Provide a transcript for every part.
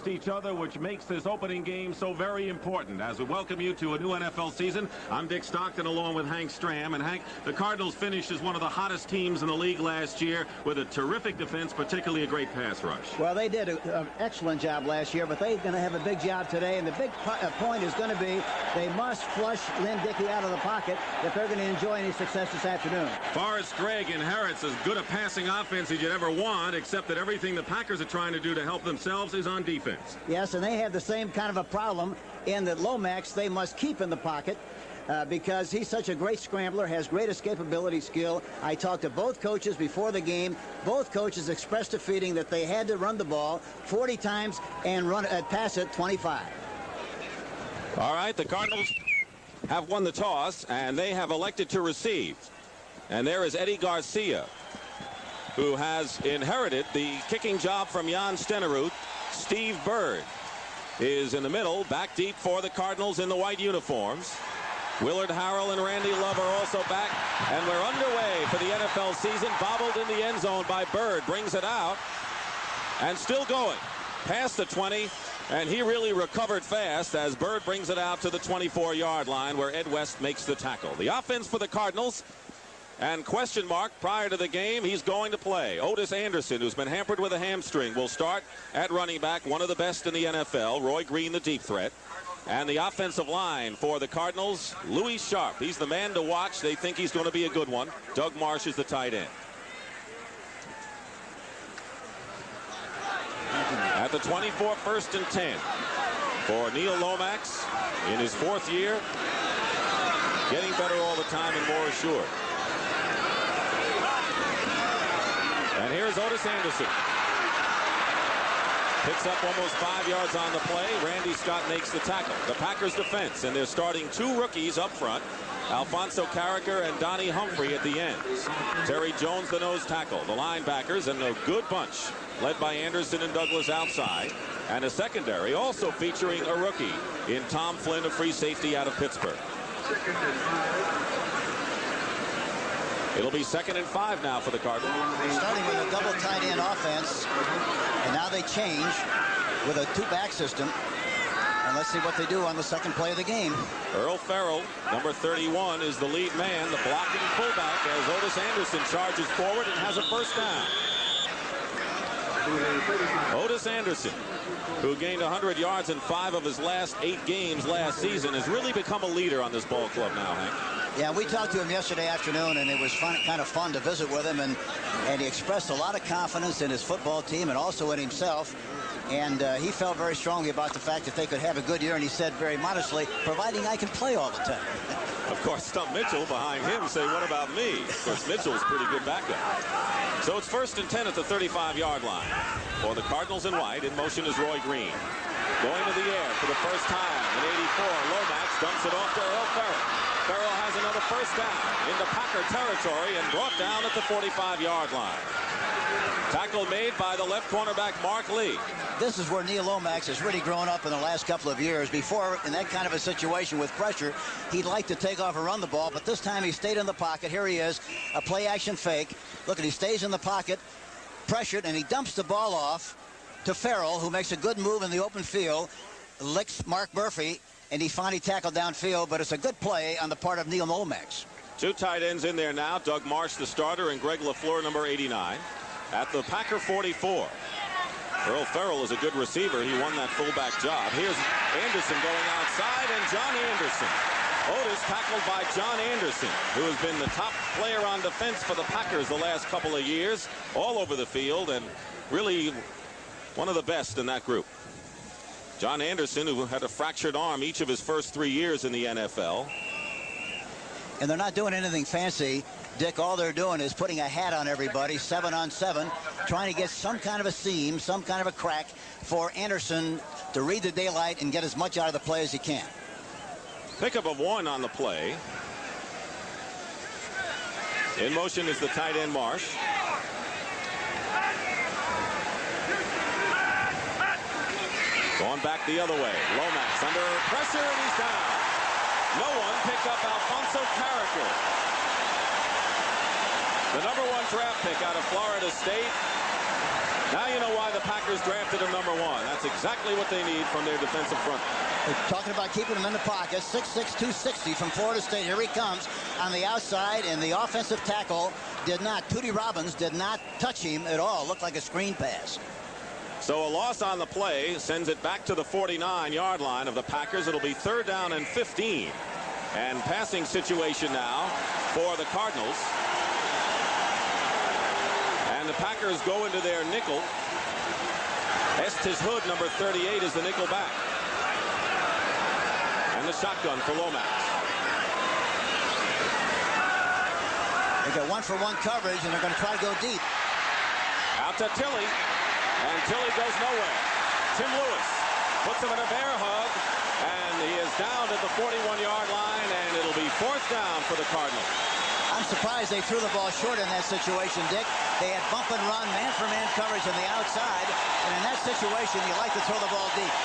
against each other, which makes this opening game so very important. As we welcome you to a new NFL season, I'm Dick Stockton along with Hank Stram. And Hank, the Cardinals finished as one of the hottest teams in the league last year with a terrific defense, particularly a great pass rush. Well, they did an excellent job last year, but they're going to have a big job today. And the big point is going to be they must flush Lynn Dickey out of the pocket if they're going to enjoy any success this afternoon. Forrest Gregg inherits as good a passing offense as you'd ever want, except that everything the Packers are trying to do to help themselves is on defense. Yes, and they have the same kind of a problem in that Lomax they must keep in the pocket because he's such a great scrambler, has great escapability skill. I talked to both coaches before the game. Both coaches expressed a feeling that they had to run the ball 40 times and pass it 25. All right, the Cardinals have won the toss, and they have elected to receive. And there is Eddie Garcia, who has inherited the kicking job from Jan Stenerud. Steve Bird is in the middle, back deep for the Cardinals in the white uniforms. Willard Harrell and Randy Love are also back, and we're underway for the NFL season. Bobbled in the end zone by Bird, brings it out, and still going past the 20, and he really recovered fast as Bird brings it out to the 24-yard line where Ed West makes the tackle. The offense for the Cardinals. And question mark prior to the game, he's going to play. Otis Anderson, who's been hampered with a hamstring, will start at running back, one of the best in the NFL. Roy Green, the deep threat. And the offensive line for the Cardinals, Louis Sharp. He's the man to watch. They think he's going to be a good one. Doug Marsh is the tight end. At the 24, 1st and 10 for Neil Lomax in his 4th year. Getting better all the time and more assured. And here's Otis Anderson. Picks up almost 5 yards on the play. Randy Scott makes the tackle. The Packers defense, and they're starting 2 rookies up front. Alfonso Carricker and Donnie Humphrey at the end. Terry Jones, the nose tackle. The linebackers, and a good bunch, led by Anderson and Douglas outside. And a secondary also featuring a rookie in Tom Flynn, a free safety out of Pittsburgh. It'll be 2nd and 5 now for the Cardinals. Starting with a double tight end offense, and now they change with a 2-back system. And let's see what they do on the 2nd play of the game. Earl Farrell, number 31, is the lead man, the blocking fullback, as Otis Anderson charges forward and has a 1st down. Otis Anderson, who gained 100 yards in 5 of his last 8 games last season, has really become a leader on this ball club now, Hank. Yeah, we talked to him yesterday afternoon, and it was kind of fun to visit with him, and he expressed a lot of confidence in his football team and also in himself. And he felt very strongly about the fact that they could have a good year, and he said very modestly, providing I can play all the time. Of course, Stump Mitchell behind him say, what about me? Of course, Mitchell's pretty good backup. So it's 1st and 10 at the 35-yard line. For the Cardinals in white, in motion is Roy Green. Going to the air for the first time in 84. Lomax dumps it off to Earl Farrell. Farrell has another 1st down into Packer territory and brought down at the 45-yard line. Tackle made by the left cornerback, Mark Lee. This is where Neil Lomax has really grown up in the last couple of years. Before, in that kind of a situation with pressure, he'd like to take off and run the ball, but this time he stayed in the pocket. Here he is, a play-action fake. Look, he stays in the pocket, pressured, and he dumps the ball off to Farrell, who makes a good move in the open field, licks Mark Murphy, and he finally tackled downfield, but it's a good play on the part of Neil Lomax. 2 tight ends in there now. Doug Marsh, the starter, and Greg LaFleur, number 89. At the Packer 44. Earl Farrell is a good receiver. He won that fullback job. Here's Anderson going outside, and John Anderson. Otis tackled by John Anderson, who has been the top player on defense for the Packers the last couple of years, all over the field, and really one of the best in that group. John Anderson, who had a fractured arm each of his first 3 years in the NFL. And they're not doing anything fancy, Dick. All they're doing is putting a hat on everybody, 7-on-7, trying to get some kind of a seam, some kind of a crack for Anderson to read the daylight and get as much out of the play as he can. Pickup of 1 on the play. In motion is the tight end Marsh. Going back the other way. Lomax under pressure, and he's down. No one picked up Alfonso Carricker. The #1 draft pick out of Florida State. Now you know why the Packers drafted him #1. That's exactly what they need from their defensive front. They're talking about keeping him in the pocket. 6'6", 260 from Florida State. Here he comes on the outside, and the offensive tackle did not. Tootie Robbins did not touch him at all. Looked like a screen pass. So a loss on the play sends it back to the 49-yard line of the Packers. It'll be 3rd down and 15. And passing situation now for the Cardinals. And the Packers go into their nickel. Estes Hood, number 38, is the nickel back. And the shotgun for Lomax. They got 1-for-1 coverage, and they're going to try to go deep. Out to Tilley. And Tilley goes nowhere. Tim Lewis puts him in a bear hug. And he is down at the 41-yard line, and it'll be 4th down for the Cardinals. I'm surprised they threw the ball short in that situation, Dick. They had bump and run, man-for-man coverage on the outside. And in that situation, you like to throw the ball deep.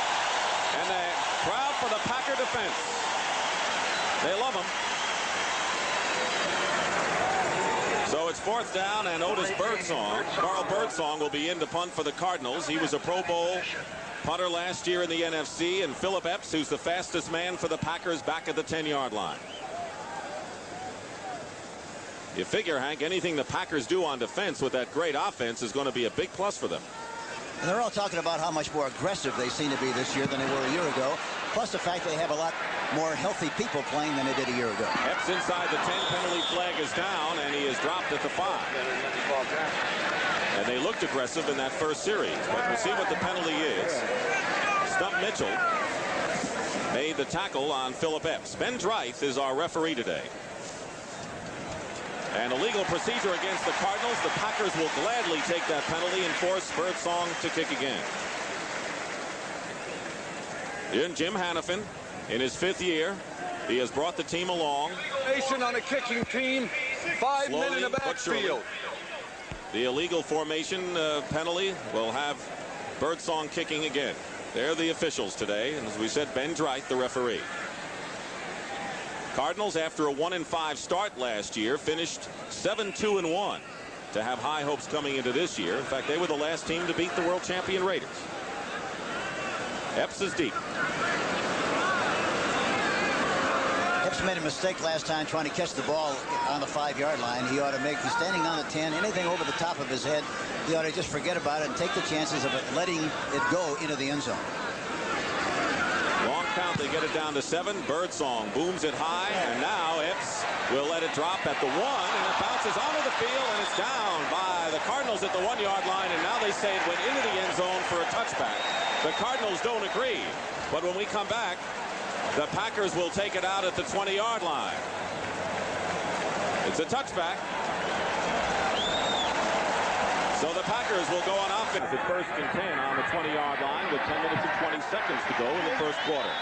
And the crowd for the Packer defense. They love him. So it's 4th down, and Otis Birdsong, Carl Birdsong, will be in to punt for the Cardinals. He was a Pro Bowl punter last year in the NFC, and Philip Epps, who's the fastest man for the Packers, back at the 10-yard line. You figure, Hank, anything the Packers do on defense with that great offense is going to be a big plus for them. And they're all talking about how much more aggressive they seem to be this year than they were a year ago. Plus the fact they have a lot more healthy people playing than they did a year ago. Epps inside the 10. Penalty flag is down, and he is dropped at the 5. And they looked aggressive in that first series, but we'll see what the penalty is. Stump Mitchell made the tackle on Philip Epps. Ben Dreith is our referee today. And a legal procedure against the Cardinals. The Packers will gladly take that penalty and force Birdsong to kick again. Jim Hannafin, in his 5th year, he has brought the team along. On a kicking team, 5 men in the backfield. The illegal formation penalty will have Birdsong kicking again. They're the officials today, and as we said, Ben Dreith, the referee. Cardinals, after a 1-5 start last year, finished 7-2-1 to have high hopes coming into this year. In fact, they were the last team to beat the world champion Raiders. Epps is deep. Epps made a mistake last time trying to catch the ball on the 5-yard line. He ought to make, he's standing on the 10, anything over the top of his head, he ought to just forget about it and take the chances of letting it go into the end zone. Long count, they get it down to 7. Birdsong booms it high, and now Epps will let it drop at the 1, and it bounces onto the field, and it's down by the Cardinals at the 1-yard line, and now they say it went into the end zone for a touchback. The Cardinals don't agree, but when we come back, the Packers will take it out at the 20-yard line. It's a touchback. So the Packers will go on offense at 1st and 10 on the 20-yard line with 10 minutes and 20 seconds to go in the first quarter.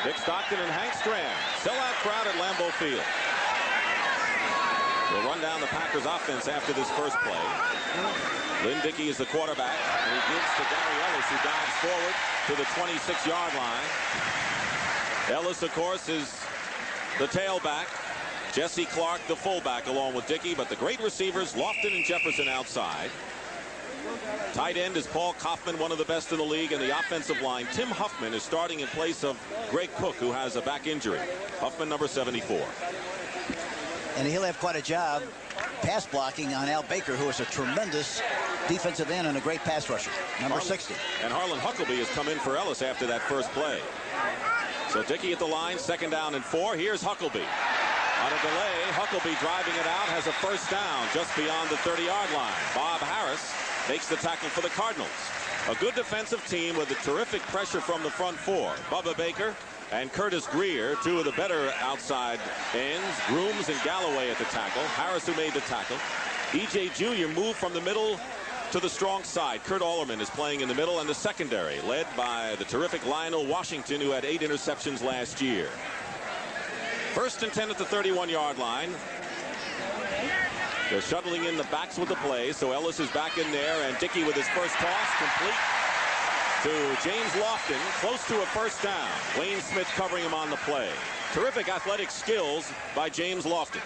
Dick Stockton and Hank Stram. Sellout crowd at Lambeau Field. We'll run down the Packers offense after this first play. Lynn Dickey is the quarterback, and he gives to Gary Ellis, who dives forward to the 26-yard line. Ellis, of course, is the tailback. Jesse Clark, the fullback, along with Dickey, but the great receivers, Lofton and Jefferson outside. Tight end is Paul Kaufman, one of the best in the league, and the offensive line, Tim Huffman, is starting in place of Greg Cook, who has a back injury. Huffman, number 74. And he'll have quite a job pass blocking on Al Baker, who is a tremendous defensive end and a great pass rusher, number 60. And Harlan Huckleby has come in for Ellis after that first play. So Dickey at the line, 2nd down and 4. Here's Huckleby. On a delay, Huckleby driving it out, has a first down just beyond the 30-yard line. Bob Harris makes the tackle for the Cardinals. A good defensive team with a terrific pressure from the front 4. Bubba Baker and Curtis Greer, 2 of the better outside ends. Grooms and Galloway at the tackle. Harris, who made the tackle. E.J. Jr. moved from the middle to the strong side. Kurt Allerman is playing in the middle, and the secondary led by the terrific Lionel Washington, who had 8 interceptions last year. 1st and 10 at the 31-yard line. They're shuttling in the backs with the play, so Ellis is back in there, and Dickey with his first toss complete to James Lofton, close to a first down. Wayne Smith covering him on the play. Terrific athletic skills by James Lofton.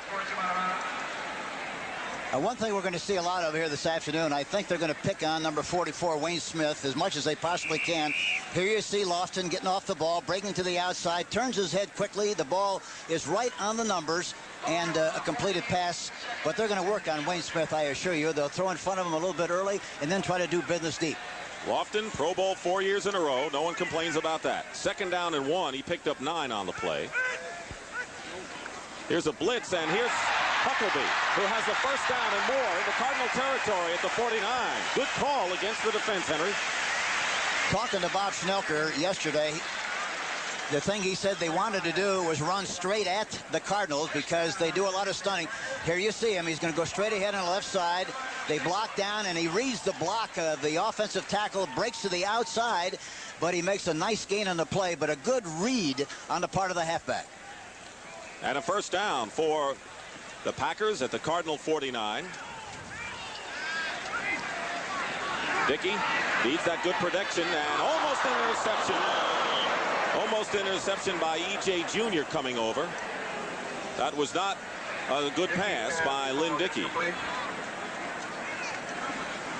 One thing we're going to see a lot of here this afternoon, I think they're going to pick on number 44, Wayne Smith, as much as they possibly can. Here you see Lofton getting off the ball, breaking to the outside, turns his head quickly. The ball is right on the numbers, and a completed pass. But they're going to work on Wayne Smith, I assure you. They'll throw in front of him a little bit early and then try to do business deep. Lofton, Pro Bowl 4 years in a row. No one complains about that. 2nd down and 1. He picked up 9 on the play. Here's a blitz, and here's Huckleby, who has the 1st down and more in the Cardinal territory at the 49. Good call against the defense, Henry. Talking to Bob Schnelker yesterday, the thing he said they wanted to do was run straight at the Cardinals because they do a lot of stunning. Here you see him. He's going to go straight ahead on the left side. They block down, and he reads the block. The offensive tackle breaks to the outside, but he makes a nice gain on the play, but a good read on the part of the halfback. And a 1st down for the Packers at the Cardinal 49. Dickey needs that good protection, and almost an interception. Almost an interception by E.J. Jr. coming over. That was not a good pass by Lynn Dickey.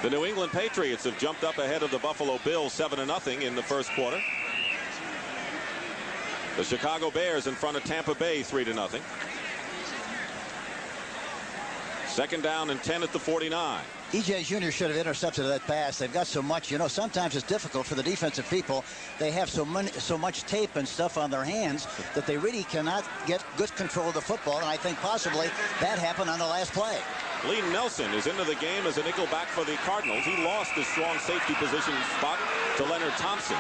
The New England Patriots have jumped up ahead of the Buffalo Bills 7-0 in the 1st quarter. The Chicago Bears in front of Tampa Bay 3-0. 2nd down and 10 at the 49. E.J. Jr. should have intercepted that pass. They've got so much, you know, sometimes it's difficult for the defensive people. They have so much tape and stuff on their hands that they really cannot get good control of the football, and I think possibly that happened on the last play. Lee Nelson is into the game as a nickel back for the Cardinals. He lost his strong safety position spot to Leonard Thompson.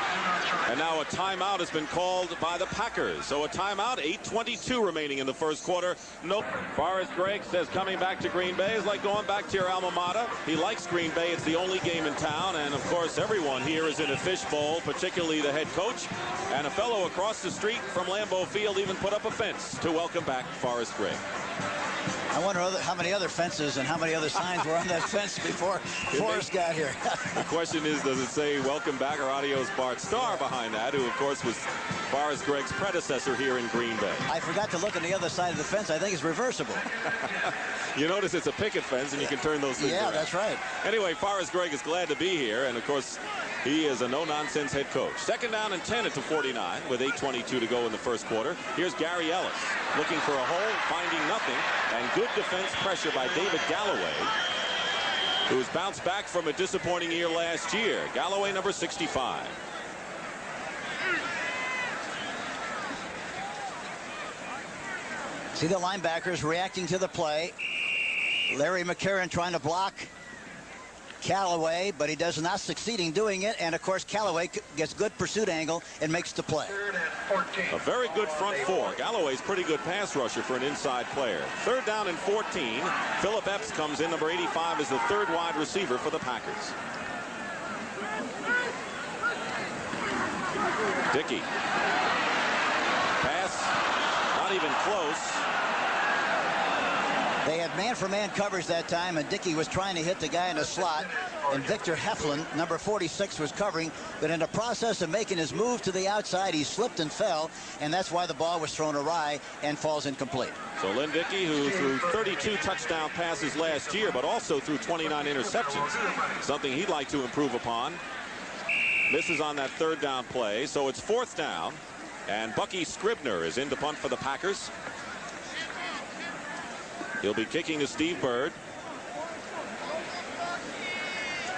And now a timeout has been called by the Packers. So a timeout, 8:22 remaining in the 1st quarter. Nope. Forrest Gregg says coming back to Green Bay is like going back to your alma mater. He likes Green Bay. It's the only game in town. And, of course, everyone here is in a fishbowl, particularly the head coach. And a fellow across the street from Lambeau Field even put up a fence to welcome back Forrest Gregg. I wonder how many other fences and how many other signs were on that fence before Forrest got here. The question is, does it say welcome back or adios Bart Starr behind that, who, of course, was Forrest Gregg's predecessor here in Green Bay? I forgot to look on the other side of the fence. I think it's reversible. You notice it's a picket fence, and you can turn those things around. That's right. Anyway, Forrest Gregg is glad to be here, and, of course, he is a no-nonsense head coach. 2nd down and 10 at the 49 with 8:22 to go in the 1st quarter. Here's Gary Ellis looking for a hole, finding nothing, and good defense pressure by David Galloway, who's bounced back from a disappointing year last year. Galloway, number 65. See the linebackers reacting to the play. Larry McCarron trying to block Callaway, but he does not succeed in doing it. And, of course, Callaway gets good pursuit angle and makes the play. A very good front four. Galloway's pretty good pass rusher for an inside player. 3rd down and 14. Philip Epps comes in. Number 85 is the 3rd wide receiver for the Packers. Dickey. Pass. Not even close. They had man-for-man coverage that time, and Dickey was trying to hit the guy in the slot, and Victor Heflin, number 46, was covering, but in the process of making his move to the outside, he slipped and fell, and that's why the ball was thrown awry and falls incomplete. So Lynn Dickey, who threw 32 touchdown passes last year, but also threw 29 interceptions, something he'd like to improve upon, misses on that 3rd down play. So it's 4th down, and Bucky Scribner is in to punt for the Packers. He'll be kicking to Steve Bird.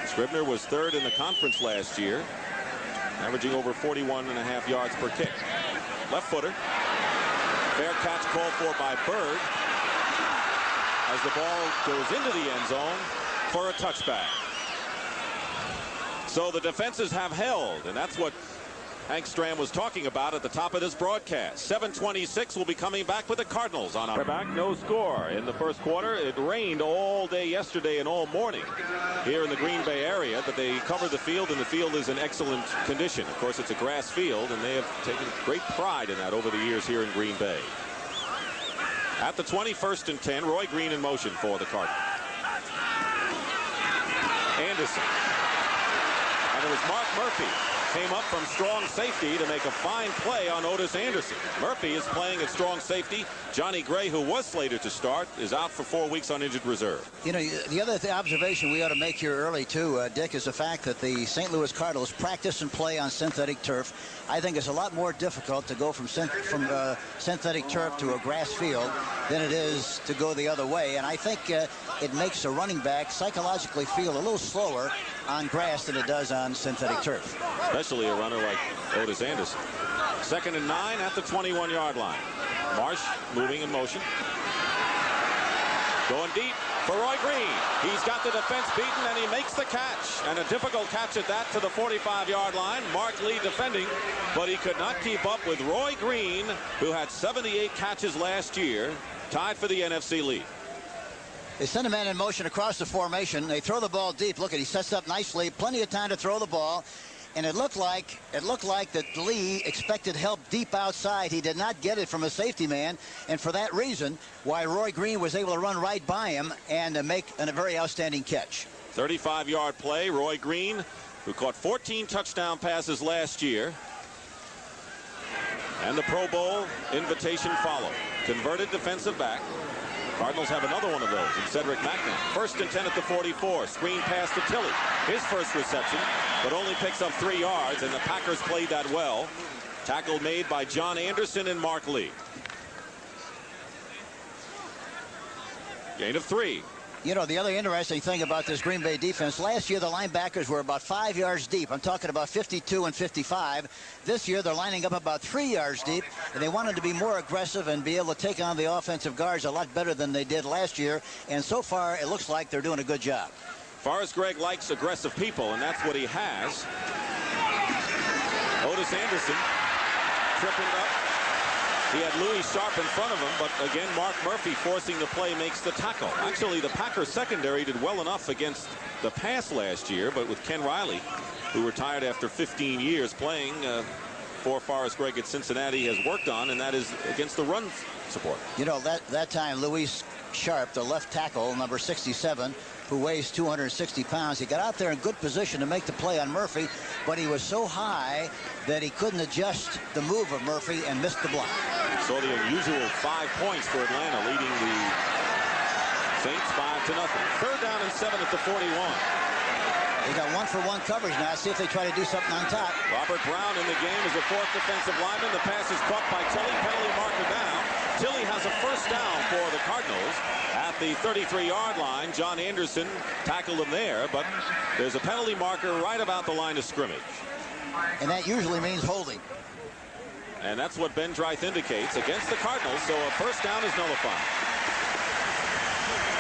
Scribner was 3rd in the conference last year, averaging over 41.5 yards per kick. Left footer. Fair catch called for by Bird as the ball goes into the end zone for a touchback. So the defenses have held, and that's what Hank Stram was talking about at the top of this broadcast. 7:26 will be coming back with the Cardinals on our back. No score in the 1st quarter. It rained all day yesterday and all morning here in the Green Bay area, but they covered the field, and the field is in excellent condition. Of course, it's a grass field, and they have taken great pride in that over the years here in Green Bay. At the 21st and 10, Roy Green in motion for the Cardinals. Anderson. And it was Mark Murphy came up from strong safety to make a fine play on Otis Anderson. Murphy is playing at strong safety. Johnny Gray, who was slated to start, is out for 4 weeks on injured reserve. You know, the other observation we ought to make here early, too, Dick, is the fact that the St. Louis Cardinals practice and play on synthetic turf. I think it's a lot more difficult to go from synthetic turf to a grass field than it is to go the other way. And I think it makes a running back psychologically feel a little slower on grass than it does on synthetic turf. Especially a runner like Otis Anderson. 2nd and 9 at the 21-yard line. Marsh moving in motion. Going deep for Roy Green. He's got the defense beaten, and he makes the catch. And a difficult catch at that to the 45-yard line. Mark Lee defending, but he could not keep up with Roy Green, who had 78 catches last year, tied for the NFC lead. They send a man in motion across the formation. They throw the ball deep. Look at, he sets up nicely. Plenty of time to throw the ball. And it looked like that Lee expected help deep outside. He did not get it from a safety man, and for that reason, why Roy Green was able to run right by him and make a very outstanding catch. 35-yard play. Roy Green, who caught 14 touchdown passes last year, and the Pro Bowl invitation followed. Converted defensive back. Cardinals have another one of those in Cedric Macklin. 1st and 10 at the 44. Screen pass to Tilley. His first reception, but only picks up 3 yards, and the Packers played that well. Tackle made by John Anderson and Mark Lee. Gain of 3. You know, the other interesting thing about this Green Bay defense, last year the linebackers were about 5 yards deep. I'm talking about 52 and 55. This year they're lining up about 3 yards deep, and they wanted to be more aggressive and be able to take on the offensive guards a lot better than they did last year. And so far it looks like they're doing a good job. Forrest Gregg likes aggressive people, and that's what he has. Otis Anderson tripping up. He had Louis Sharp in front of him, but again, Mark Murphy forcing the play makes the tackle. Actually, the Packers secondary did well enough against the pass last year, but with Ken Riley, who retired after 15 years playing for Forrest Gregg at Cincinnati, has worked on, and that is against the run support. You know, that time, Louis Sharp, the left tackle, number 67, who weighs 260 pounds. He got out there in good position to make the play on Murphy, but he was so high that he couldn't adjust the move of Murphy and missed the block. So the unusual 5 points for Atlanta, leading the Saints 5-0. 3rd down and 7 at the 41. They got 1-for-1 coverage now. See if they try to do something on top. Robert Brown in the game as a 4th defensive lineman. The pass is caught by Tilley. Penalty marker down. Tilley has a 1st down for the Cardinals at the 33-yard line. John Anderson tackled him there, but there's a penalty marker right about the line of scrimmage. And that usually means holding. And that's what Ben Dreith indicates against the Cardinals, so a 1st down is nullified.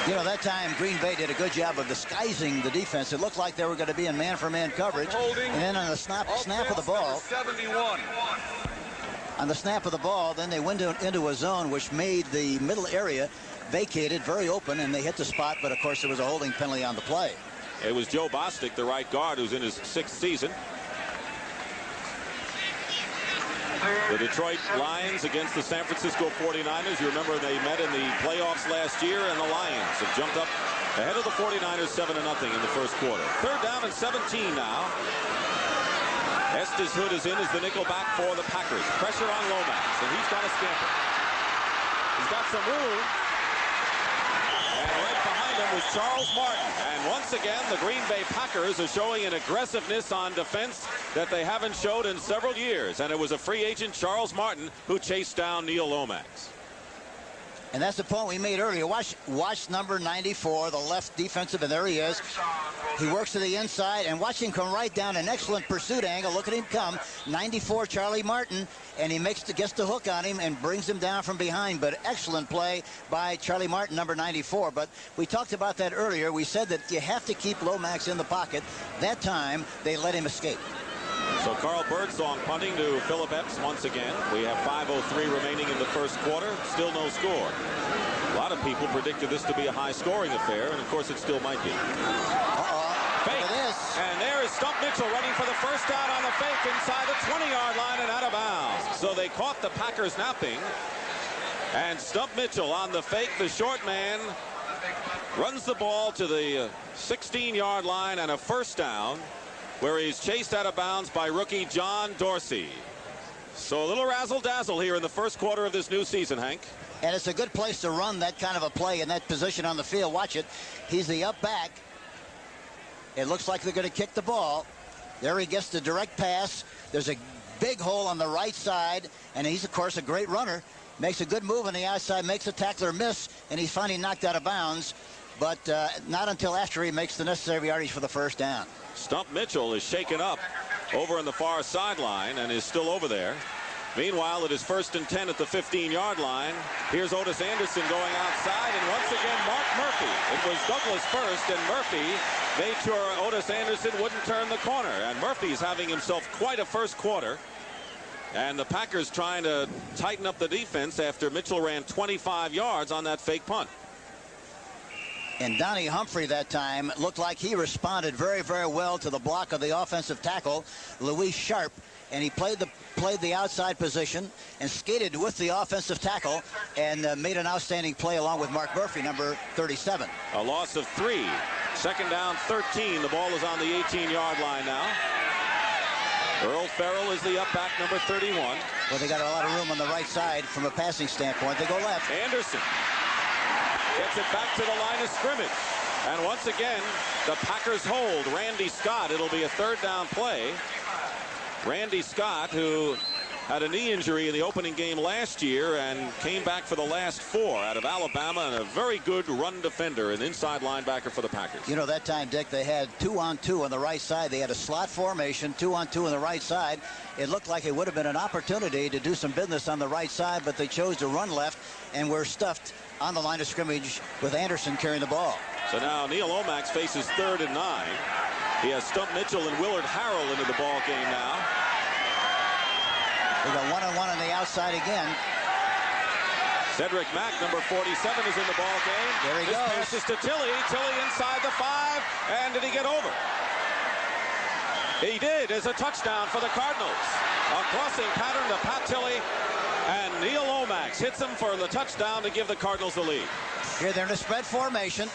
You know, that time Green Bay did a good job of disguising the defense. It looked like they were going to be in man-for-man coverage. And then on the snap of the ball, 71. on the snap of the ball, then they went into a zone which made the middle area vacated, very open, and they hit the spot, but of course there was a holding penalty on the play. It was Joe Bostic, the right guard, who's in his 6th season. The Detroit Lions against the San Francisco 49ers. You remember they met in the playoffs last year, and the Lions have jumped up ahead of the 49ers 7-0 in the 1st quarter. 3rd down and 17 now. Estes Hood is in as the nickel back for the Packers. Pressure on Lomax, and he's got a scamper. He's got some room. And right behind him was Charles Martin. And once again, the Green Bay Packers are showing an aggressiveness on defense that they haven't showed in several years. And it was a free agent, Charles Martin, who chased down Neil Lomax. And that's the point we made earlier. Watch number 94, the left defensive, and there he is. He works to the inside, and watch him come right down, an excellent pursuit angle. Look at him come. 94, Charlie Martin, and he gets the hook on him and brings him down from behind. But excellent play by Charlie Martin, number 94. But we talked about that earlier. We said that you have to keep Lomax in the pocket. That time, they let him escape. So Carl Birdsong punting to Philip Epps once again. We have 5:03 remaining in the 1st quarter. Still no score. A lot of people predicted this to be a high-scoring affair, and of course it still might be. Fake. It is. And there is Stump Mitchell running for the 1st down on the fake inside the 20-yard line and out of bounds. So they caught the Packers napping. And Stump Mitchell on the fake, the short man, runs the ball to the 16-yard line and a 1st down. where he's chased out of bounds by rookie John Dorsey. So a little razzle-dazzle here in the first quarter of this new season, Hank. And it's a good place to run that kind of a play in that position on the field. Watch it. He's the up back. It looks like they're going to kick the ball. There he gets the direct pass. There's a big hole on the right side, and he's, of course, a great runner. Makes a good move on the outside, makes a tackler miss, and he's finally knocked out of bounds. But not until after he makes the necessary yardage for the first down. Stump Mitchell is shaken up over on the far sideline and is still over there. Meanwhile, it is 1st and 10 at the 15-yard line. Here's Otis Anderson going outside, and once again, Mark Murphy. It was Douglas first, and Murphy made sure Otis Anderson wouldn't turn the corner. And Murphy's having himself quite a first quarter. And the Packers trying to tighten up the defense after Mitchell ran 25 yards on that fake punt. And Donnie Humphrey that time looked like he responded very, very well to the block of the offensive tackle, Louis Sharp. And he played the outside position and skated with the offensive tackle and made an outstanding play along with Mark Murphy, number 37. A loss of 3. 2nd down, 13. The ball is on the 18-yard line now. Earl Farrell is the up back, number 31. Well, they got a lot of room on the right side from a passing standpoint. They go left. Anderson gets it back to the line of scrimmage. And once again, the Packers hold Randy Scott. It'll be a 3rd down play. Randy Scott, who had a knee injury in the opening game last year and came back for the last 4 out of Alabama, and a very good run defender, an inside linebacker for the Packers. You know, that time, Dick, they had 2-on-2 on the right side. They had a slot formation, 2-on-2 on the right side. It looked like it would have been an opportunity to do some business on the right side, but they chose to run left and were stuffed on the line of scrimmage with Anderson carrying the ball. So now Neil Lomax faces 3rd and 9. He has Stump Mitchell and Willard Harrell into the ball game now. They got 1-on-1 on the outside again. Cedric Mack, number 47, is in the ball game. There he goes. This pass is to Tilley. Tilley inside the 5. And did he get over? He did. As a touchdown for the Cardinals. A crossing pattern to Pat Tilley. And Neil Lomax hits him for the touchdown to give the Cardinals the lead. Here they're in a spread formation.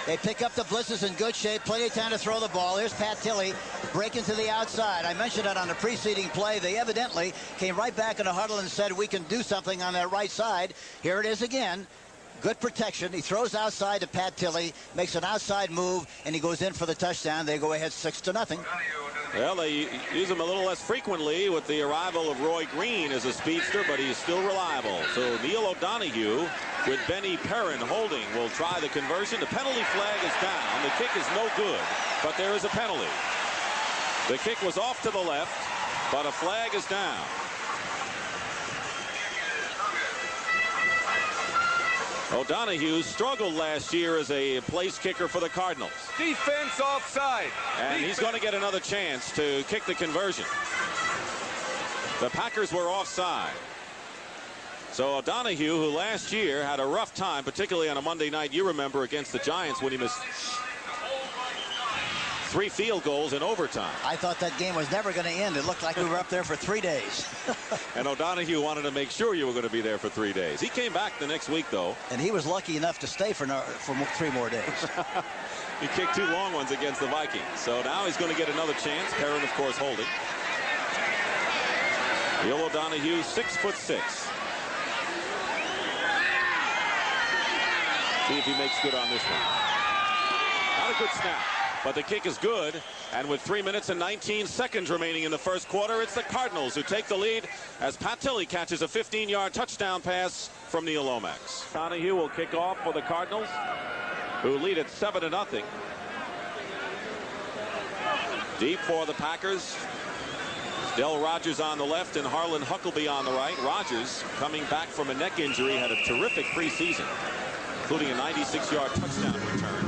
They pick up the blitzes in good shape. Plenty of time to throw the ball. Here's Pat Tilley breaking to the outside. I mentioned that on the preceding play. They evidently came right back in the huddle and said, we can do something on that right side. Here it is again. Good protection. He throws outside to Pat Tilley, makes an outside move, and he goes in for the touchdown. They go ahead 6-0. Well, they use him a little less frequently with the arrival of Roy Green as a speedster, but he's still reliable. So Neil O'Donoghue with Benny Perrin holding will try the conversion. The penalty flag is down. The kick is no good, but there is a penalty. The kick was off to the left, but a flag is down. O'Donoghue struggled last year as a place kicker for the Cardinals. Defense offside. And he's going to get another chance to kick the conversion. The Packers were offside. So O'Donoghue, who last year had a rough time, particularly on a Monday night, you remember, against the Giants when he missed 3 field goals in overtime. I thought that game was never going to end. It looked like we were up there for 3 days. And O'Donoghue wanted to make sure you were going to be there for 3 days. He came back the next week, though. And he was lucky enough to stay for 3 more days. He kicked 2 long ones against the Vikings. So now he's going to get another chance. Perrin, of course, holding. Neil O'Donoghue, 6'6". See if he makes good on this one. Not a good snap, but the kick is good. And with 3 minutes and 19 seconds remaining in the first quarter, it's the Cardinals who take the lead as Pat Tilley catches a 15-yard touchdown pass from Neil Lomax. O'Donoghue will kick off for the Cardinals, who lead at 7-0. Deep for the Packers. Del Rogers on the left and Harlan Huckleby on the right. Rogers, coming back from a neck injury, had a terrific preseason, including a 96-yard touchdown return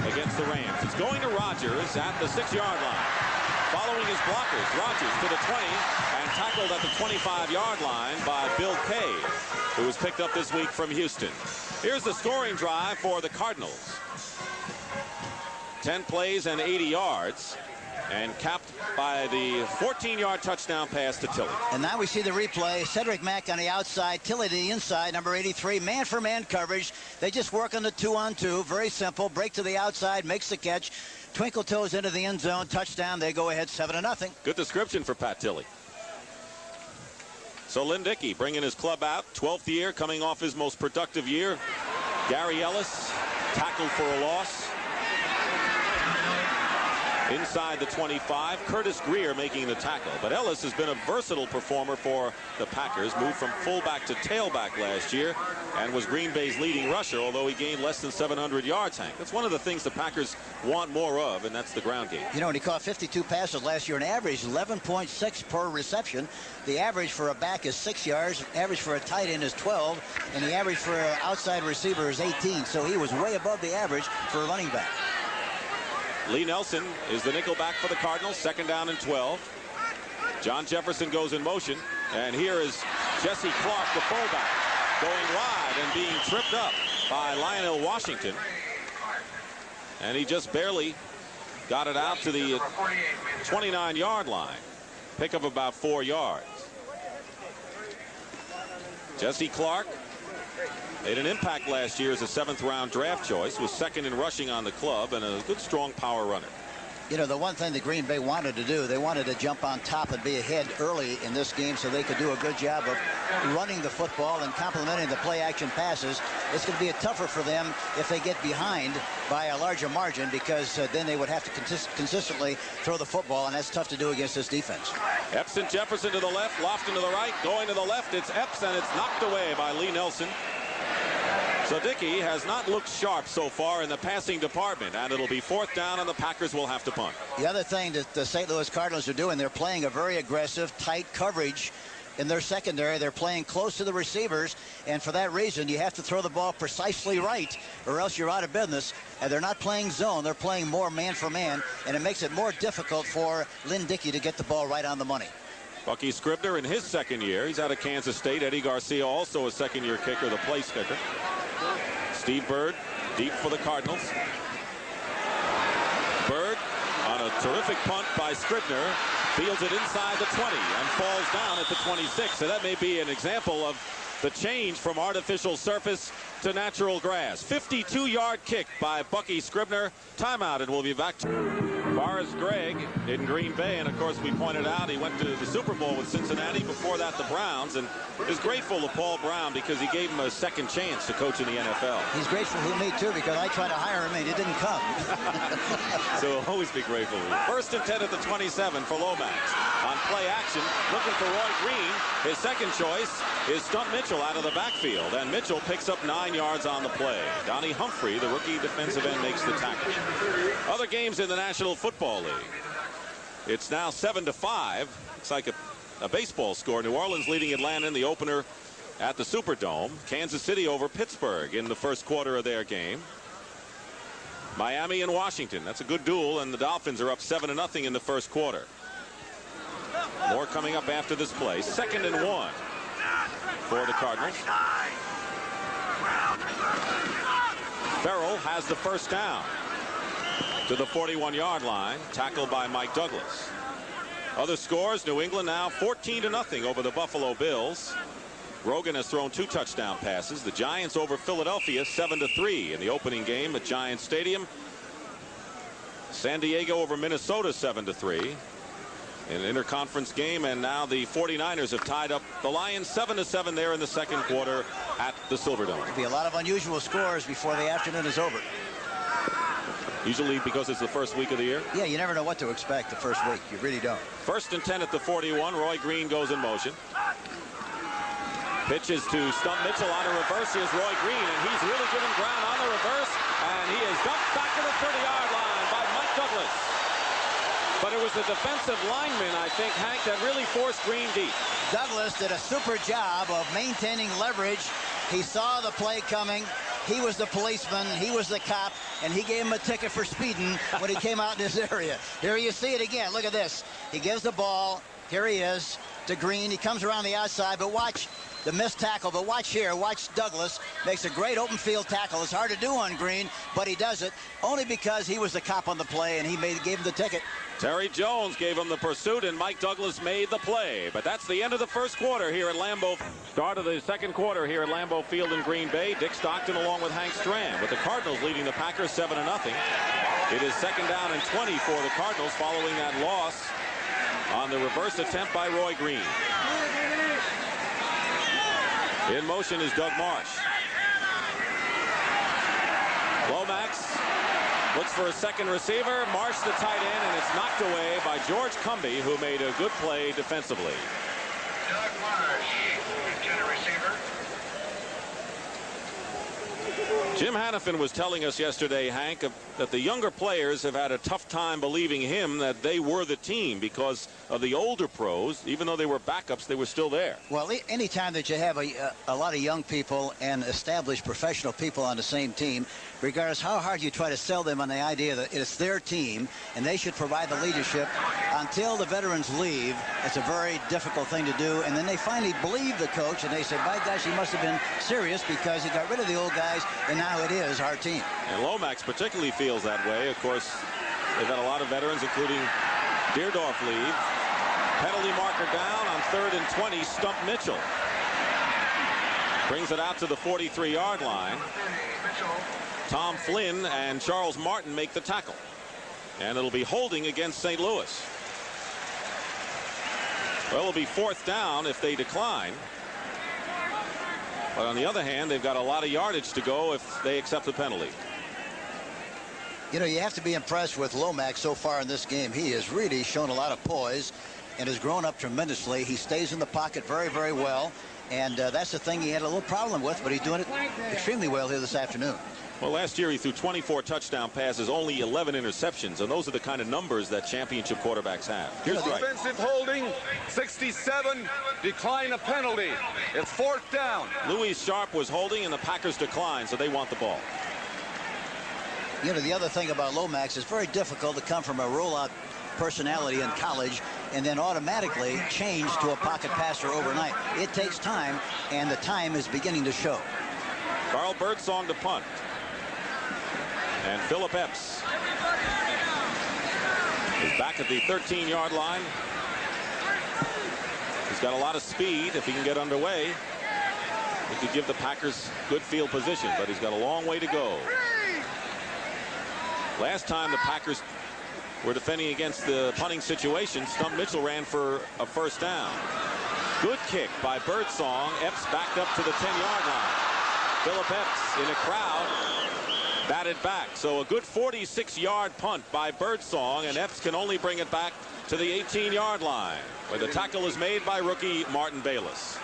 against the Rams. It's going to Rogers at the 6-yard line. Following his blockers, Rogers to the 20 and tackled at the 25-yard line by Bill Kay, who was picked up this week from Houston. Here's the scoring drive for the Cardinals. 10 plays and 80 yards. and capped by the 14-yard touchdown pass to Tilley. And now we see the replay. Cedric Mack on the outside, Tilley to the inside, number 83, man-for-man coverage. They just work on the 2-on-2. Very simple. Break to the outside, makes the catch. Twinkle toes into the end zone, touchdown. They go ahead 7-0. Good description for Pat Tilley. So Lynn Dickey bringing his club out, 12th year, coming off his most productive year. Gary Ellis tackled for a loss. Inside the 25, Curtis Greer making the tackle. But Ellis has been a versatile performer for the Packers. Moved from fullback to tailback last year and was Green Bay's leading rusher, although he gained less than 700 yards, Hank. That's one of the things the Packers want more of, and that's the ground game. You know, and he caught 52 passes last year, an average 11.6 per reception. The average for a back is 6 yards, average for a tight end is 12, and the average for an outside receiver is 18. So he was way above the average for a running back. Lee Nelson is the nickel back for the Cardinals, 2nd down and 12. John Jefferson goes in motion, and here is Jesse Clark, the fullback, going wide and being tripped up by Lionel Washington. And he just barely got it out to the 29-yard line. Pick up about 4 yards. Jesse Clark made an impact last year as a 7th-round draft choice, was 2nd in rushing on the club, and a good, strong power runner. You know, the one thing that Green Bay wanted to do, they wanted to jump on top and be ahead early in this game so they could do a good job of running the football and complementing the play-action passes. It's going to be tougher for them if they get behind by a larger margin, because then they would have to consistently throw the football, and that's tough to do against this defense. Epps and Jefferson to the left, Lofton to the right, going to the left. It's Epps, and it's knocked away by Lee Nelson. So Dickey has not looked sharp so far in the passing department, and it'll be 4th down, and the Packers will have to punt. The other thing that the St. Louis Cardinals are doing, they're playing a very aggressive, tight coverage in their secondary. They're playing close to the receivers, and for that reason, you have to throw the ball precisely right, or else you're out of business. And they're not playing zone. They're playing more man-for-man, and it makes it more difficult for Lynn Dickey to get the ball right on the money. Bucky Scribner in his 2nd year. He's out of Kansas State. Eddie Garcia, also a 2nd-year kicker, the place kicker. Steve Bird deep for the Cardinals. Bird on a terrific punt by Scribner, fields it inside the 20 and falls down at the 26. So that may be an example of the change from artificial surface to natural grass. 52-yard kick by Bucky Scribner. Timeout, and we'll be back to Forrest Gregg in Green Bay. And of course, we pointed out he went to the Super Bowl with Cincinnati, before that the Browns, and is grateful to Paul Brown because he gave him a second chance to coach in the NFL. He's grateful to me too, because I tried to hire him and he didn't come. So he'll always be grateful. 1st and 10 at the 27 for Lomax. On play action, looking for Roy Green. His second choice is Stunt Mitchell out of the backfield, and Mitchell picks up 9 yards on the play. Donnie Humphrey, the rookie defensive end, makes the tackle. Other games in the National Football League. It's now 7-5. Looks like a baseball score. New Orleans leading Atlanta in the opener at the Superdome. Kansas City over Pittsburgh in the first quarter of their game. Miami and Washington. That's a good duel, and the Dolphins are up 7-0 in the first quarter. More coming up after this play. 2nd and 1 for the Cardinals. Farrell has the first down to the 41-yard line, tackled by Mike Douglas. Other scores: New England now 14-0 over the Buffalo Bills. Rogan has thrown 2 touchdown passes. The Giants over Philadelphia 7-3 in the opening game at Giants Stadium. San Diego over Minnesota 7-3 in an interconference game, and now the 49ers have tied up the Lions 7-7 there in the second quarter at the Silverdome. There'll be a lot of unusual scores before the afternoon is over. Usually because it's the first week of the year? Yeah, you never know what to expect the first week. You really don't. 1st and 10 at the 41. Roy Green goes in motion. Pitches to Stunt Mitchell on a reverse. Here's Roy Green, and he's really given ground on the reverse, and he is dumped back to the 30-yard line by Mike Douglas. But it was the defensive lineman, I think, Hank, that really forced Green deep. Douglas did a super job of maintaining leverage. He saw the play coming. He was the policeman. He was the cop, and he gave him a ticket for speeding when he came out in this area. Here you see it again. Look at this. He gives the ball. Here he is to Green. He comes around the outside, but watch. the missed tackle. But watch here. Watch Douglas. Makes a great open field tackle. It's hard to do on Green, but he does it only because he was the cop on the play, and he gave him the ticket. Terry Jones gave him the pursuit, and Mike Douglas made the play. But that's the end of the first quarter here at Lambeau. Start of the second quarter here at Lambeau Field in Green Bay. Dick Stockton along with Hank Stram, with the Cardinals leading the Packers 7-0. It is 2nd down and 20 for the Cardinals following that loss on the reverse attempt by Roy Green. In motion is Doug Marsh. Lomax looks for a second receiver. Marsh the tight end, and it's knocked away by George Cumby, who made a good play defensively. Doug Marsh, center receiver. Jim Hannafin was telling us yesterday, Hank, that the younger players have had a tough time believing him that they were the team because of the older pros. Even though they were backups, they were still there. Well, anytime that you have a lot of young people and established professional people on the same team, regardless how hard you try to sell them on the idea that it's their team and they should provide the leadership, until the veterans leave, it's a very difficult thing to do. And then they finally believe the coach, and they say, by gosh, he must have been serious because he got rid of the old guys, and now it is our team. And Lomax particularly feels that way. Of course, they've had a lot of veterans, including Deerdorf leave. Penalty marker down on 3rd and 20. Stump Mitchell brings it out to the 43-yard line. Tom Flynn and Charles Martin make the tackle, and it'll be holding against St. Louis. Well, it'll be 4th down if they decline. But on the other hand, they've got a lot of yardage to go if they accept the penalty. You know, you have to be impressed with Lomax so far in this game. He has really shown a lot of poise and has grown up tremendously. He stays in the pocket very, very well. And that's the thing he had a little problem with, but he's doing it extremely well here this afternoon. Well, last year he threw 24 touchdown passes, only 11 interceptions, and those are the kind of numbers that championship quarterbacks have. Here's right. Defensive holding, 67, decline a penalty. It's 4th down. Louis Sharp was holding, and the Packers declined, so they want the ball. You know, the other thing about Lomax is very difficult to come from a rollout personality in college and then automatically change to a pocket passer overnight. It takes time, and the time is beginning to show. Carl Birdsong to punt. And Philip Epps is back at the 13-yard line. He's got a lot of speed. If he can get underway, he could give the Packers good field position, but he's got a long way to go. Last time the Packers were defending against the punting situation, Stump Mitchell ran for a 1st down. Good kick by Birdsong. Epps backed up to the 10-yard line. Philip Epps in a crowd batted back. So a good 46-yard punt by Birdsong, and Epps can only bring it back to the 18-yard line, where the tackle is made by rookie Martin Bayless.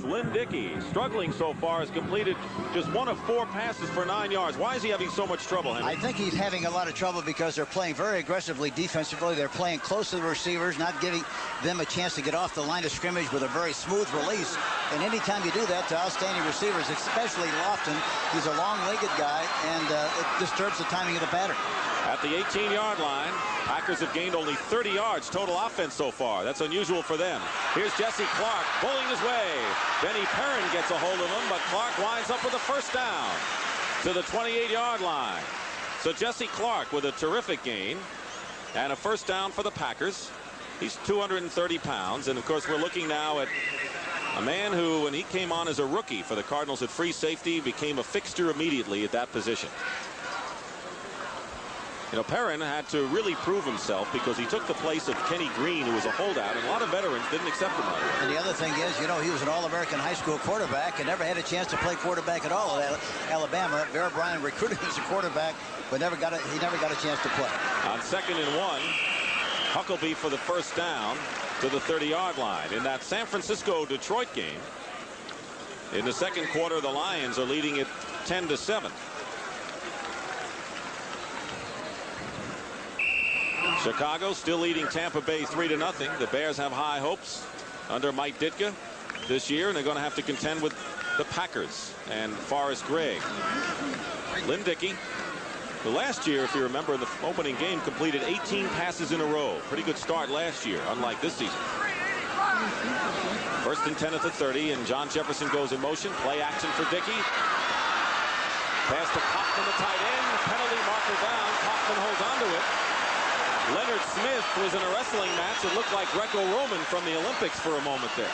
Lynn Dickey, struggling so far, has completed just 1 of 4 passes for 9 yards. Why is he having so much trouble, Henry? I think he's having a lot of trouble because they're playing very aggressively defensively. They're playing close to the receivers, not giving them a chance to get off the line of scrimmage with a very smooth release. And anytime you do that to outstanding receivers, especially Lofton, he's a long-legged guy, and it disturbs the timing of the pattern. At the 18-yard line, Packers have gained only 30 yards total offense so far. That's unusual for them. Here's Jesse Clark pulling his way. Benny Perrin gets a hold of him, but Clark winds up with a 1st down to the 28-yard line. So Jesse Clark with a terrific gain and a 1st down for the Packers. He's 230 pounds, and of course we're looking now at a man who, when he came on as a rookie for the Cardinals at free safety, became a fixture immediately at that position. You know, Perrin had to really prove himself because he took the place of Kenny Green, who was a holdout, and a lot of veterans didn't accept him right away. And the other thing is, you know, he was an All-American high school quarterback and never had a chance to play quarterback at all at Alabama. Bear Bryant recruited him as a quarterback, but he never got a chance to play. On 2nd and 1, Huckleby for the 1st down to the 30-yard line. In that San Francisco-Detroit game, in the second quarter, the Lions are leading it 10-7. Chicago still leading Tampa Bay 3-0. The Bears have high hopes under Mike Ditka this year, and they're going to have to contend with the Packers and Forrest Gregg. Lynn Dickey, who last year, if you remember, in the opening game completed 18 passes in a row. Pretty good start last year, unlike this season. First and 10 at the 30, and John Jefferson goes in motion. Play action for Dickey. Pass to Kaufman, the tight end. Penalty marker down. Kaufman holds onto it. Leonard Smith was in a wrestling match. It looked like Greco-Roman from the Olympics for a moment there.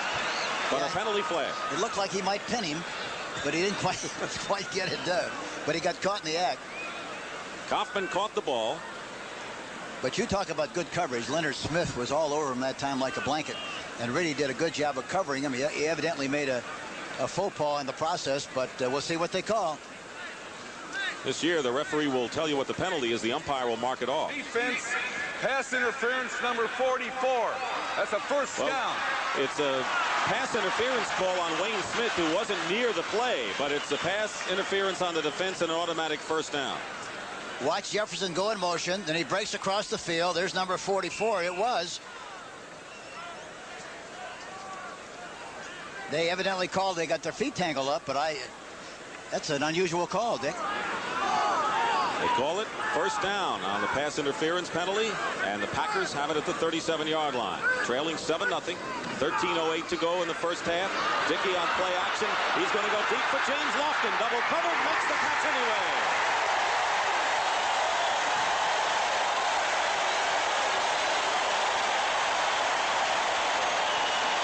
But a penalty flag. It looked like he might pin him, but he didn't quite get it done. But he got caught in the act. Kaufman caught the ball. But you talk about good coverage. Leonard Smith was all over him that time like a blanket, and really did a good job of covering him. He evidently made a faux pas in the process, but we'll see what they call. This year, the referee will tell you what the penalty is. The umpire will mark it off. Defense, pass interference number 44. That's a first down. It's a pass interference call on Wayne Smith, who wasn't near the play, but it's a pass interference on the defense and an automatic first down. Watch Jefferson go in motion, then he breaks across the field. There's number 44. It was. They evidently called. They got their feet tangled up, but that's an unusual call, Dick. They call it first down on the pass interference penalty, and the Packers have it at the 37-yard line. Trailing 7-0. 13:08 to go in the first half. Dickey on play action. He's going to go deep for James Lofton. Double covered, makes the catch anyway.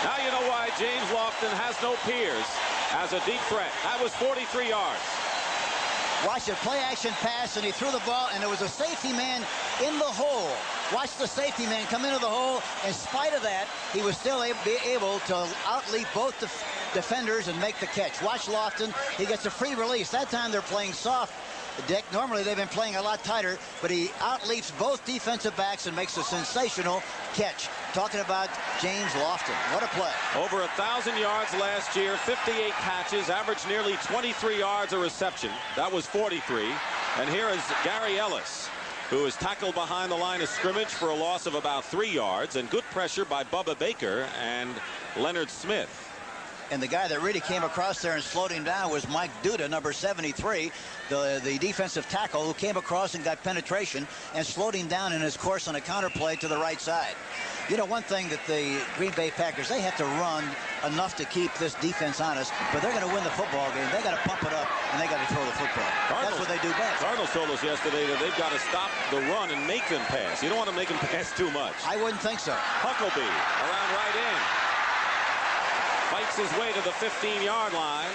Now you know why James Lofton has no peers as a deep threat. That was 43 yards. Watch it, play action pass, and he threw the ball, and there was a safety man in the hole. Watch the safety man come into the hole. In spite of that, he was still able to outleap both the defenders and make the catch. Watch Lofton. He gets a free release. That time they're playing soft, Dick. Normally they've been playing a lot tighter, but he outleaps both defensive backs and makes a sensational catch. Talking about James Lofton. What a play. Over 1,000 yards last year, 58 catches, averaged nearly 23 yards a reception. That was 43. And here is Gary Ellis, who is tackled behind the line of scrimmage for a loss of about 3 yards, and good pressure by Bubba Baker and Leonard Smith. And the guy that really came across there and slowed him down was Mike Duda, number 73, the defensive tackle, who came across and got penetration and slowed him down in his course on a counterplay to the right side. You know, one thing that the Green Bay Packers, they have to run enough to keep this defense honest, but they're going to win the football game. They got to pump it up, and they got to throw the football. That's what they do best. Cardinals told us yesterday that they've got to stop the run and make them pass. You don't want to make them pass too much. I wouldn't think so. Huckleby around right in. Fights his way to the 15-yard line.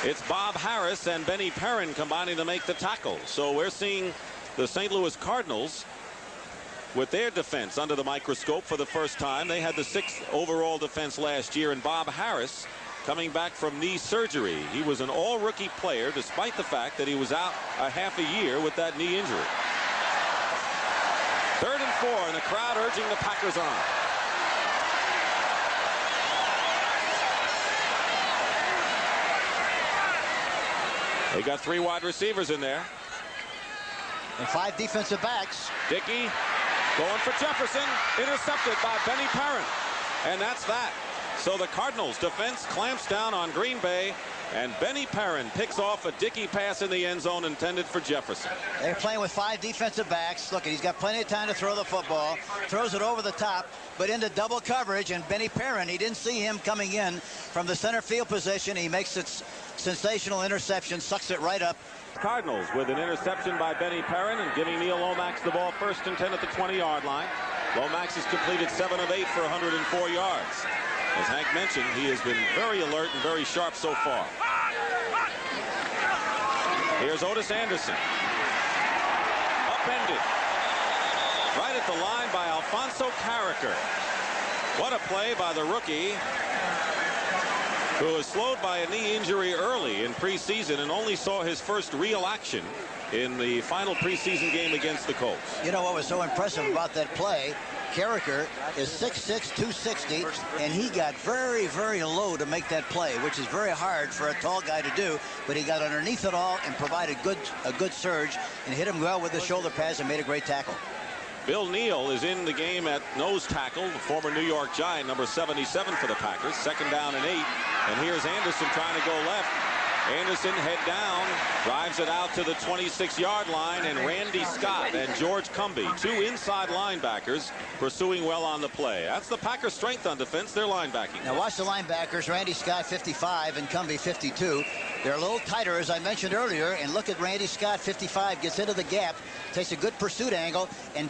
It's Bob Harris and Benny Perrin combining to make the tackle. So we're seeing the St. Louis Cardinals with their defense under the microscope for the first time. They had the 6th overall defense last year, and Bob Harris coming back from knee surgery. He was an all-rookie player despite the fact that he was out a half a year with that knee injury. 3rd and 4, and the crowd urging the Packers on. They got 3 wide receivers in there. And 5 defensive backs. Dickey going for Jefferson. Intercepted by Benny Perrin. And that's that. So the Cardinals defense clamps down on Green Bay, and Benny Perrin picks off a Dickey pass in the end zone intended for Jefferson. They're playing with 5 defensive backs. Look, he's got plenty of time to throw the football. Throws it over the top, but into double coverage, and Benny Perrin, he didn't see him coming in from the center field position. He makes it sensational interception, sucks it right up. Cardinals with an interception by Benny Perrin and giving Neil Lomax the ball 1st and 10 at the 20-yard line. Lomax has completed 7 of 8 for 104 yards. As Hank mentioned, he has been very alert and very sharp so far. Here's Otis Anderson. Upended. Right at the line by Alfonso Carricker. What a play by the rookie, who was slowed by a knee injury early in preseason and only saw his first real action in the final preseason game against the Colts. You know what was so impressive about that play? Carricker is 6'6", 260, and he got very, very low to make that play, which is very hard for a tall guy to do, but he got underneath it all and provided a good surge and hit him well with the shoulder pads and made a great tackle. Bill Neal is in the game at nose tackle, the former New York Giant, number 77 for the Packers. 2nd down and 8. And here's Anderson trying to go left. Anderson head down, drives it out to the 26-yard line, and Randy Scott and George Cumbie, two inside linebackers, pursuing well on the play. That's the Packers' strength on defense, their linebacking. Now watch the linebackers. Randy Scott 55 and Cumbie 52. They're a little tighter, as I mentioned earlier, and look at Randy Scott 55, gets into the gap, takes a good pursuit angle, and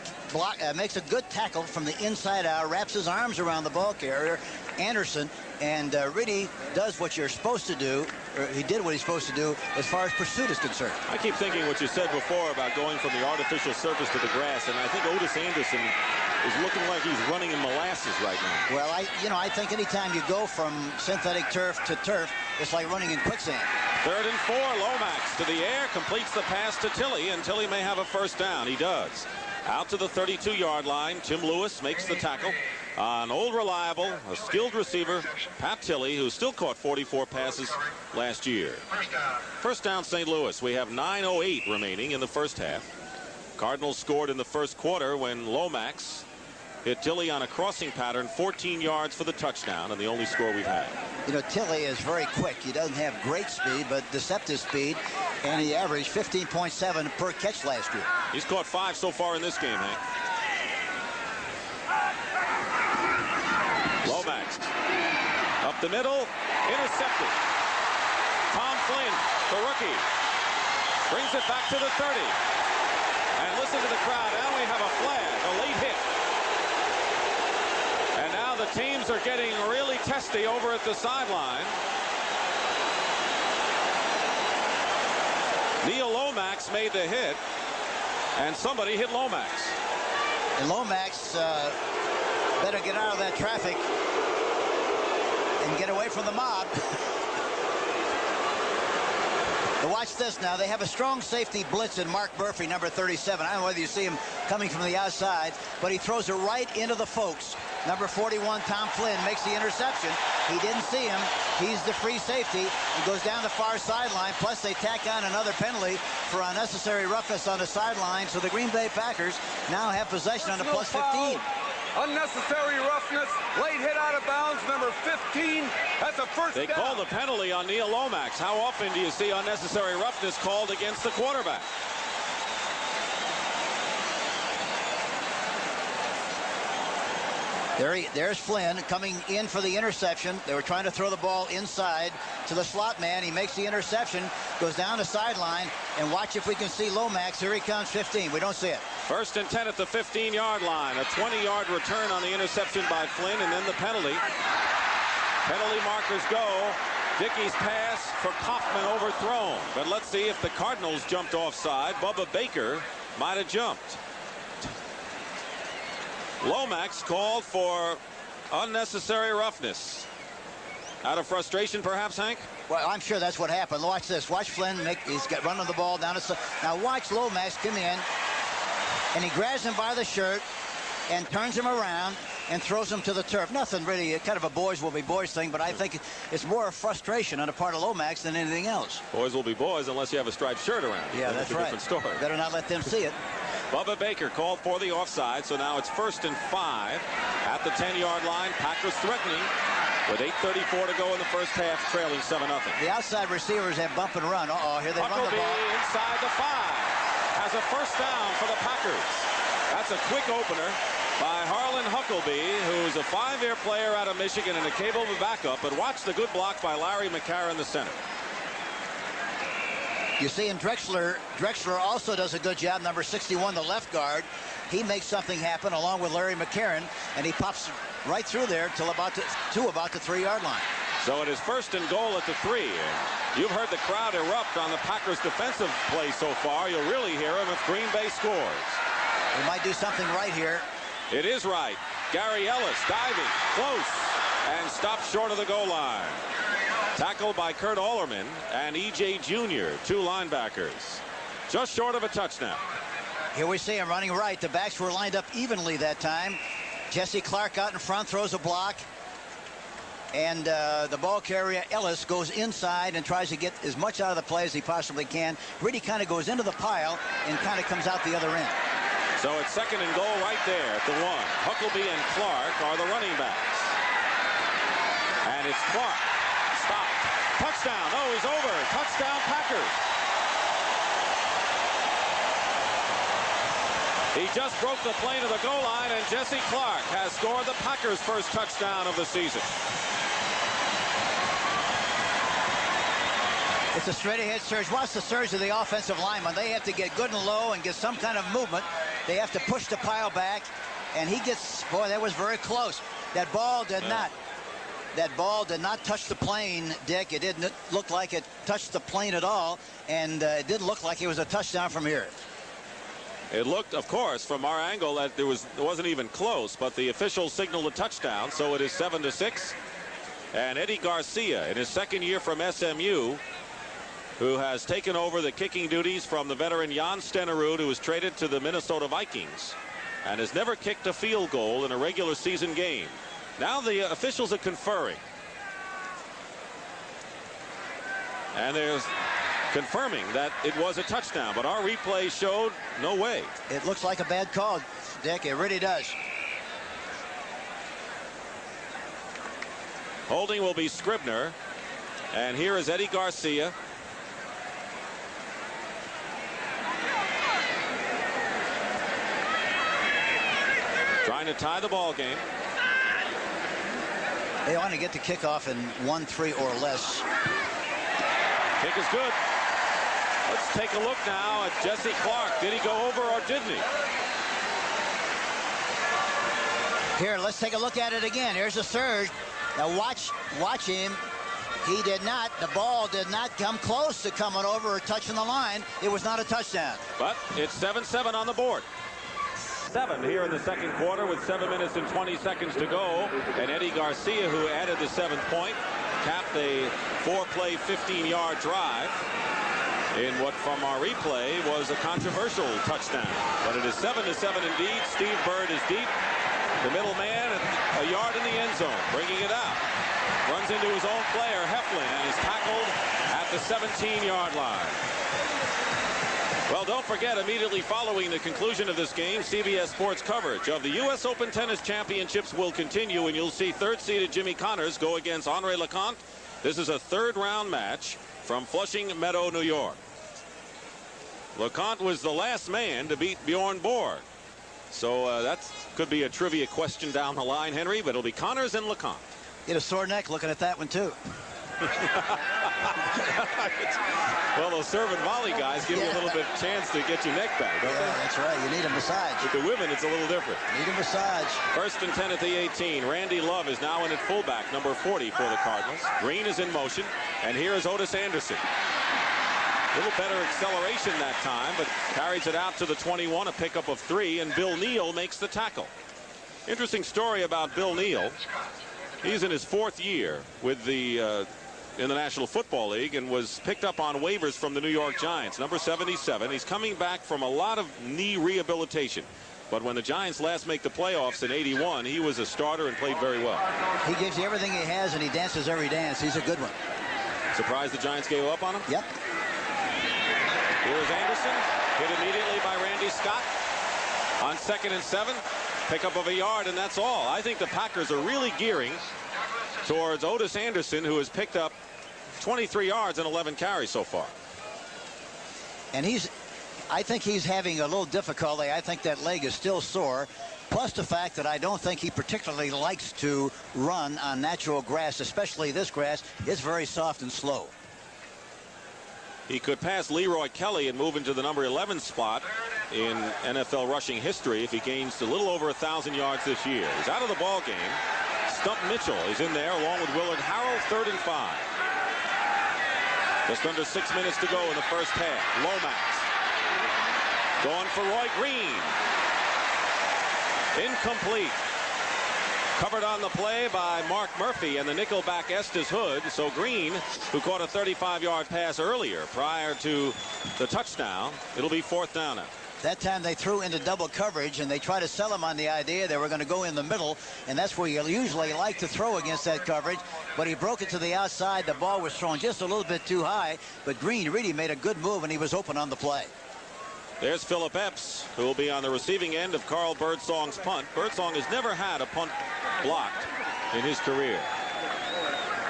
makes a good tackle from the inside out, wraps his arms around the ball carrier, Anderson, and really does what you're supposed to do, or he did what he's supposed to do as far as pursuit is concerned. I keep thinking what you said before about going from the artificial surface to the grass, and I think Otis Anderson is looking like he's running in molasses right now. Well, I think anytime you go from synthetic turf to turf, it's like running in quicksand. 3rd and 4, Lomax to the air, completes the pass to Tilley, and Tilley may have a first down. He does. Out to the 32-yard line, Tim Lewis makes the tackle. An old reliable, a skilled receiver, Pat Tilley, who still caught 44 passes last year. First down, St. Louis. We have 9:08 remaining in the first half. Cardinals scored in the first quarter when Lomax hit Tilley on a crossing pattern, 14 yards for the touchdown, and the only score we've had. You know, Tilley is very quick. He doesn't have great speed, but deceptive speed, and he averaged 15.7 per catch last year. He's caught 5 so far in this game, Hank. Lomax up the middle, intercepted. Tom Flynn, the rookie, brings it back to the 30. And listen to the crowd. Now we have a flag, a late hit. And now the teams are getting really testy over at the sideline. Neil Lomax made the hit, and somebody hit Lomax. And Lomax better get out of that traffic and get away from the mob. But watch this now. They have a strong safety blitz in Mark Murphy, number 37. I don't know whether you see him coming from the outside, but he throws it right into the folks. Number 41, Tom Flynn, makes the interception. He didn't see him. He's the free safety and goes down the far sideline. Plus, they tack on another penalty for unnecessary roughness on the sideline. So the Green Bay Packers now have possession on the plus 15. Unnecessary roughness, late hit out of bounds, number 15. That's a first down. They called a penalty on Neil Lomax. How often do you see unnecessary roughness called against the quarterback? There's Flynn coming in for the interception. They were trying to throw the ball inside to the slot man. He makes the interception, goes down the sideline, and watch if we can see Lomax. Here he comes, 15. We don't see it. 1st and 10 at the 15-yard line. A 20-yard return on the interception by Flynn, and then the penalty. Penalty markers go. Dickey's pass for Kaufman overthrown. But let's see if the Cardinals jumped offside. Bubba Baker might have jumped. Lomax called for unnecessary roughness. Out of frustration, perhaps, Hank? Well, I'm sure that's what happened. Watch this. Watch Flynn. He's got running the ball down. Now watch Lomax come in, and he grabs him by the shirt and turns him around and throws him to the turf. Nothing really, kind of a boys will be boys thing, but I think it's more a frustration on the part of Lomax than anything else. Boys will be boys unless you have a striped shirt around. Yeah, that's right. Different story. Better not let them see it. Bubba Baker called for the offside, so now it's 1st and 5 at the 10-yard line. Packers threatening with 8:34 to go in the first half, trailing 7-0. The outside receivers have bump and run. Here they run the Huckleby ball. inside the 5 has a first down for the Packers. That's a quick opener by Harlan Huckleby, who's a 5-year player out of Michigan and a capable backup. But watch the good block by Larry McCarron in the center. You see, and Drexler also does a good job. Number 61, the left guard. He makes something happen along with Larry McCarron, and he pops right through there till about the 3-yard line. So it is 1st and goal at the 3. You've heard the crowd erupt on the Packers' defensive play so far. You'll really hear them if Green Bay scores. They might do something right here. It is right. Gary Ellis diving close and stopped short of the goal line. Tackled by Kurt Allerman and E.J. Jr., 2 linebackers. Just short of a touchdown. Here we see him running right. The backs were lined up evenly that time. Jesse Clark out in front, throws a block. And the ball carrier, Ellis, goes inside and tries to get as much out of the play as he possibly can. Really kind of goes into the pile and kind of comes out the other end. So it's 2nd and goal right there at the 1. Huckleby and Clark are the running backs. And it's Clark. Stop. touchdown. No, he's over. Touchdown, Packers. He just broke the plane of the goal line, and Jesse Clark has scored the Packers' first touchdown of the season. It's a straight-ahead surge. Watch the surge of the offensive lineman. They have to get good and low and get some kind of movement. They have to push the pile back, and he gets, boy, that was very close. That ball did not. That ball did not touch the plane, Dick. It didn't look like it touched the plane at all, and it didn't look like it was a touchdown from here. It looked, of course, from our angle that it wasn't even close, but the official signaled a touchdown, so it is 7-6. And Eddie Garcia, in his second year from SMU, who has taken over the kicking duties from the veteran Jan Stenerud, who was traded to the Minnesota Vikings and has never kicked a field goal in a regular season game. Now the officials are conferring. And there's confirming that it was a touchdown, but our replay showed no way. It looks like a bad call, Dick. It really does. Holding will be Scribner, and here is Eddie Garcia. Trying to tie the ball game. They want to get the kickoff in 1-3 or less. Kick is good. Let's take a look now at Jesse Clark. Did he go over or didn't he? Here, let's take a look at it again. Here's the surge. Now watch him. He did not. The ball did not come close to coming over or touching the line. It was not a touchdown. But it's 7-7 on the board. 7 here in the second quarter with 7 minutes and 20 seconds to go. And Eddie Garcia, who added the 7th point, capped a 4-play, 15-yard drive in what from our replay was a controversial touchdown. But it is 7-7 indeed. Steve Bird is deep. The middle man a yard in the end zone, bringing it out. Runs into his own player, Heflin, and is tackled at the 17-yard line. Well, don't forget, immediately following the conclusion of this game, CBS Sports coverage of the U.S. Open Tennis Championships will continue, and you'll see third-seeded Jimmy Connors go against Andre Lecomte. This is a third-round match from Flushing Meadow, New York. Lecomte was the last man to beat Bjorn Borg. So that could be a trivia question down the line, Henry, but it'll be Connors and Lecomte. Get a sore neck looking at that one, too. Well, those serve and volley guys give you a little bit chance to get your neck back, don't they? That's right. You need a massage. With the women, it's a little different. Need a massage. 1st and 10 at the 18. Randy Love is now in at fullback, number 40 for the Cardinals. Green is in motion, and here is Otis Anderson. A little better acceleration that time, but carries it out to the 21, a pickup of 3, and Bill Neal makes the tackle. Interesting story about Bill Neal. He's in his 4th year with the in the National Football League and was picked up on waivers from the New York Giants, number 77. He's coming back from a lot of knee rehabilitation. But when the Giants last make the playoffs in '81, he was a starter and played very well. He gives you everything he has, and he dances every dance. He's a good one. Surprised the Giants gave up on him? Yep. Here's Anderson, hit immediately by Randy Scott on 2nd and 7. Pickup of a yard, and that's all. I think the Packers are really gearing towards Otis Anderson, who has picked up 23 yards and 11 carries so far. And I think he's having a little difficulty. I think that leg is still sore. Plus the fact that I don't think he particularly likes to run on natural grass, especially this grass. It's very soft and slow. He could pass Leroy Kelly and move into the number 11 spot in NFL rushing history if he gains a little over 1,000 yards this year. He's out of the ball game. Stump Mitchell is in there along with Willard Harrell, 3rd and 5. Just under 6 minutes to go in the first half. Lomax going for Roy Green. Incomplete. Covered on the play by Mark Murphy and the nickelback Estes Hood. So Green, who caught a 35-yard pass earlier prior to the touchdown, it'll be 4th down now. That time they threw into double coverage, and they tried to sell him on the idea they were going to go in the middle, and that's where you usually like to throw against that coverage. But he broke it to the outside. The ball was thrown just a little bit too high, but Green really made a good move, and he was open on the play. There's Philip Epps, who will be on the receiving end of Carl Birdsong's punt. Birdsong has never had a punt blocked in his career.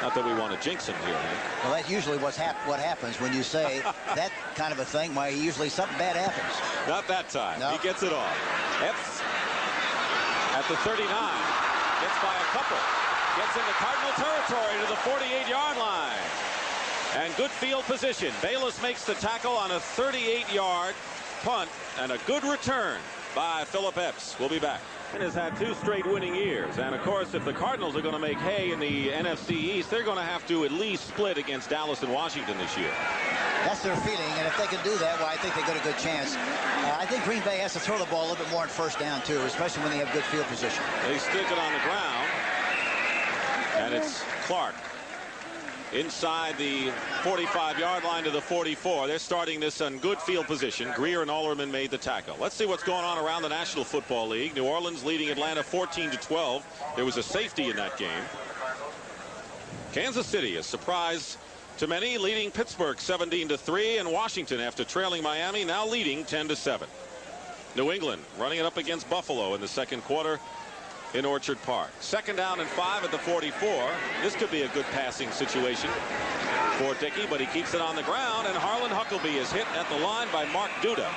Not that we want to jinx him here, man. Well, that's usually what happens when you say that kind of a thing. Why usually something bad happens. Not that time. No. He gets it off. Epps at the 39. Gets by a couple. Gets into Cardinal territory to the 48-yard line. And good field position. Bayless makes the tackle on a 38-yard punt. And a good return by Philip Epps. We'll be back. And has had 2 straight winning years. And, of course, if the Cardinals are going to make hay in the NFC East, they're going to have to at least split against Dallas and Washington this year. That's their feeling, and if they can do that, well, I think they got a good chance. I think Green Bay has to throw the ball a little bit more on first down, too, especially when they have good field position. They stick it on the ground, and it's Clark inside the 45-yard line to the 44. They're starting this on good field position. Greer and Allerman made the tackle. Let's see what's going on around the National Football League. New Orleans leading Atlanta 14-12. There was a safety in that game. Kansas City, a surprise to many, leading Pittsburgh 17-3, and Washington, after trailing Miami, now leading 10-7. New England running it up against Buffalo in the second quarter in Orchard Park. 2nd down and 5 at the 44. This could be a good passing situation for Dickey, but he keeps it on the ground, and Harlan Huckleby is hit at the line by Mark Duda.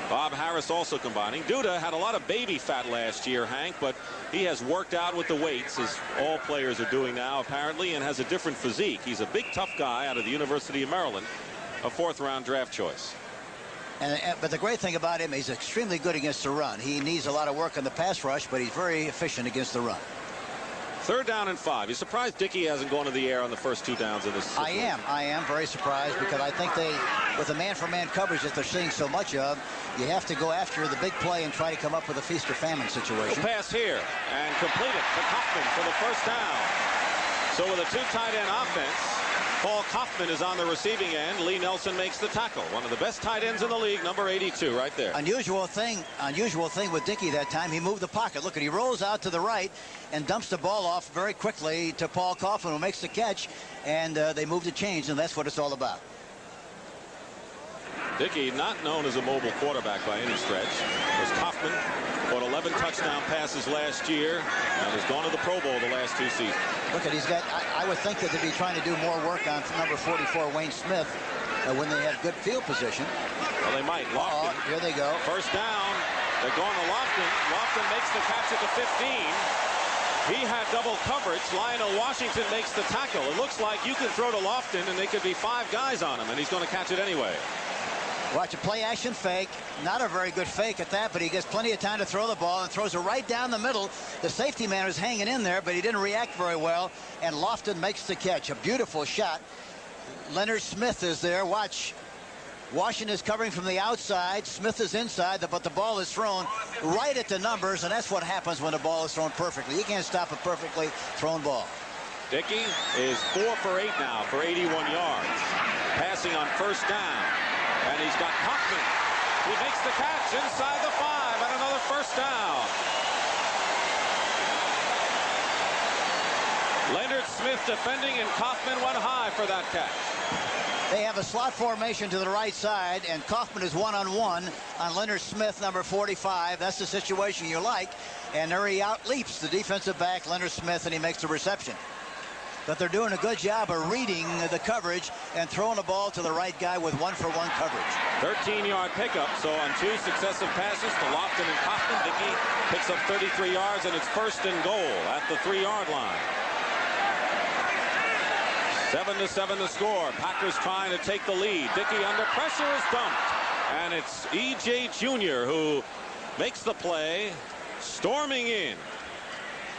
Bob Harris also combining. Duda had a lot of baby fat last year, Hank, but he has worked out with the weights, as all players are doing now, apparently, and has a different physique. He's a big, tough guy out of the University of Maryland, a 4th-round draft choice. But the great thing about him, he's extremely good against the run. He needs a lot of work on the pass rush, but he's very efficient against the run. 3rd down and 5. You're surprised Dickey hasn't gone to the air on the first 2 downs of this situation. I am very surprised, because I think they, with the man-for-man coverage that they're seeing so much of, you have to go after the big play and try to come up with a feast or famine situation. Pass here and complete it to Kaufman for the 1st down. So with a 2 tight end offense, Paul Kaufman is on the receiving end. Lee Nelson makes the tackle. One of the best tight ends in the league, number 82, right there. Unusual thing with Dickey that time. He moved the pocket. Look, he rolls out to the right and dumps the ball off very quickly to Paul Kaufman, who makes the catch, and they move the chains, and that's what it's all about. Dickey, not known as a mobile quarterback by any stretch, was Kaufman. Caught 11 touchdown passes last year and has gone to the Pro Bowl the last 2 seasons. Look at, he's got, I would think that they'd be trying to do more work on number 44, Wayne Smith, when they have good field position. Well, they might. Lofton. Here they go. 1st down. They're going to Lofton. Lofton makes the catch at the 15. He had double coverage. Lionel Washington makes the tackle. It looks like you can throw to Lofton and they could be 5 guys on him, and he's going to catch it anyway. Watch a play action fake. Not a very good fake at that, but he gets plenty of time to throw the ball and throws it right down the middle. The safety man was hanging in there, but he didn't react very well, and Lofton makes the catch. A beautiful shot. Leonard Smith is there. Watch. Washington is covering from the outside. Smith is inside, but the ball is thrown right at the numbers, and that's what happens when the ball is thrown perfectly. You can't stop a perfectly thrown ball. Dickey is 4 for 8 now for 81 yards. Passing on 1st down. And he's got Kaufman. He makes the catch inside the 5 and another 1st down. Leonard Smith defending, and Kaufman went high for that catch. They have a slot formation to the right side, and Kaufman is one-on-one on Leonard Smith, number 45. That's the situation you like. And there he outleaps the defensive back, Leonard Smith, and he makes the reception. But they're doing a good job of reading the coverage and throwing the ball to the right guy with 1-for-1 coverage. 13-yard pickup. So on 2 successive passes to Lofton and Kaufman, Dickey picks up 33 yards, and it's 1st and goal at the 3-yard line. 7-7 the score. Packers trying to take the lead. Dickey under pressure is dumped. And it's E.J. Jr. who makes the play, storming in.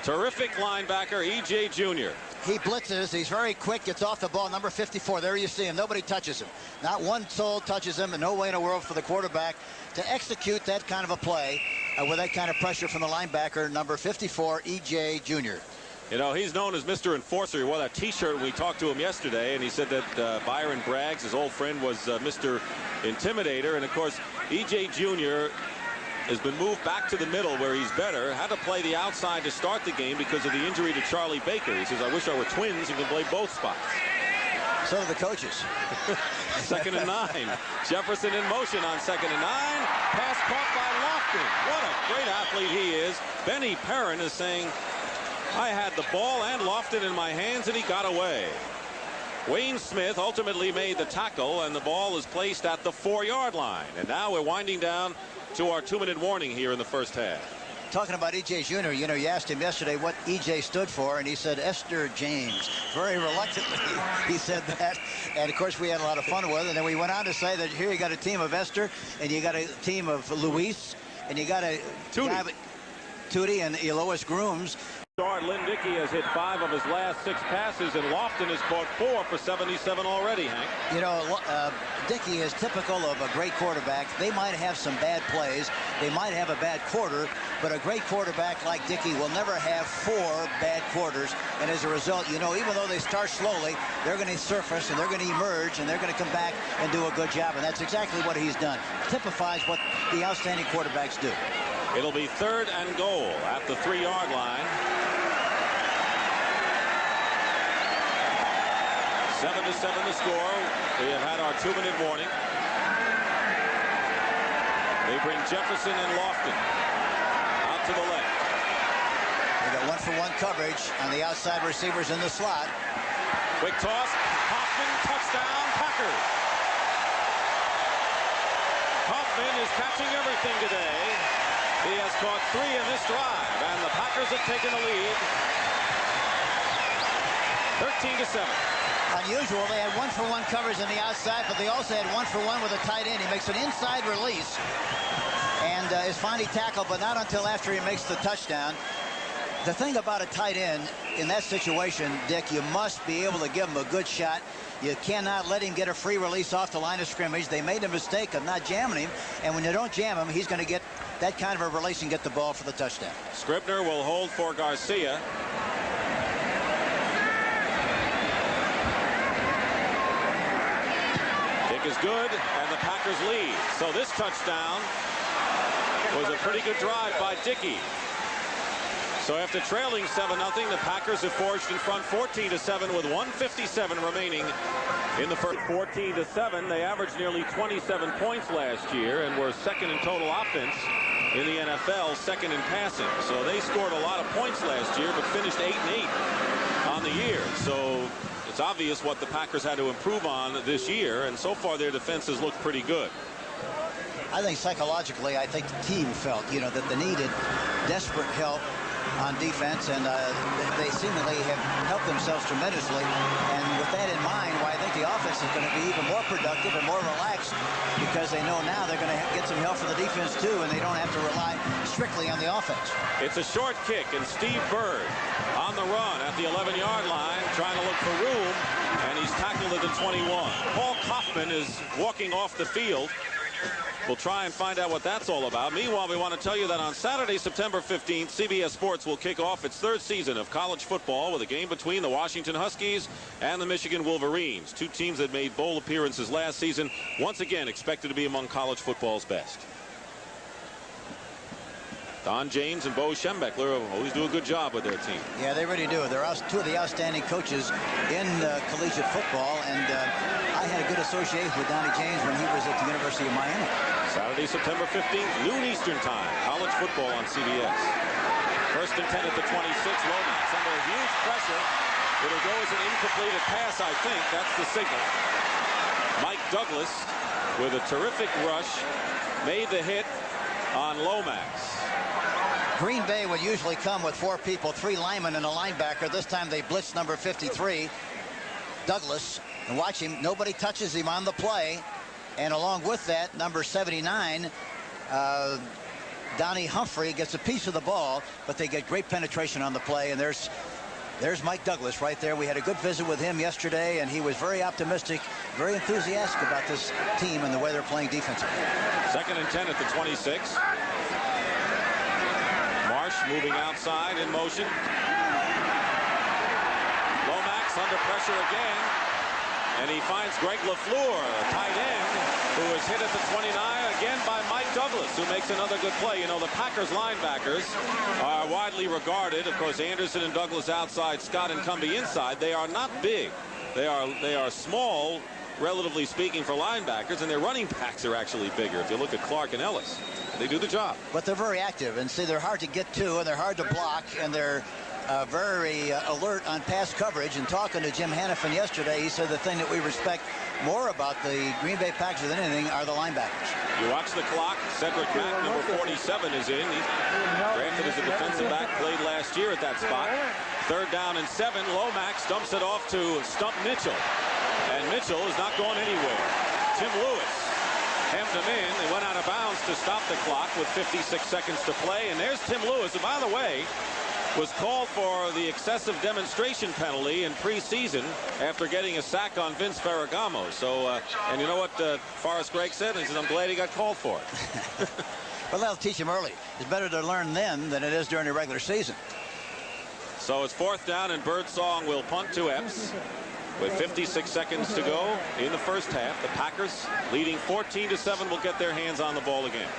Terrific linebacker, E.J. Jr. He blitzes. He's very quick. Gets off the ball. Number 54. There you see him. Nobody touches him. Not one soul touches him, and no way in the world for the quarterback to execute that kind of a play with that kind of pressure from the linebacker, number 54, E.J. Jr. You know, he's known as Mr. Enforcer. He wore that T-shirt when we talked to him yesterday, and he said that Byron Braggs, his old friend, was Mr. Intimidator. And, of course, E.J. Jr. has been moved back to the middle where he's better. Had to play the outside to start the game because of the injury to Charlie Baker. He says, I wish I were twins and could play both spots. So do the coaches. 2nd and 9. Jefferson in motion on 2nd and 9. Pass caught by Lofton. What a great athlete he is. Benny Perrin is saying I had the ball and Lofton in my hands, and he got away. Wayne Smith ultimately made the tackle, and the ball is placed at the 4-yard line. And now we're winding down to our 2-minute warning here in the first half. Talking about E.J. Jr., you know, you asked him yesterday what E.J. stood for, and he said Esther James. Very reluctantly, he said that. And, of course, we had a lot of fun with it. And then we went on to say that here you got a team of Esther, and you got a team of Luis, and you got a Tootie and Elois Grooms. Lynn Dickey has hit 5 of his last 6 passes, and Lofton has caught 4 for 77 already, Hank. You know, Dickey is typical of a great quarterback. They might have some bad plays. They might have a bad quarter, but a great quarterback like Dickey will never have 4 bad quarters. And as a result, you know, even though they start slowly, they're going to surface and they're going to emerge and they're going to come back and do a good job. And that's exactly what he's done. Typifies what the outstanding quarterbacks do. It'll be 3rd and goal at the 3-yard line. 7-7 the score. We have had our 2-minute warning. They bring Jefferson and Lofton out to the left. They got 1-for-1 coverage on the outside receivers in the slot. Quick toss. Hoffman, touchdown, Packers. Hoffman is catching everything today. He has caught 3 in this drive, and the Packers have taken the lead. 13-7. Unusual. They had 1-for-1 coverage on the outside, but they also had 1-for-1 with a tight end. He makes an inside release and is finally tackled, but not until after he makes the touchdown. The thing about a tight end in that situation, Dick, you must be able to give him a good shot. You cannot let him get a free release off the line of scrimmage. They made a mistake of not jamming him, and when you don't jam him, he's going to get that kind of a release and get the ball for the touchdown. Scribner will hold for Garcia. Is good, and the Packers lead. So this touchdown was a pretty good drive by Dickey. So after trailing 7-0, the Packers have forged in front 14-7 with 1:57 remaining in the first. 14-7. They averaged nearly 27 points last year and were 2nd in total offense in the NFL, 2nd in passing. So they scored a lot of points last year, but finished 8-8 on the year. So it's obvious what the Packers had to improve on this year, and so far their defenses look pretty good. I think psychologically, I think the team felt, you know, that they needed desperate help on defense, and they seemingly have helped themselves tremendously. And with that in mind, why I think the offense is going to be even more productive and more relaxed, because they know now they're going to get some help for the defense too, and they don't have to rely strictly on the offense. It's a short kick, and Steve Bird on the run at the 11-yard line, trying to look for room, and he's tackled at the 21. Paul Kaufman is walking off the field. We'll try and find out what that's all about. Meanwhile, we want to tell you that on Saturday, September 15th, CBS Sports will kick off its 3rd season of college football with a game between the Washington Huskies and the Michigan Wolverines. 2 teams that made bowl appearances last season, once again expected to be among college football's best. Don James and Bo Schembechler always do a good job with their team. Yeah, they really do. They're 2 of the outstanding coaches in collegiate football, and I had a good association with Donnie James when he was at the University of Miami. Saturday, September 15th, noon Eastern time. College football on CBS. 1st and 10 at the 26. Lomax under huge pressure. It'll go as an incompleted pass, I think. That's the signal. Mike Douglas, with a terrific rush, made the hit on Lomax. Green Bay would usually come with 4 people, 3 linemen and a linebacker. This time they blitzed number 53, Douglas, and watch him. Nobody touches him on the play. And along with that, number 79, Donnie Humphrey gets a piece of the ball, but they get great penetration on the play. And there's Mike Douglas right there. We had a good visit with him yesterday, and he was very optimistic, very enthusiastic about this team and the way they're playing defensively. 2nd and 10 at the 26. Marsh moving outside in motion. Lomax under pressure again, and he finds Greg LaFleur, a tight end, who is hit at the 29 again by Mike Douglas, who makes another good play. You know, the Packers linebackers are widely regarded. Of course, Anderson and Douglas outside, Scott and Cumbie inside. They are not big. They are small, relatively speaking, for linebackers, and their running backs are actually bigger. If you look at Clark and Ellis, they do the job. But they're very active, and see, they're hard to get to, and they're hard to block, and they're very alert on pass coverage. And talking to Jim Hannafin yesterday, he said the thing that we respect more about the Green Bay Packers than anything are the linebackers. You watch the clock. Cedric Mack, number 47, is in. He drafted as a defensive back, played last year at that spot. 3rd down and 7. Lomax dumps it off to Stump Mitchell. And Mitchell is not going anywhere. Tim Lewis hemmed him in. They went out of bounds to stop the clock with 56 seconds to play. And there's Tim Lewis, who, by the way, was called for the excessive demonstration penalty in preseason after getting a sack on Vince Ferragamo. So, and you know what Forrest Gregg said? He said, I'm glad he got called for it. Well, that'll teach him early. It's better to learn then than it is during the regular season. So it's 4th down, and Birdsong will punt to Epps with 56 seconds to go in the first half. The Packers, leading 14-7, will get their hands on the ball again.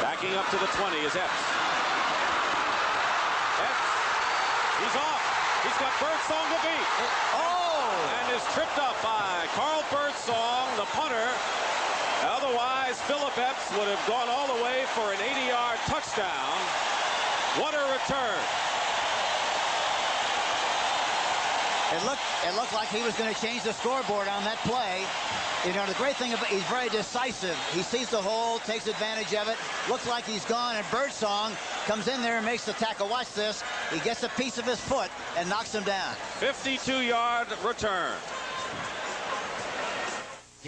Backing up to the 20 is Epps. Epps, he's off. He's got Birdsong to beat. Oh! And is tripped up by Carl Birdsong, the punter. Otherwise, Philip Epps would have gone all the way for an 80-yard touchdown. What a return. It looked like he was going to change the scoreboard on that play. You know, the great thing about he's very decisive. He sees the hole, takes advantage of it. Looks like he's gone, and Birdsong comes in there and makes the tackle. Watch this. He gets a piece of his foot and knocks him down. 52-yard return.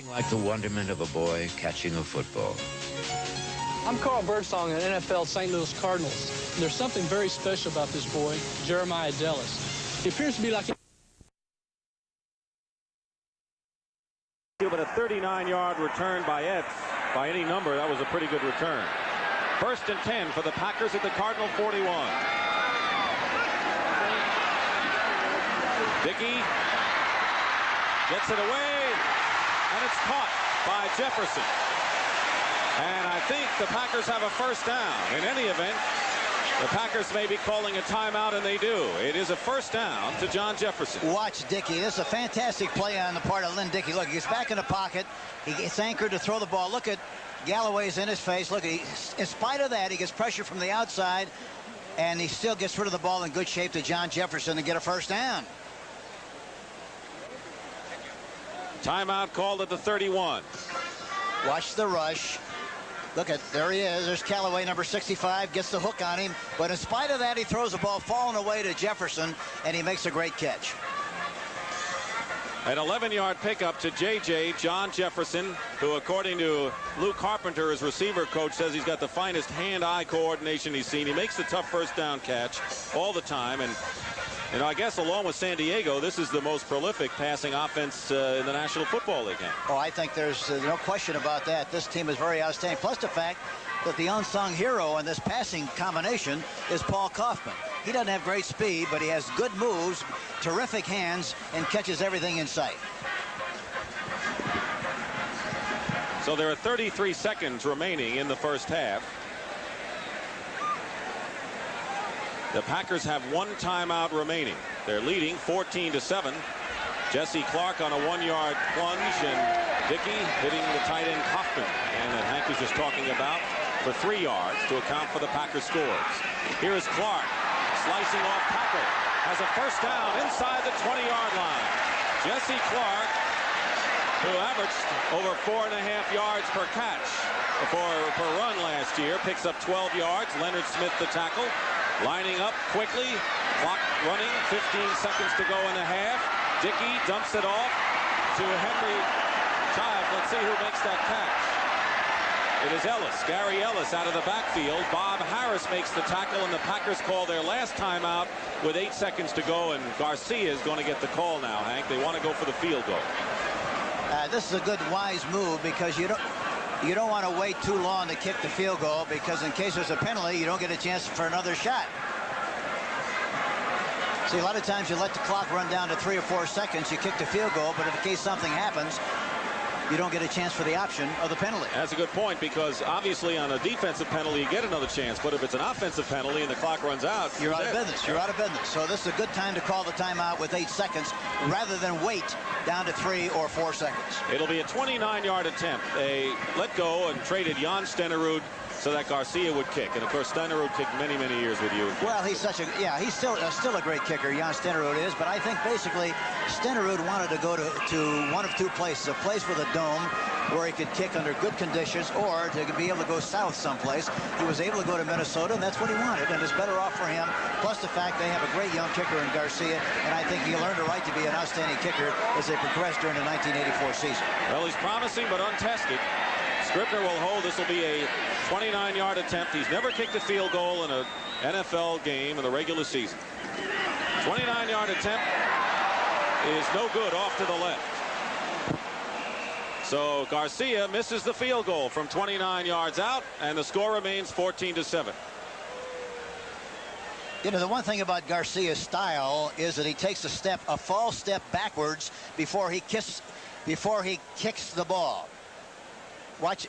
Like the wonderment of a boy catching a football. I'm Carl Birdsong of NFL St. Louis Cardinals. There's something very special about this boy, Jeremiah Dellis. He appears to be like But a 39-yard return by Epps. By any number, that was a pretty good return. 1st and 10 for the Packers at the Cardinal 41. Dickey gets it away, and it's caught by Jefferson. And I think the Packers have a 1st down. In any event, the Packers may be calling a timeout, and they do. It is a 1st down to John Jefferson. Watch Dickey. This is a fantastic play on the part of Lynn Dickey. Look, he gets back in the pocket. He gets anchored to throw the ball. Look at Galloway's in his face. Look, in spite of that, he gets pressure from the outside, and he still gets rid of the ball in good shape to John Jefferson to get a 1st down. Timeout called at the 31. Watch the rush. Look at, there he is. There's Callaway, number 65, gets the hook on him. But in spite of that, he throws the ball falling away to Jefferson, and he makes a great catch. An 11-yard pickup to J.J. John Jefferson, who, according to Lou Carpenter, his receiver coach, says he's got the finest hand-eye coordination he's seen. He makes the tough 1st down catch all the time. And, you know, I guess along with San Diego, this is the most prolific passing offense in the National Football League. Oh, I think there's no question about that. This team is very outstanding. Plus the fact that the unsung hero in this passing combination is Paul Kaufman. He doesn't have great speed, but he has good moves, terrific hands, and catches everything in sight. So there are 33 seconds remaining in the first half. The Packers have 1 timeout remaining. They're leading 14-7. Jesse Clark on a 1-yard plunge, and Dickey hitting the tight end Kaufman, and that Hank was just talking about, for 3 yards to account for the Packers scores. Here is Clark slicing off tackle, has a 1st down inside the 20-yard line. Jesse Clark, who averaged over 4.5 yards per catch per run last year, picks up 12 yards. Leonard Smith the tackle, lining up quickly, clock running, 15 seconds to go in the half. Dickey dumps it off to Henry Child. Let's see who makes that catch. It is Ellis, Gary Ellis, out of the backfield. Bob Harris makes the tackle, and the Packers call their last timeout with 8 seconds to go, and Garcia is going to get the call now, Hank. They want to go for the field goal. This is a good, wise move, because you don't want to wait too long to kick the field goal, because in case there's a penalty, you don't get a chance for another shot. See, a lot of times you let the clock run down to 3 or 4 seconds, you kick the field goal, but in case something happens, you don't get a chance for the option of the penalty. That's a good point, because obviously on a defensive penalty you get another chance, but if it's an offensive penalty and the clock runs out, you're out of business. You're out of business. So this is a good time to call the timeout with 8 seconds rather than wait down to 3 or 4 seconds. It'll be a 29-yard attempt. They let go and traded Jan Stenerud so that Garcia would kick. And of course, Stenerud kicked many years with you. Well, he's such a, yeah, he's still a great kicker, Jan Stenerud is, but I think basically Stenerud wanted to go to one of 2 places, a place with a dome where he could kick under good conditions, or to be able to go south someplace. He was able to go to Minnesota, and that's what he wanted, and it's better off for him. Plus the fact they have a great young kicker in Garcia, and I think he earned a right to be an outstanding kicker as they progressed during the 1984 season. Well, he's promising but untested. Scribner will hold. This will be a 29-yard attempt. He's never kicked a field goal in an NFL game in the regular season. 29-yard attempt is no good, off to the left. So Garcia misses the field goal from 29 yards out, and the score remains 14-7. You know, the one thing about Garcia's style is that he takes a false step backwards before he kicks the ball. Watch,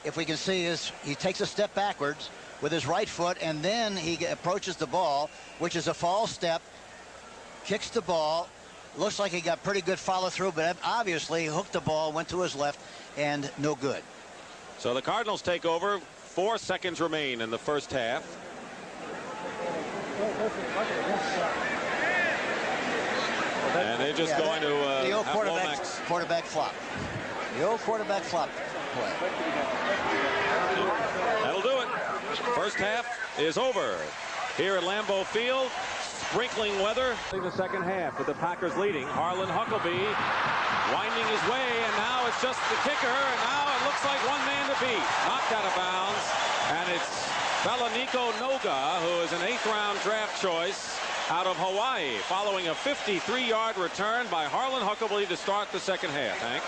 if we can see, he takes a step backwards with his right foot, and then he approaches the ball, which is a false step, kicks the ball. Looks like he got pretty good follow through, but obviously hooked the ball, went to his left, and no good. So the Cardinals take over. 4 seconds remain in the first half. And they're just going to the old have quarterback flop. The old quarterback flop play. That'll do it. First half is over here at Lambeau Field. Sprinkling weather in the second half with the Packers leading. Harlan Huckleby winding his way, and now it's just the kicker, and now it looks like one man to beat. Knocked out of bounds, and it's Falaniko Noga, who is an 8th-round draft choice out of Hawaii, following a 53-yard return by Harlan Huckleby to start the second half. Hank?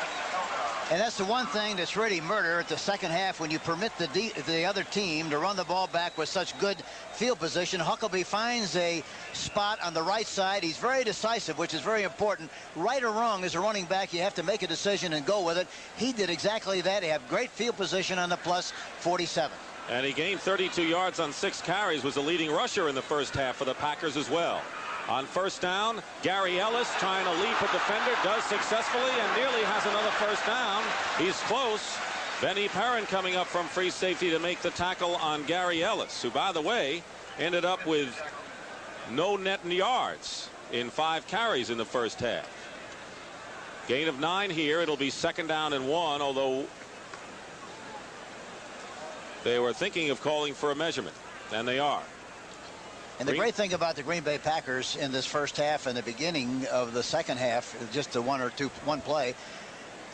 And that's the one thing that's really murder at the second half, when you permit the other team to run the ball back with such good field position. Huckleby finds a spot on the right side. He's very decisive, which is very important. Right or wrong, as a running back, you have to make a decision and go with it. He did exactly that. He had great field position on the plus 47. And he gained 32 yards on 6 carries, was the leading rusher in the first half for the Packers as well. On first down, Gary Ellis trying to leap a defender, does successfully, and nearly has another first down. He's close. Benny Perrin coming up from free safety to make the tackle on Gary Ellis, who, by the way, ended up with no net yards in 5 carries in the first half. Gain of 9 here. It'll be 2nd down and 1, although they were thinking of calling for a measurement, and they are. And the great thing about the Green Bay Packers in this first half and the beginning of the second half, just the one play,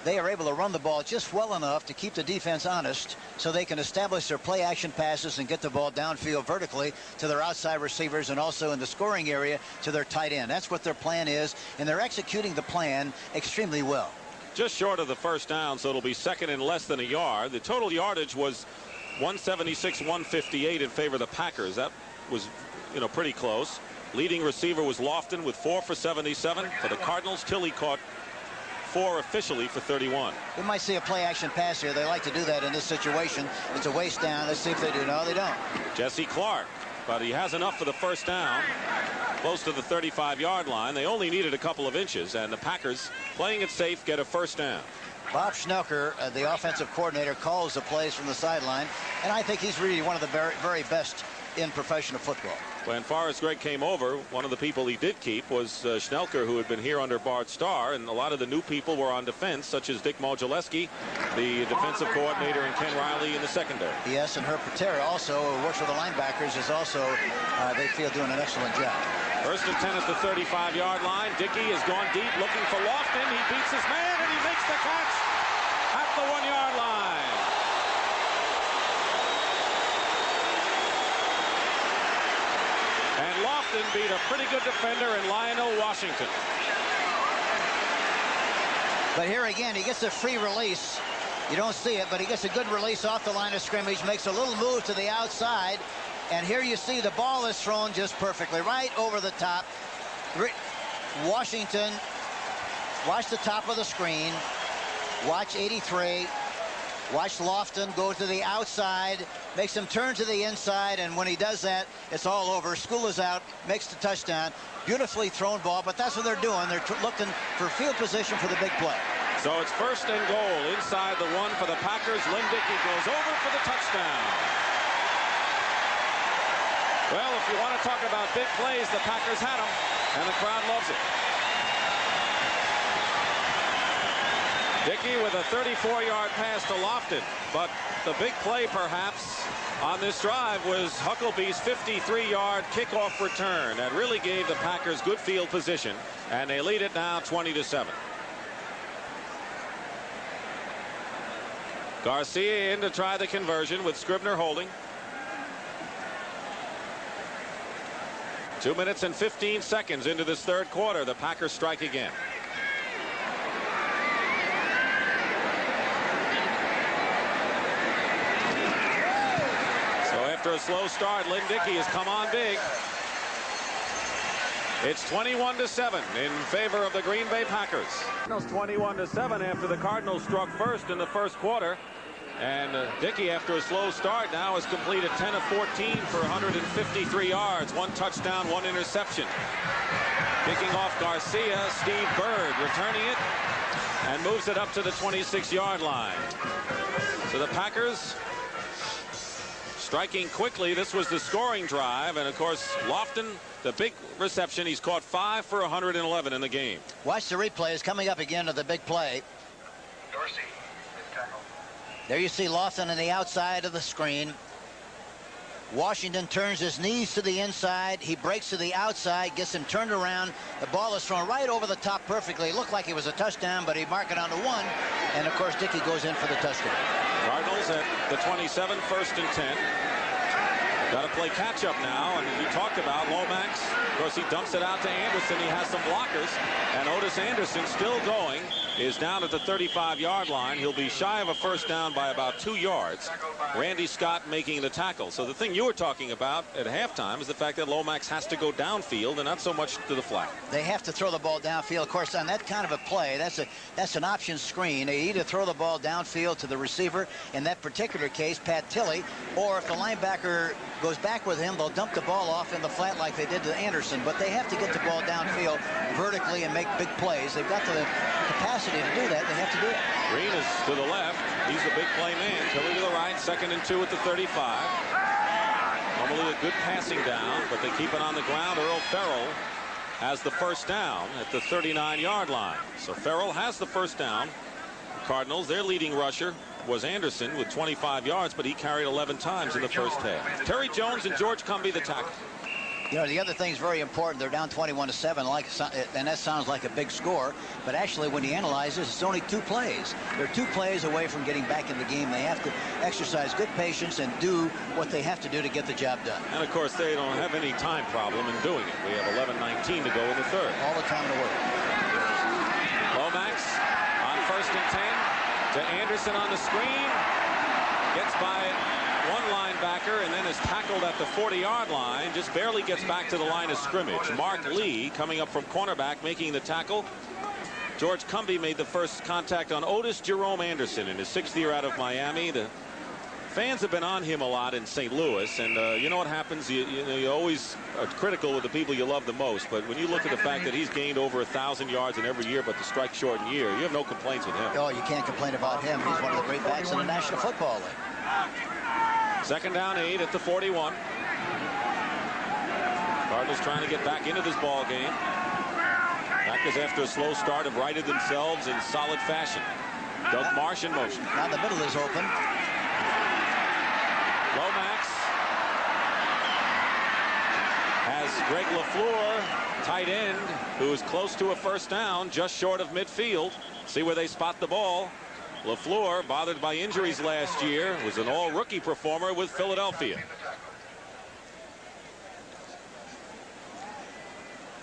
they are able to run the ball just well enough to keep the defense honest, so they can establish their play action passes and get the ball downfield vertically to their outside receivers, and also in the scoring area to their tight end. That's what their plan is, and they're executing the plan extremely well. Just short of the first down, so it'll be 2nd and less than a yard. The total yardage was 176-158 in favor of the Packers. That was, you know, pretty close. Leading receiver was Lofton with 4 for 77 for the Cardinals. Tilly caught 4 officially for 31. We might see a play action pass here. They like to do that in this situation. It's a waist down. Let's see if they do. No, they don't. Jesse Clark, but he has enough for the first down, close to the 35-yard line. They only needed a couple of inches, and the Packers, playing it safe, get a first down. Bob Schnelker, the offensive coordinator, calls the plays from the sideline, and I think he's really one of the very best in professional football. When Forrest Gregg came over, one of the people he did keep was Schnelker, who had been here under Bart Starr, and a lot of the new people were on defense, such as Dick Modzelewski, the defensive coordinator, and Ken Riley in the secondary. Yes, and Herb Patera also, who works with the linebackers, is also, they feel, doing an excellent job. 1st and 10 at the 35-yard line. Dickey has gone deep looking for Lofton. He beats his man, and he makes the catch at the 1-yard line. And Lofton beat a pretty good defender in Lionel Washington. But here again, he gets a free release. You don't see it, but he gets a good release off the line of scrimmage, makes a little move to the outside, and here you see the ball is thrown just perfectly right over the top. Washington, watch the top of the screen. Watch 83. Watch Lofton go to the outside, makes him turn to the inside, and when he does that, it's all over. School is out, makes the touchdown. Beautifully thrown ball, but that's what they're doing. They're looking for field position for the big play. So it's 1st and goal inside the 1 for the Packers. Lynn Dickey goes over for the touchdown. Well, if you want to talk about big plays, the Packers had them, and the crowd loves it. Dickey with a 34-yard pass to Lofton, but the big play perhaps on this drive was Huckleby's 53-yard kickoff return that really gave the Packers good field position, and they lead it now 20-7. Garcia in to try the conversion with Scribner holding. 2 minutes and 15 seconds into this 3rd quarter. The Packers strike again. After a slow start, Lynn Dickey has come on big. It's 21-7 in favor of the Green Bay Packers. 21-7 after the Cardinals struck first in the 1st quarter. And Dickey, after a slow start, now has completed 10 of 14 for 153 yards, 1 touchdown, 1 interception. Kicking off Garcia, Steve Bird returning it and moves it up to the 26-yard line. So the Packers striking quickly. This was the scoring drive, and of course Lofton, the big reception. He's caught 5 for 111 in the game. Watch the replays coming up again to the big play. Dorsey, tackle. There you see Lofton on the outside of the screen. Washington turns his knees to the inside. He breaks to the outside, gets him turned around. The ball is thrown right over the top perfectly. It looked like it was a touchdown, but he marked it on the 1. And of course Dickey goes in for the touchdown. Cardinals at the 27, 1st and 10. Got to play catch up now, and as you talked about, Lomax, of course, he dumps it out to Anderson. He has some blockers, and Otis Anderson, still going, is down at the 35-yard line. He'll be shy of a 1st down by about 2 yards. Randy Scott making the tackle. So the thing you were talking about at halftime is the fact that Lomax has to go downfield and not so much to the flat. They have to throw the ball downfield. Of course, on that kind of a play, that's an option screen. They either throw the ball downfield to the receiver, in that particular case, Pat Tilley, or if the linebacker goes back with him, they'll dump the ball off in the flat like they did to Anderson. But they have to get the ball downfield vertically and make big plays. They've got the capacity to do that. They have to do it. Green is to the left. He's the big play man. Tilley to the right. 2nd and 2 at the 35. Normally a good passing down, but they keep it on the ground. Earl Farrell has the 1st down at the 39-yard line. So Farrell has the 1st down. The Cardinals, their leading rusher was Anderson with 25 yards, but he carried 11 times in the 1st half. Terry Jones and George Cumbie the tackle. You know, the other thing is very important. They're down 21-7, and that sounds like a big score. But actually, when you analyze this, it's only 2 plays. They're 2 plays away from getting back in the game. They have to exercise good patience and do what they have to do to get the job done. And, of course, they don't have any time problem in doing it. We have 11:19 to go in the 3rd. All the time in the world. Lomax on 1st and 10 to Anderson on the screen. Gets by 1 linebacker and then is tackled at the 40-yard line. Just barely gets back to the line of scrimmage. Mark Lee coming up from cornerback making the tackle. George Cumbie made the first contact on Otis Jerome Anderson in his 6th year out of Miami. The fans have been on him a lot in St. Louis, and you know what happens? You always are critical with the people you love the most, but when you look at the fact that he's gained over 1,000 yards in every year but the strike shortened year, you have no complaints with him. Oh, you can't complain about him. He's one of the great backs in the National Football League. 2nd down 8 at the 41. Cardinals trying to get back into this ball game. Packers, after a slow start, have righted themselves in solid fashion. Doug Marsh in motion. Now the middle is open. Lomax has Greg LaFleur, tight end, who is close to a 1st down, just short of midfield. See where they spot the ball. LaFleur, bothered by injuries last year, was an all-rookie performer with Philadelphia.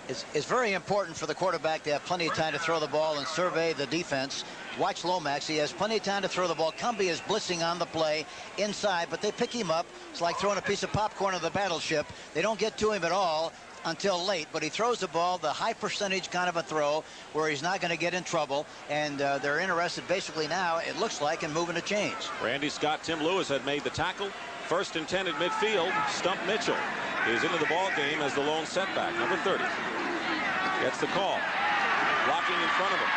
It's very important for the quarterback to have plenty of time to throw the ball and survey the defense. Watch Lomax. He has plenty of time to throw the ball. Cumbie is blitzing on the play inside, but they pick him up. It's like throwing a piece of popcorn on the battleship. They don't get to him at all. until late, but he throws the ball, the high percentage kind of a throw where he's not going to get in trouble, and they're interested basically now, it looks like, in moving the chains. Randy Scott, Tim Lewis had made the tackle. 1st and 10 at midfield. Stump Mitchell is into the ball game as the lone setback. Number 30 gets the call. Blocking in front of him.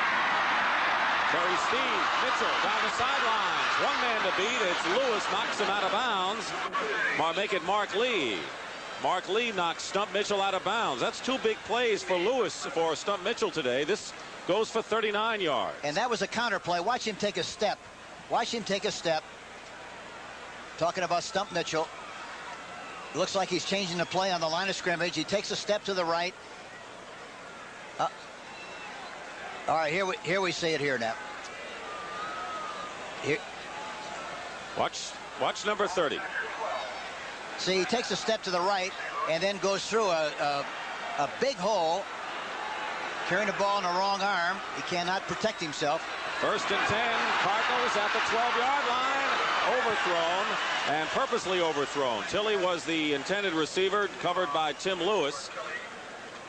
Terry Steve, Mitchell down the sidelines. One man to beat. It's Lewis, knocks him out of bounds. Make it Mark Lee. Mark Lee knocks Stump Mitchell out of bounds. That's 2 big plays for Lewis for Stump Mitchell today. This goes for 39 yards. And that was a counter play. Watch him take a step. Watch him take a step. Talking about Stump Mitchell. Looks like he's changing the play on the line of scrimmage. He takes a step to the right. All right, here we see it here now. Here. Watch number 30. See, he takes a step to the right and then goes through a big hole, carrying the ball in the wrong arm. He cannot protect himself. 1st and 10. Cardinals at the 12-yard line. Overthrown, and purposely overthrown. Tilley was the intended receiver, covered by Tim Lewis.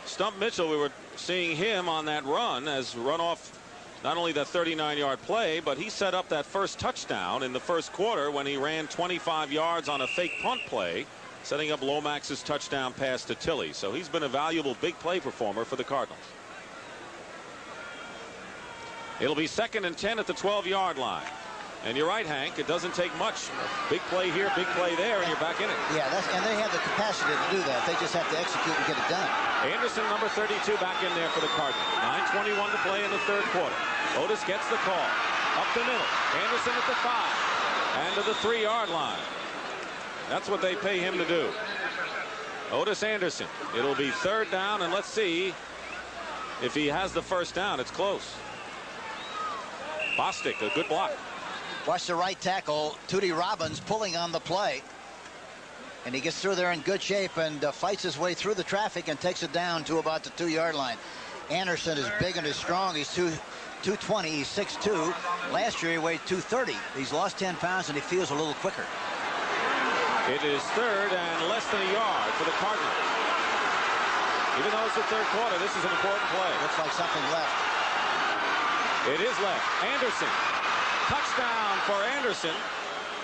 Stump Mitchell, we were seeing him on that run as run off not only that 39-yard play, but he set up that first touchdown in the first quarter when he ran 25 yards on a fake punt play, setting up Lomax's touchdown pass to Tilley. So he's been a valuable big play performer for the Cardinals. It'll be 2nd and 10 at the 12-yard line. And you're right, Hank, it doesn't take much. Big play here, big play there, and you're back in it. Yeah, and they have the capacity to do that. They just have to execute and get it done. Anderson, number 32, back in there for the Cardinals. 9:21 to play in the 3rd quarter. Otis gets the call. Up the middle. Anderson at the 5. And to the 3-yard line. That's what they pay him to do. Otis Anderson. It'll be 3rd down, and let's see if he has the 1st down. It's close. Bostic, a good block. Watch the right tackle, Tootie Robbins, pulling on the play. And he gets through there in good shape and fights his way through the traffic and takes it down to about the 2-yard line. Anderson is big and is strong. He's 220. He's 6'2". Last year he weighed 230. He's lost 10 pounds and he feels a little quicker. It is 3rd and less than a yard for the Cardinals. Even though it's the 3rd quarter, this is an important play. Looks like something left. It is left. Anderson. Touchdown for Anderson,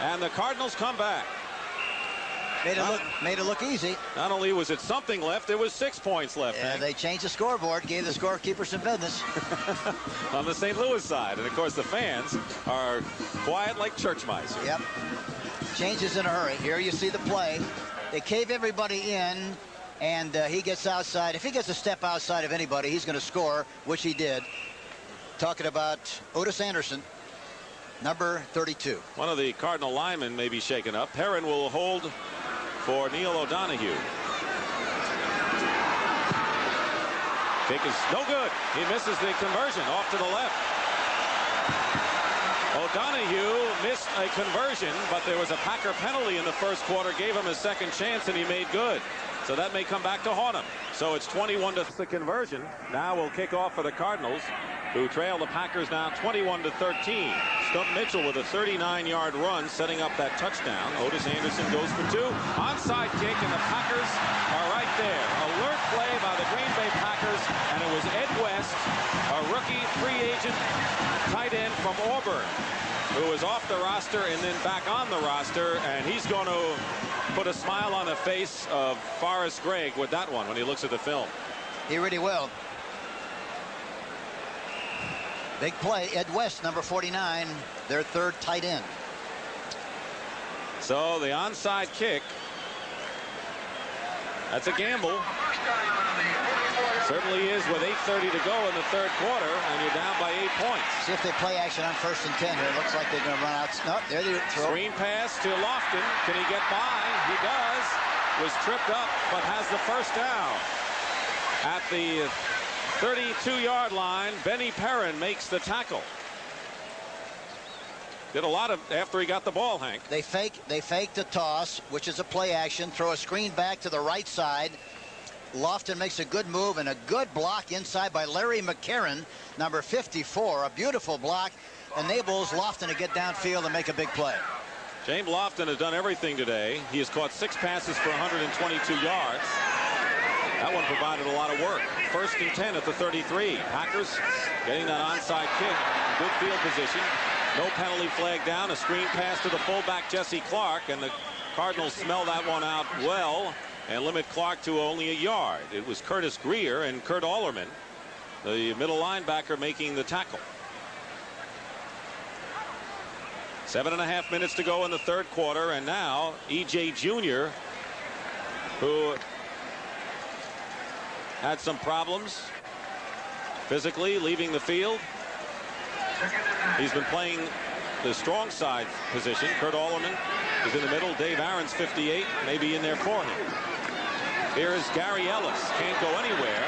and the Cardinals come back. Made it look easy. Not only was it something left, there was 6 points left. Yeah, they changed the scoreboard, gave the scorekeeper some business. On the St. Louis side, and of course the fans are quiet like church mice. Yep. Changes in a hurry. Here you see the play. They cave everybody in, and he gets outside. If he gets a step outside of anybody, he's going to score, which he did. Talking about Otis Anderson. Number 32. One of the Cardinal linemen may be shaken up. Perrin will hold for Neil O'Donoghue. Kick is no good. He misses the conversion off to the left. O'Donoghue missed a conversion, but there was a Packer penalty in the 1st quarter, gave him a 2nd chance, and he made good. So that may come back to haunt him. So it's 21 to the conversion. Now we'll kick off for the Cardinals, who trail the Packers now 21 to 13. Stump Mitchell with a 39-yard run, setting up that touchdown. Otis Anderson goes for 2. Onside kick, and the Packers are right there. Alert play by the Green Bay Packers, and it was Ed West, a rookie free agent tight end from Auburn, who was off the roster and then back on the roster, and he's going to put a smile on the face of Forrest Gregg with that one when he looks at the film. He really will. Big play. Ed West, number 49, their 3rd tight end. So the onside kick, that's a gamble. Certainly is with 8:30 to go in the 3rd quarter, and you're down by 8 points. See if they play action on 1st and 10 here. Looks like they're going to run out. No, there they throw. Screen pass to Lofton. Can he get by? He does. Was tripped up, but has the 1st down. At the 32-yard line, Benny Perrin makes the tackle. Did a lot of after he got the ball, Hank. They fake the toss, which is a play action. Throw a screen back to the right side. Lofton makes a good move and a good block inside by Larry McCarron, number 54. A beautiful block enables Lofton to get downfield and make a big play. James Lofton has done everything today. He has caught 6 passes for 122 yards. That one provided a lot of work. 1st and 10 at the 33. Packers getting that onside kick. Good field position. No penalty flag down. A screen pass to the fullback, Jesse Clark, and the Cardinals smell that one out well and limit Clark to only a yard. It was Curtis Greer and Kurt Allerman, the middle linebacker, making the tackle. 7.5 minutes to go in the 3rd quarter, and now E.J. Jr., who had some problems physically leaving the field. He's been playing the strong side position. Kurt Allerman is in the middle. Dave Aaron's 58, maybe in there for him. Here is Gary Ellis. Can't go anywhere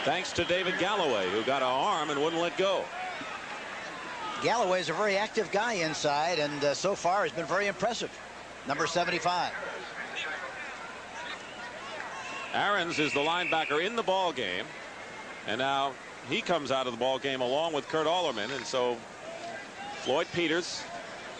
thanks to David Galloway, who got an arm and wouldn't let go. Galloway is a very active guy inside, and so far has been very impressive. Number 75. Aarons is the linebacker in the ball game, and now he comes out of the ball game along with Kurt Allerman. And so Floyd Peters,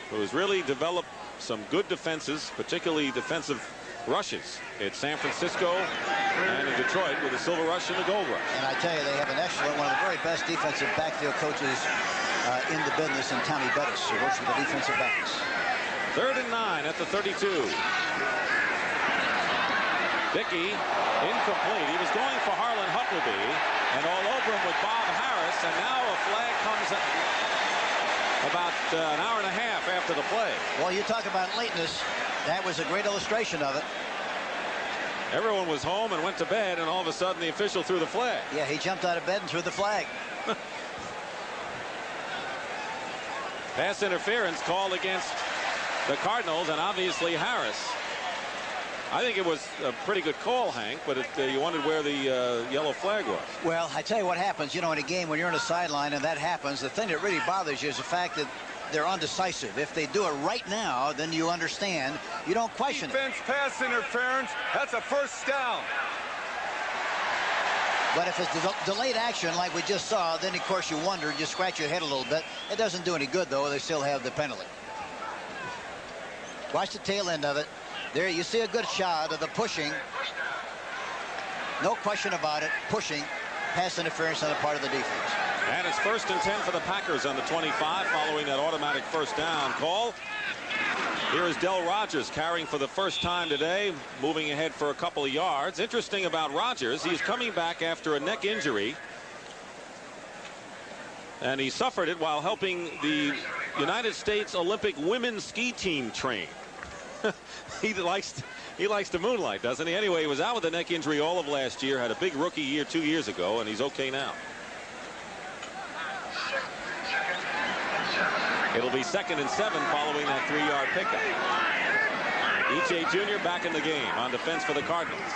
who has really developed some good defenses, particularly defensive rushes at San Francisco and in Detroit, with the silver rush and the gold rush. And I tell you, they have an excellent, one of the very best defensive backfield coaches in the business, and Tommy Bettis, who works with the defensive backs. 3rd and 9 at the 32. Dickey incomplete. He was going for Harlan Huckleby and all over him with Bob Harris, and now a flag comes about an hour and a half after the play. Well, you talk about lateness. That was a great illustration of it. Everyone was home and went to bed, and all of a sudden the official threw the flag. Yeah, he jumped out of bed and threw the flag. Pass interference called against the Cardinals, and obviously Harris. I think it was a pretty good call, Hank, but you wondered where the yellow flag was. Well, I tell you what happens, you know, in a game when you're on the sideline and that happens, the thing that really bothers you is the fact that they're undecisive. If they do it right now, then you understand. You don't question Defense pass interference. That's a 1st down. But if it's delayed action like we just saw, then of course you wonder, you scratch your head a little bit. It doesn't do any good, though. They still have the penalty. Watch the tail end of it. There you see a good shot of the pushing. No question about it. Pushing. Pass interference on the part of the defense. And it's 1st and 10 for the Packers on the 25 following that automatic 1st down call. Here is Del Rogers carrying for the first time today, moving ahead for a couple of yards. Interesting about Rogers, he's coming back after a neck injury, and he suffered it while helping the United States Olympic women's ski team train. He likes to moonlight, doesn't he? Anyway, he was out with a neck injury all of last year, had a big rookie year 2 years ago, and he's okay now. It'll be 2nd and 7 following that 3-yard pickup. E.J. Jr. back in the game on defense for the Cardinals.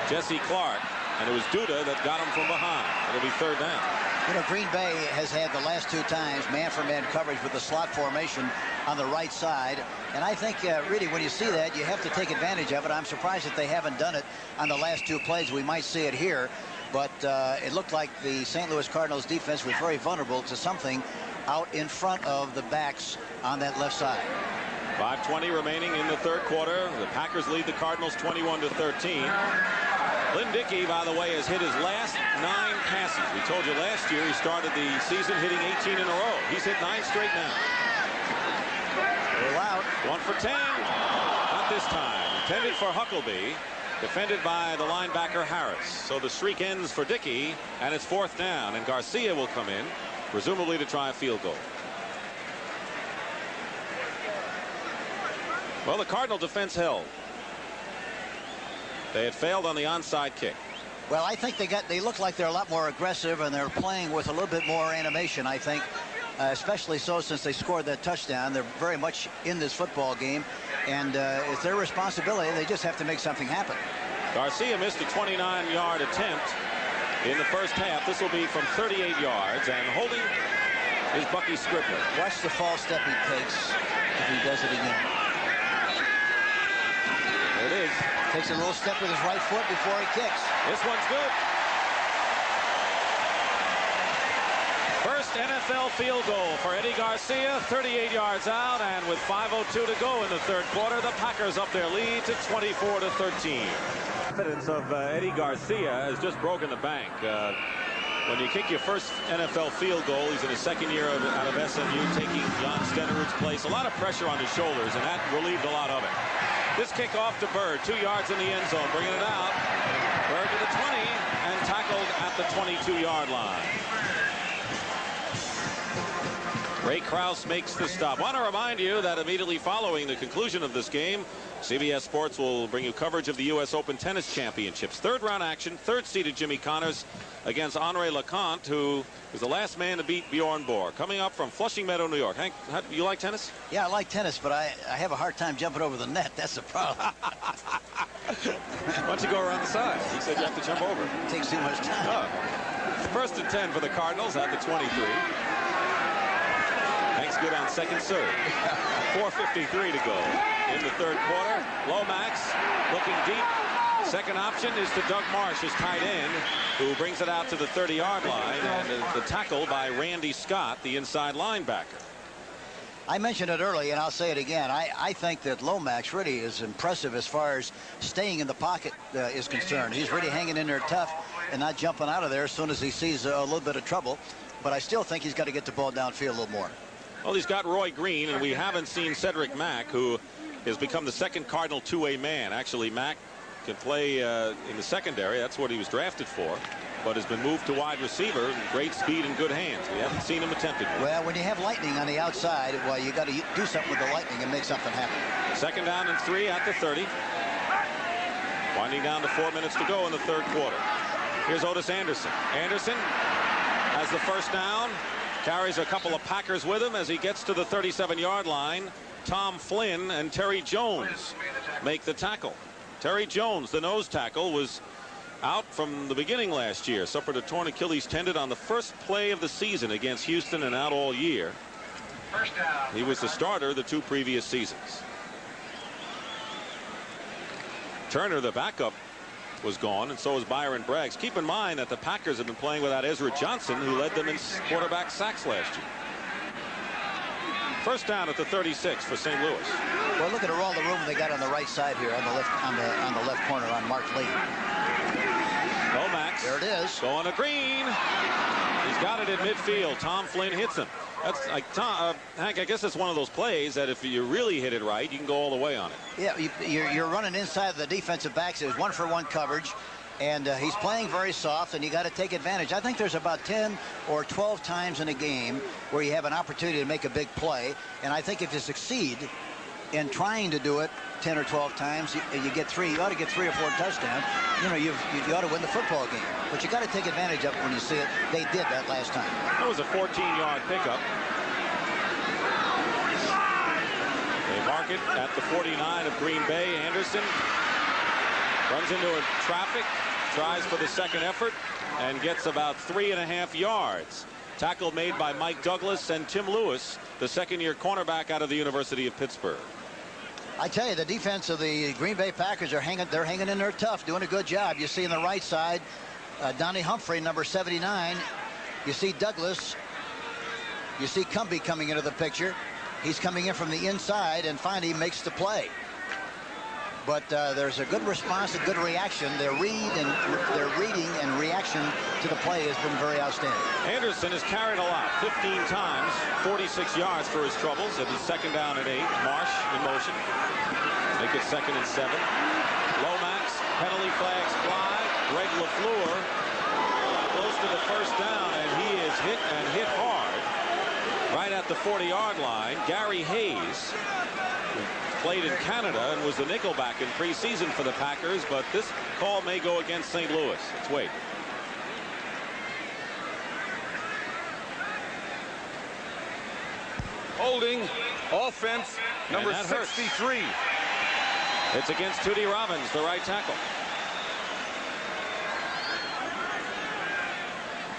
Jesse Clark, and it was Duda that got him from behind. It'll be 3rd down. You know, Green Bay has had the last 2 times man-for-man coverage with the slot formation on the right side. And I think really when you see that, you have to take advantage of it. I'm surprised that they haven't done it on the last 2 plays. We might see it here. But it looked like the St. Louis Cardinals defense was very vulnerable to something out in front of the backs on that left side. 5:20 remaining in the 3rd quarter. The Packers lead the Cardinals 21-13. Lynn Dickey, by the way, has hit his last 9 passes. We told you last year he started the season hitting 18 in a row. He's hit 9 straight now. We're out. 1 for 10. Not this time. Intended for Huckleby. Defended by the linebacker Harris. So the streak ends for Dickey, and it's 4th down. And Garcia will come in, presumably to try a field goal. Well, the Cardinal defense held. They had failed on the onside kick. Well, I think they look like they're a lot more aggressive, and they're playing with a little bit more animation, I think. Especially so since they scored that touchdown. They're very much in this football game, and it's their responsibility. They just have to make something happen. Garcia missed a 29-yard attempt in the first half. This will be from 38 yards, and holding is Bucky Scribbler. Watch the false step he takes if he does it again. There it is. Takes a little step with his right foot before he kicks. This one's good. 1st NFL field goal for Eddie Garcia, 38 yards out, and with 5:02 to go in the third quarter, the Packers up their lead to 24-13. Confidence of Eddie Garcia has just broken the bank. When you kick your first NFL field goal, he's in his second year out of SMU, taking Jan Stenerud's place. A lot of pressure on his shoulders, and that relieved a lot of it. This kickoff to Bird, 2 yards in the end zone, bringing it out. Bird to the 20 and tackled at the 22-yard line. Ray Krause makes the stop. Want to remind you that immediately following the conclusion of this game, CBS Sports will bring you coverage of the U.S. Open Tennis Championships. Third-round action, third-seeded Jimmy Connors against Henri Leconte, who was the last man to beat Bjorn Borg. Coming up from Flushing Meadow, New York. Hank, you like tennis? Yeah, I like tennis, but I have a hard time jumping over the net. That's the problem. Why don't you go around the side? He said you have to jump over. It takes too much time. Oh. First and 10 for the Cardinals at the 23. Hank's good on second serve. 4:53 to go in the third quarter. Lomax looking deep. Second option is to Doug Marsh, his tight end, who brings it out to the 30-yard line, and the tackle by Randy Scott, the inside linebacker. I mentioned it early, and I'll say it again. I think that Lomax really is impressive as far as staying in the pocket is concerned. He's really hanging in there tough and not jumping out of there as soon as he sees a little bit of trouble. But I still think he's got to get the ball downfield a little more. Well, he's got Roy Green, and we haven't seen Cedric Mack, who has become the second Cardinal two-way man. Actually, Mack can play in the secondary. That's what he was drafted for, but has been moved to wide receiver. Great speed and good hands. We haven't seen him attempted. Well, when you have lightning on the outside, well, you got to do something with the lightning and make something happen. Second down and 3 at the 30. Winding down to 4 minutes to go in the third quarter. Here's Otis Anderson. Anderson has the first down. Carries a couple of Packers with him as he gets to the 37-yard line. Tom Flynn and Terry Jones make the tackle. Terry Jones, the nose tackle, was out from the beginning last year. Suffered a torn Achilles tendon on the first play of the season against Houston and out all year. He was the starter the 2 previous seasons. Turner, the backup, was gone, and so was Byron Braggs. Keep in mind that the Packers have been playing without Ezra Johnson, who led them in quarterback sacks last year. First down at the 36 for St. Louis. Well, look at all the room they got on the right side here, on the left corner on Mark Lee. Lomax. There it is. Going to Green. He's got it in midfield. Tom Flynn hits him. That's like Hank, I guess that's one of those plays that if you really hit it right, you can go all the way on it. Yeah, you're running inside the defensive backs. It was 1-for-1 coverage, and he's playing very soft, and you got to take advantage. I think there's about 10 or 12 times in a game where you have an opportunity to make a big play, and I think if you succeed in trying to do it 10 or 12 times, you get 3. You ought to get 3 or 4 touchdowns. You know, you ought to win the football game. But you got to take advantage of it when you see it. They did that last time. That was a 14-yard pickup. They mark it at the 49 of Green Bay. Anderson runs into traffic, tries for the second effort, and gets about 3.5 yards. Tackle made by Mike Douglas and Tim Lewis, the second-year cornerback out of the University of Pittsburgh. I tell you, the defense of the Green Bay Packers they're hanging in there tough, doing a good job. You see on the right side, Donnie Humphrey, number 79. You see Douglas. You see Cumbie coming into the picture. He's coming in from the inside, and finally makes the play. But there's a good response, a good reaction. Their reading and reaction to the play has been very outstanding. Anderson has carried a lot, 15 times, 46 yards for his troubles. It is second down and 8. Marsh in motion. Make it 2nd and 7. Lomax, penalty flags fly. Greg LaFleur close to the first down, and he is hit and hit hard right at the 40-yard line. Gary Hayes, played in Canada and was the nickelback in preseason for the Packers, but this call may go against St. Louis. Let's wait. Holding, offense, number 63. It's against Tootie Robbins, the right tackle.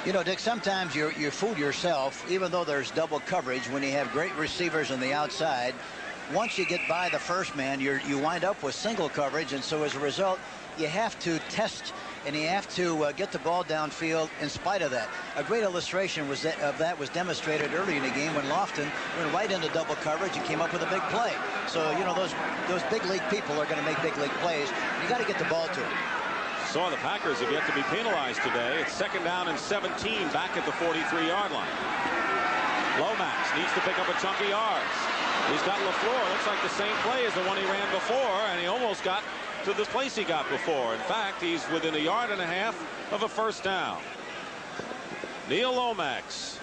You know, Dick, sometimes you fool yourself, even though there's double coverage, when you have great receivers on the outside. Once you get by the first man, you wind up with single coverage, and so as a result, you have to test and you have to get the ball downfield in spite of that. A great illustration of that was demonstrated early in the game when Lofton went right into double coverage and came up with a big play. So, you know, those big league people are going to make big league plays. You got to get the ball to them. So the Packers have yet to be penalized today. It's 2nd down and 17 back at the 43-yard line. Lomax needs to pick up a chunk of yards. He's got LaFleur. Looks like the same play as the one he ran before, and he almost got to the place he got before. In fact, he's within 1.5 yards of a first down. Neil Lomax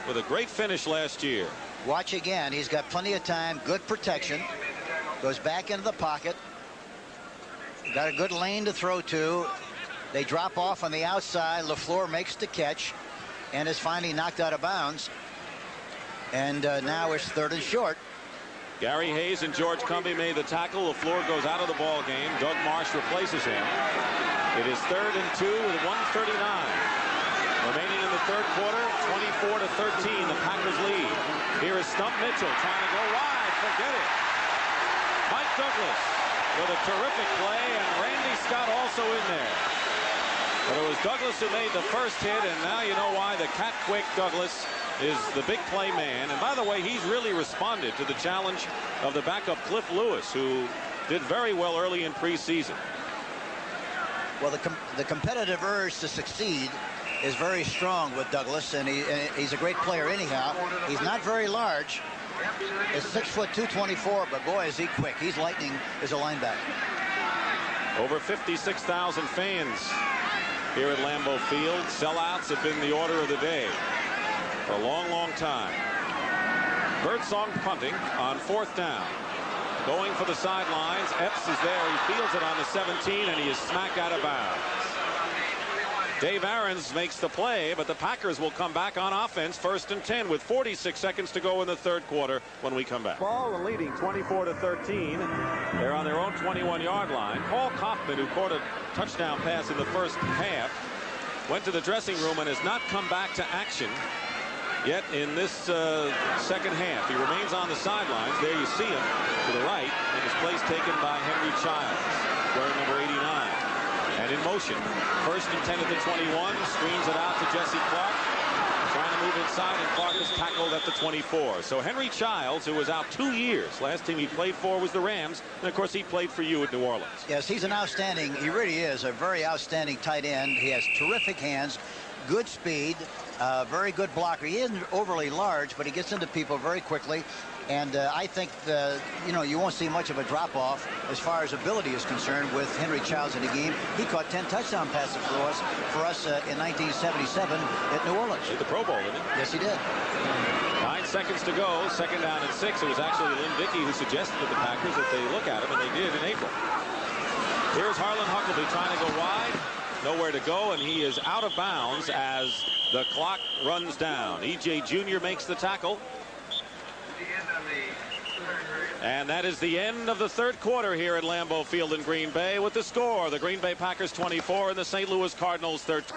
with a great finish last year. Watch again. He's got plenty of time. Good protection. Goes back into the pocket. Got a good lane to throw to. They drop off on the outside. LaFleur makes the catch and is finally knocked out of bounds. And now it's 3rd and short. Gary Hayes and George Cumbie made the tackle. LaFleur goes out of the ball game. Doug Marsh replaces him. It is 3rd and 2 with 1:39 remaining in the 3rd quarter. 24-13, the Packers lead. Here is Stump Mitchell trying to go wide. Forget it. Mike Douglas with a terrific play, and Randy Scott also in there. But it was Douglas who made the first hit, and now you know why. The cat-quick Douglas is the big play man. And by the way, he's really responded to the challenge of the backup Cliff Lewis, who did very well early in preseason. Well, the competitive urge to succeed is very strong with Douglas, and he's a great player anyhow. He's not very large. He's 6 foot 224, but boy, is he quick. He's lightning as a linebacker. Over 56,000 fans here at Lambeau Field. Sellouts have been the order of the day for a long, long time. Birdsong punting on 4th down. Going for the sidelines. Epps is there. He fields it on the 17, and he is smack out of bounds. Dave Aarons makes the play, but the Packers will come back on offense. 1st and 10 with 46 seconds to go in the 3rd quarter when we come back. Ball leading 24-13. They're on their own 21-yard line. Paul Kaufman, who caught a touchdown pass in the first half, went to the dressing room and has not come back to action yet in this second half. He remains on the sidelines. There you see him to the right, and his place taken by Henry Childs, wearing number 89. And in motion, 1st and 10 at the 21, screens it out to Jesse Clark, trying to move inside, and Clark is tackled at the 24. So Henry Childs, who was out 2 years, last team he played for was the Rams, and of course he played for you at New Orleans. Yes, he's an outstanding, he really is a very outstanding tight end. He has terrific hands, good speed, very good blocker. He isn't overly large, but he gets into people very quickly. And I think, you know, you won't see much of a drop-off as far as ability is concerned with Henry Childs in the game. He caught 10 touchdown passes for us in 1977 at New Orleans. Did the Pro Bowl, didn't he? Yes, he did. 9 seconds to go. 2nd down and 6. It was actually Lynn Dickey who suggested to the Packers that they look at him, and they did in April. Here's Harlan Huckleby trying to go wide. Nowhere to go, and he is out of bounds as the clock runs down. E.J. Jr. makes the tackle. And that is the end of the 3rd quarter here at Lambeau Field in Green Bay with the score. The Green Bay Packers 24 and the St. Louis Cardinals 13.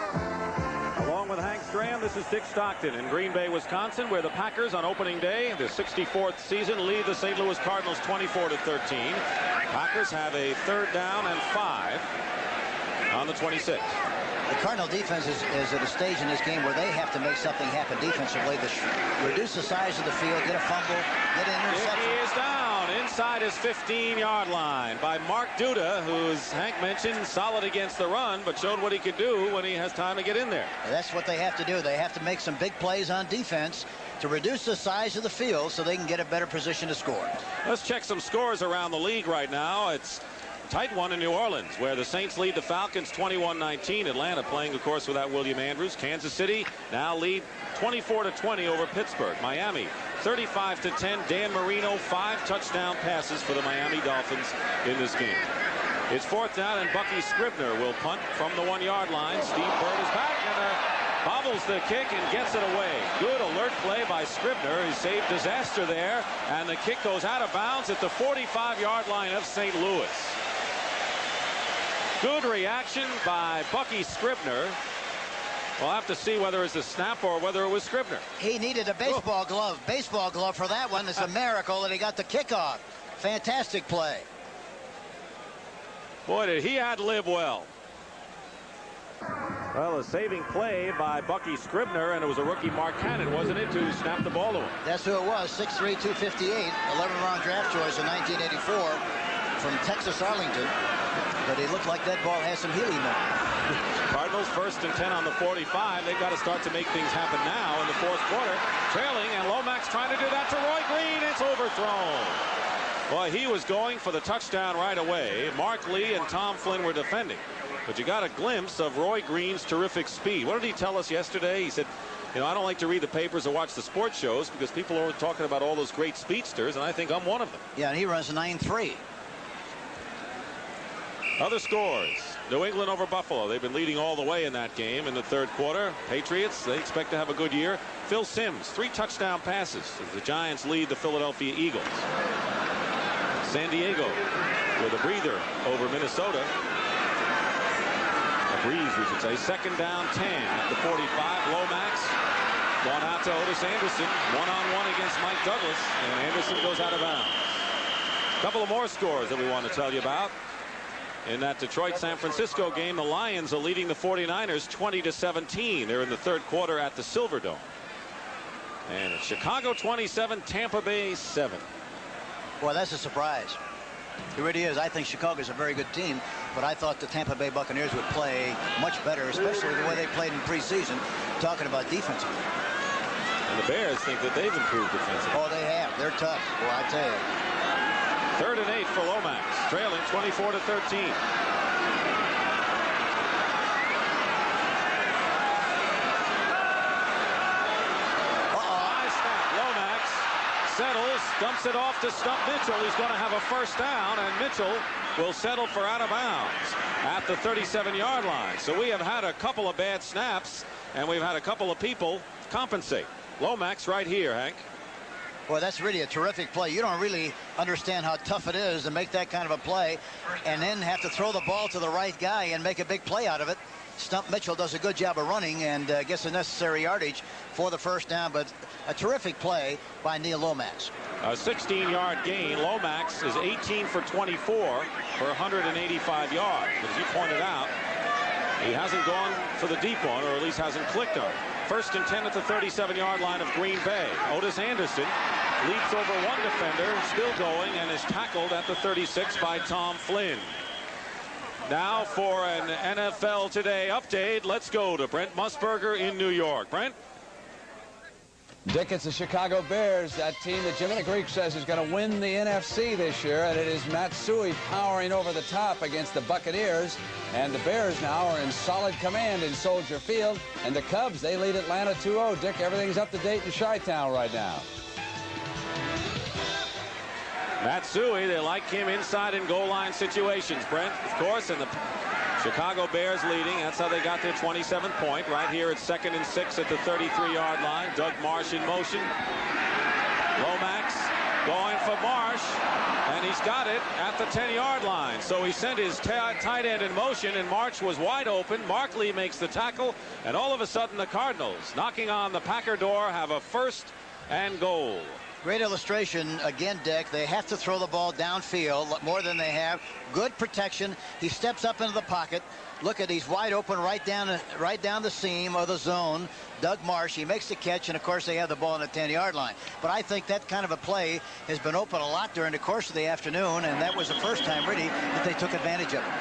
Along with Hank Stram, this is Dick Stockton in Green Bay, Wisconsin, where the Packers on opening day, the 64th season, lead the St. Louis Cardinals 24-13. Packers have a 3rd down and 5 on the 26. The Cardinal defense is at a stage in this game where they have to make something happen defensively. Reduce the size of the field, get a fumble, get an interception. He is down inside his 15-yard line by Mark Duda, who's, Hank mentioned, solid against the run, but showed what he could do when he has time to get in there. That's what they have to do. They have to make some big plays on defense to reduce the size of the field so they can get a better position to score. Let's check some scores around the league right now. It's tight one in New Orleans, where the Saints lead the Falcons 21-19. Atlanta playing, of course, without William Andrews. Kansas City now lead 24-20 over Pittsburgh. Miami 35-10. Dan Marino, 5 touchdown passes for the Miami Dolphins in this game. It's 4th down, and Bucky Scribner will punt from the 1-yard line. Steve Bird is back and bobbles the kick and gets it away. Good alert play by Scribner. He saved disaster there, and the kick goes out of bounds at the 45-yard line of St. Louis. Good reaction by Bucky Scribner. We'll have to see whether it's a snap or whether it was Scribner. He needed a baseball glove for that one. It's a miracle that he got the kickoff. Fantastic play. Boy, did he ad-lib well. Well, a saving play by Bucky Scribner, and it was a rookie Mark Cannon, wasn't it, to snap the ball to him? That's who it was. 6'3", 258, 11th-round draft choice in 1984 from Texas Arlington. But he looked like that ball has some helium in it. Cardinals 1st and 10 on the 45. They've got to start to make things happen now in the 4th quarter. Trailing, and Lomax trying to do that to Roy Green. It's overthrown. Well, he was going for the touchdown right away. Mark Lee and Tom Flynn were defending. But you got a glimpse of Roy Green's terrific speed. What did he tell us yesterday? He said, you know, I don't like to read the papers or watch the sports shows because people are talking about all those great speedsters, and I think I'm one of them. Yeah, and he runs a 9.3. Other scores. New England over Buffalo. They've been leading all the way in that game in the 3rd quarter. Patriots, they expect to have a good year. Phil Simms, 3 touchdown passes as the Giants lead the Philadelphia Eagles. San Diego with a breather over Minnesota. Breeze, we should say. 2nd down 10 at the 45. Lomax gone out to Otis Anderson. One-on-one against Mike Douglas, and Anderson goes out of bounds. A couple of more scores that we want to tell you about. In that Detroit-San Francisco game, the Lions are leading the 49ers 20-17. They're in the 3rd quarter at the Silverdome. And it's Chicago 27, Tampa Bay 7. Boy, that's a surprise. It really is. I think Chicago's a very good team, but I thought the Tampa Bay Buccaneers would play much better, especially the way they played in preseason, talking about defensively. And the Bears think that they've improved defensively. Oh, they have. They're tough. Well, I tell you. 3rd and 8 for Lomax, trailing 24-13. Settles, dumps it off to Stump Mitchell. He's going to have a 1st down, and Mitchell will settle for out of bounds at the 37-yard line. So we have had a couple of bad snaps, and we've had a couple of people compensate. Lomax right here, Hank. Boy, that's really a terrific play. You don't really understand how tough it is to make that kind of a play and then have to throw the ball to the right guy and make a big play out of it. Stump Mitchell does a good job of running and gets the necessary yardage for the 1st down, but a terrific play by Neil Lomax. A 16-yard gain. Lomax is 18 for 24 for 185 yards. But as you pointed out, he hasn't gone for the deep one, or at least hasn't clicked on it. 1st and 10 at the 37-yard line of Green Bay. Otis Anderson leaps over one defender, still going, and is tackled at the 36 by Tom Flynn. Now for an NFL Today update, let's go to Brent Musburger in New York. Brent? Dick, it's the Chicago Bears, that team that Jimmy the Greek says is going to win the NFC this year, and it is Matsui powering over the top against the Buccaneers, and the Bears now are in solid command in Soldier Field, and the Cubs, they lead Atlanta 2-0. Dick, everything's up to date in Chi-Town right now. Matsui, they like him inside in goal line situations, Brent, of course, and the Chicago Bears leading. That's how they got their 27th point. Right here at 2nd and 6 at the 33-yard line. Doug Marsh in motion. Lomax going for Marsh, and he's got it at the 10-yard line. So he sent his tight end in motion, and Marsh was wide open. Markley makes the tackle, and all of a sudden the Cardinals, knocking on the Packer door, have a 1st and goal. Great illustration again, Dick. They have to throw the ball downfield more than they have. Good protection. He steps up into the pocket. Look at, he's wide open right down the seam of the zone. Doug Marsh, he makes the catch, and of course they have the ball on the 10-yard line. But I think that kind of a play has been open a lot during the course of the afternoon, and that was the first time really that they took advantage of it.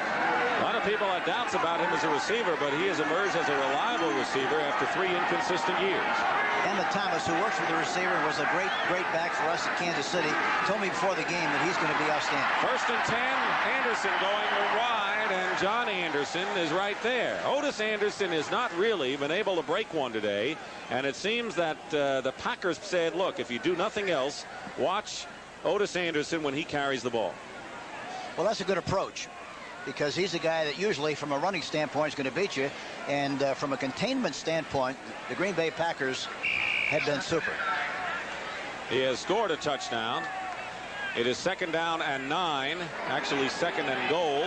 A lot of people had doubts about him as a receiver, but he has emerged as a reliable receiver after 3 inconsistent years. Emmett Thomas, who works with the receiver, was a great back for us at Kansas City. Told me before the game that he's going to be outstanding. 1st and 10, Anderson going wide, and John Anderson is right there. Otis Anderson has not really been able to break one today, and it seems that the Packers said, look, if you do nothing else, watch Otis Anderson when he carries the ball. Well, that's a good approach, because he's a guy that usually from a running standpoint is going to beat you, and from a containment standpoint, the Green Bay Packers have been super. He has scored a touchdown. It is 2nd down and 9, actually 2nd and goal.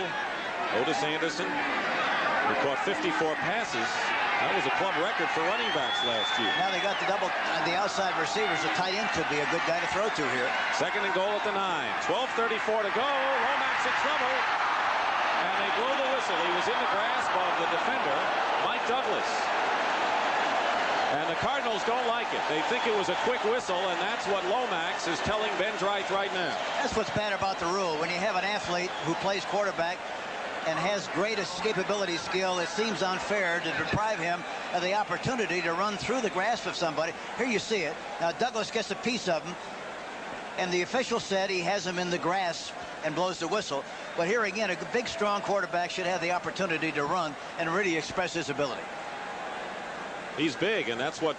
Otis Anderson, who caught 54 passes. That was a club record for running backs last year. Now they got the double on the outside receivers. The tight end could be a good guy to throw to here. 2nd and goal at the 9. 12:34 to go. Lomax in trouble. and they blow the whistle. He was in the grasp of the defender, Mike Douglas. And the Cardinals don't like it. They think it was a quick whistle, and that's what Lomax is telling Ben Dreith right now. That's what's bad about the rule. When you have an athlete who plays quarterback and has great escapability skill, it seems unfair to deprive him of the opportunity to run through the grasp of somebody. Here you see it. Now Douglas gets a piece of him, and the official said he has him in the grasp and blows the whistle. But here again, a big, strong quarterback should have the opportunity to run and really express his ability. He's big, and that's what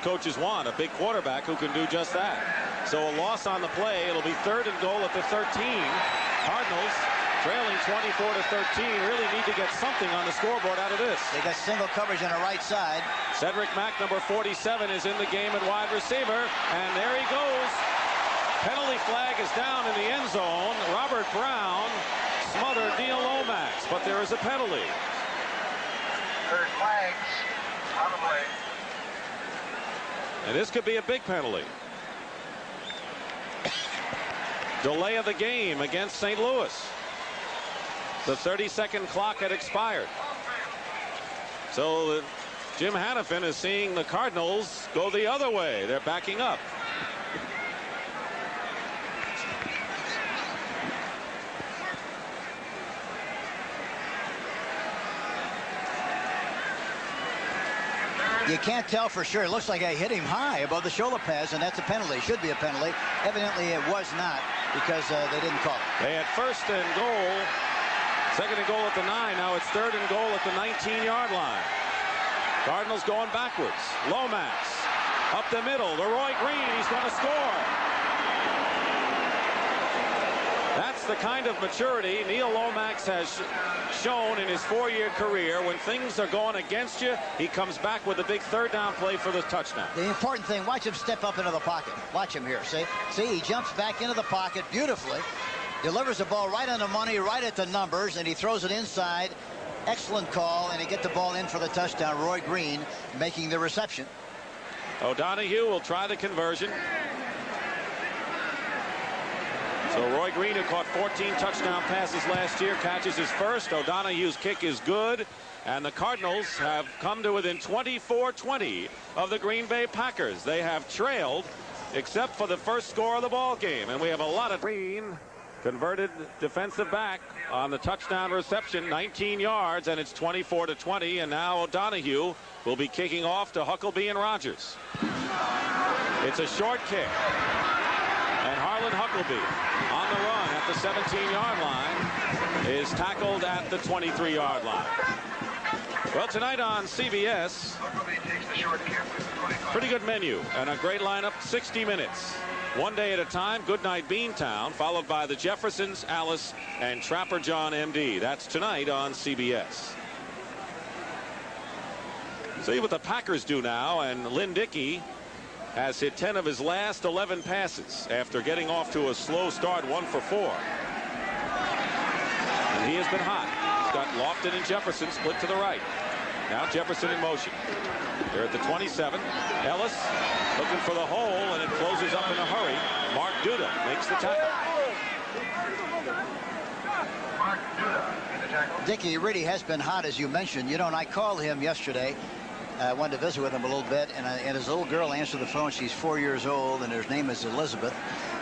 coaches want, a big quarterback who can do just that. So a loss on the play. It'll be 3rd and goal at the 13. Cardinals trailing 24-13 really need to get something on the scoreboard out of this. They got single coverage on the right side. Cedric Mack, number 47, is in the game at wide receiver, and there he goes. Penalty flag is down in the end zone. Robert Brown smothered Neil Lomax, but there is a penalty. Third flags on the way. And this could be a big penalty. Delay of the game against St. Louis. The 30-second clock had expired. So Jim Hannafin is seeing the Cardinals go the other way. They're backing up. You can't tell for sure. It looks like I hit him high above the shoulder pads, and that's a penalty. Should be a penalty. Evidently it was not, because they didn't call it. They had 1st and goal, 2nd and goal at the 9. Now it's 3rd and goal at the 19-yard line. Cardinals going backwards. Lomax up the middle. Leroy Green, he's going to score. That's the kind of maturity Neil Lomax has shown in his 4-year career. When things are going against you, he comes back with a big 3rd down play for the touchdown. The important thing, watch him step up into the pocket. Watch him here. See, he jumps back into the pocket beautifully, delivers the ball right on the money, right at the numbers, and he throws it inside. Excellent call, and he get the ball in for the touchdown. Roy Green making the reception. O'Donoghue will try the conversion. So Roy Green, who caught 14 touchdown passes last year, catches his first. O'Donoghue's kick is good, and the Cardinals have come to within 24-20 of the Green Bay Packers. They have trailed except for the first score of the ball game, and we have a lot of Green, converted defensive back on the touchdown reception, 19 yards, and it's 24-20. And now O'Donoghue will be kicking off to Huckleby and Rogers. It's a short kick. And Harlan Huckleby on the run at the 17-yard line is tackled at the 23-yard line. Well, tonight on CBS, pretty good menu and a great lineup. 60 minutes, one day at a time. Goodnight Beantown, followed by the Jeffersons, Alice, and Trapper John MD. That's tonight on CBS. See what the Packers do now, and Lynn Dickey has hit 10 of his last 11 passes after getting off to a slow start, 1 for 4. And he has been hot. He's got Lofton and Jefferson split to the right. Now Jefferson in motion. They're at the 27. Ellis looking for the hole, and it closes up in a hurry. Mark Duda makes the tackle. Dickey really has been hot, as you mentioned. You know, and I called him yesterday. I wanted to visit with him a little bit, and his little girl answered the phone. She's 4 years old, and her name is Elizabeth.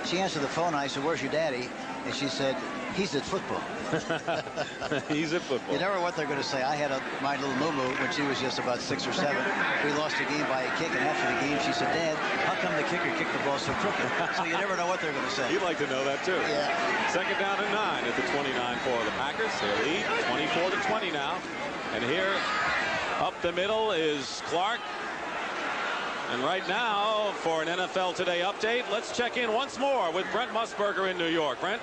She answered the phone, and I said, "Where's your daddy?" And she said, "He's at football." He's at football. You never know what they're going to say. I had my little Moo when she was just about 6 or 7. We lost the game by a kick, and after the game, she said, "Dad, how come the kicker kicked the ball so crooked?" So you never know what they're going to say. You'd like to know that, too. Yeah. 2nd down and 9 at the 29 for the Packers. They lead 24-20 now. And here up the middle is Clark. And right now, for an NFL Today update, let's check in once more with Brent Musburger in New York. Brent?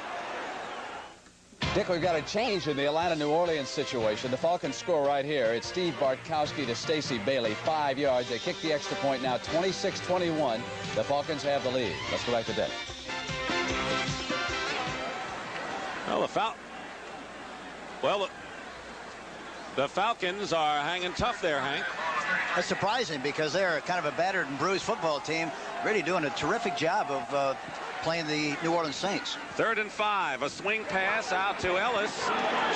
Dick, we've got a change in the Atlanta-New Orleans situation. The Falcons score right here. It's Steve Bartkowski to Stacey Bailey, 5 yards. They kick the extra point now, 26-21. The Falcons have the lead. Let's go back to Dick. Well, the Falcons are hanging tough there, Hank. That's surprising, because they're kind of a battered and bruised football team, really doing a terrific job of playing the New Orleans Saints. 3rd and 5. A swing pass out to Ellis.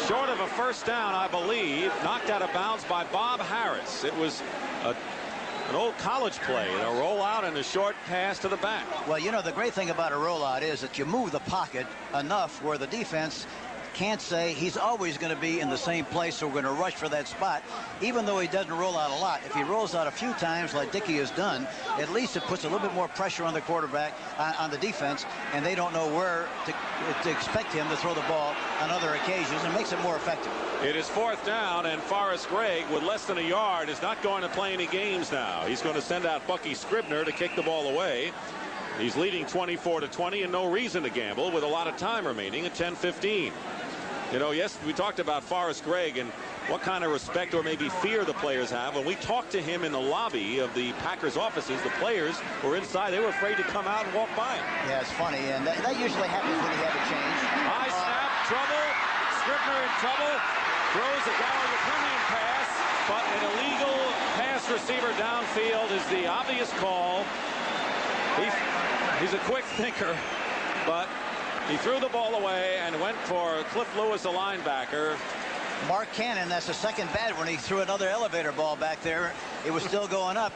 Short of a first down, I believe. Knocked out of bounds by Bob Harris. It was an old college play, a rollout and a short pass to the back. Well, you know, the great thing about a rollout is that you move the pocket enough where the defense can't say he's always going to be in the same place, so we're going to rush for that spot. Even though he doesn't roll out a lot, if he rolls out a few times like Dickey has done, at least it puts a little bit more pressure on the quarterback, on the defense, and they don't know where to expect him to throw the ball on other occasions, and makes it more effective. It is 4th down, and Forrest Gregg, with less than a yard, is not going to play any games now. He's going to send out Bucky Scribner to kick the ball away. He's leading 24-20, and no reason to gamble with a lot of time remaining at 10:15. You know, yes, we talked about Forrest Gregg and what kind of respect or maybe fear the players have. When we talked to him in the lobby of the Packers offices, the players were inside. They were afraid to come out and walk by him. Yeah, it's funny, and that usually happens when he had to change. High snap, trouble. Scribner in trouble. Throws a Gallup-Permian pass, but an illegal pass receiver downfield is the obvious call. He's a quick thinker, but he threw the ball away and went for Cliff Lewis, a linebacker. Mark Cannon, that's the second bad one. He threw another elevator ball back there. It was still going up.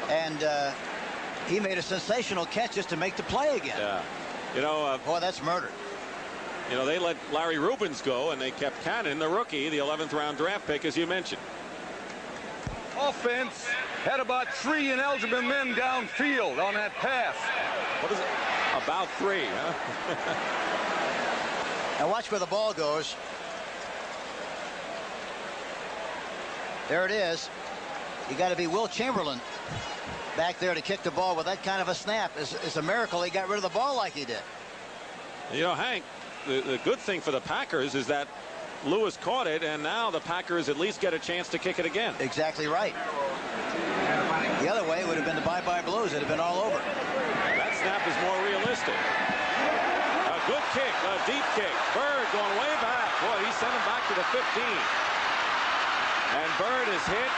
And he made a sensational catch just to make the play again. Yeah. You know, boy, that's murder. You know, they let Larry Rubens go, and they kept Cannon, the rookie, the 11th round draft pick, as you mentioned. Offense had about 3 ineligible men downfield on that pass. What is it? About 3, huh? Now watch where the ball goes. There it is. You got to be Will Chamberlain back there to kick the ball with that kind of a snap. It's a miracle he got rid of the ball like he did. You know, Hank, the good thing for the Packers is that Lewis caught it, and now the Packers at least get a chance to kick it again. Exactly right. The other way would have been the bye-bye Blues. It would have been all over. That snap is more realistic. A good kick, a deep kick. Bird going way back. Boy, he sent him back to the 15. And Bird is hit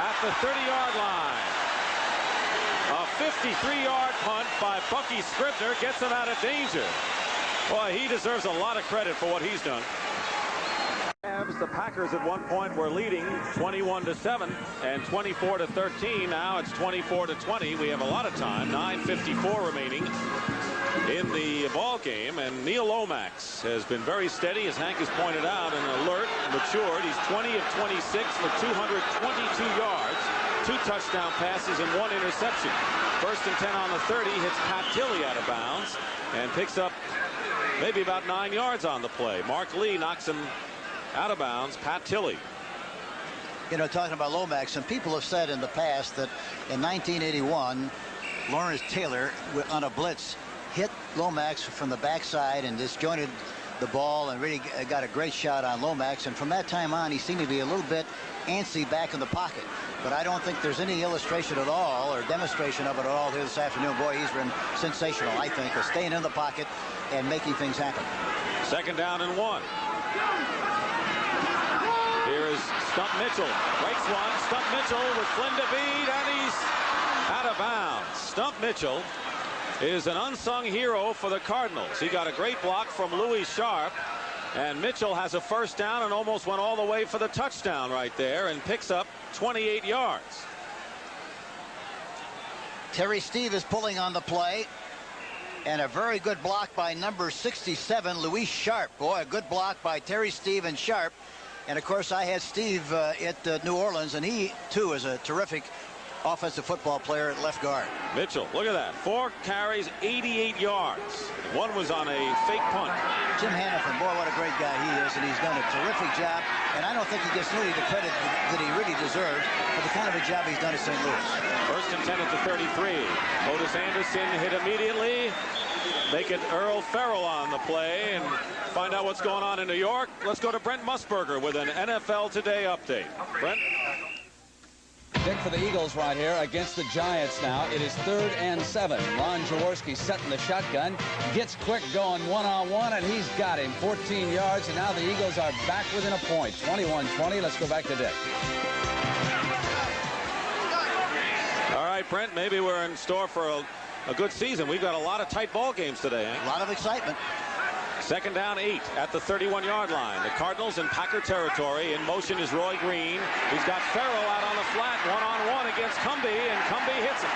at the 30-yard line. A 53-yard punt by Bucky Scribner gets him out of danger. Boy, he deserves a lot of credit for what he's done. The Packers at one point were leading 21-7 and 24-13. Now it's 24-20. We have a lot of time. 9:54 remaining in the ball game, and Neil Lomax has been very steady, as Hank has pointed out, and alert, matured. He's 20 of 26 for 222 yards, 2 touchdown passes and 1 interception. 1st and 10 on the 30, hits Pat Tilley out of bounds and picks up maybe about 9 yards on the play. Mark Lee knocks him out of bounds. Pat Tilley. You know, talking about Lomax, some people have said in the past that in 1981, Lawrence Taylor on a blitz hit Lomax from the backside and disjointed the ball and really got a great shot on Lomax. And from that time on, he seemed to be a little bit antsy back in the pocket. But I don't think there's any illustration at all or demonstration of it at all here this afternoon. Boy, he's been sensational, I think, of staying in the pocket and making things happen. 2nd down and 1. Here is Stump Mitchell. Breaks one. Stump Mitchell with Flynn to beat, and he's out of bounds. Stump Mitchell is an unsung hero for the Cardinals. He got a great block from Louis Sharp, and Mitchell has a 1st down and almost went all the way for the touchdown right there and picks up 28 yards. Terry Steve is pulling on the play, and a very good block by number 67, Louis Sharp. Boy, a good block by Terry Steve and Sharp. And of course, I had Steve at New Orleans, and he too is a terrific offensive football player at left guard. Mitchell, look at that. 4 carries, 88 yards. 1 was on a fake punt. Jim Hannafin, boy, what a great guy he is, and he's done a terrific job. And I don't think he gets nearly the credit that he really deserves for the kind of a job he's done at St. Louis. 1st and 10 at the 33. Otis Anderson hit immediately. Make it Earl Farrell on the play and find out what's going on in New York. Let's go to Brent Musburger with an NFL Today update. Brent? Dick for the Eagles right here against the Giants now. It is 3rd and 7. Ron Jaworski setting the shotgun. Gets quick going one-on-one, and he's got him. 14 yards, and now the Eagles are back within a point. 21-20. Let's go back to Dick. All right, Brent, maybe we're in store for a a good season. We've got a lot of tight ball games today, Hank. A lot of excitement. Second down 8 at the 31-yard line. The Cardinals in Packer territory. In motion is Roy Green. He's got Farrell out on the flat, one-on-one against Cumbie, and Cumbie hits him.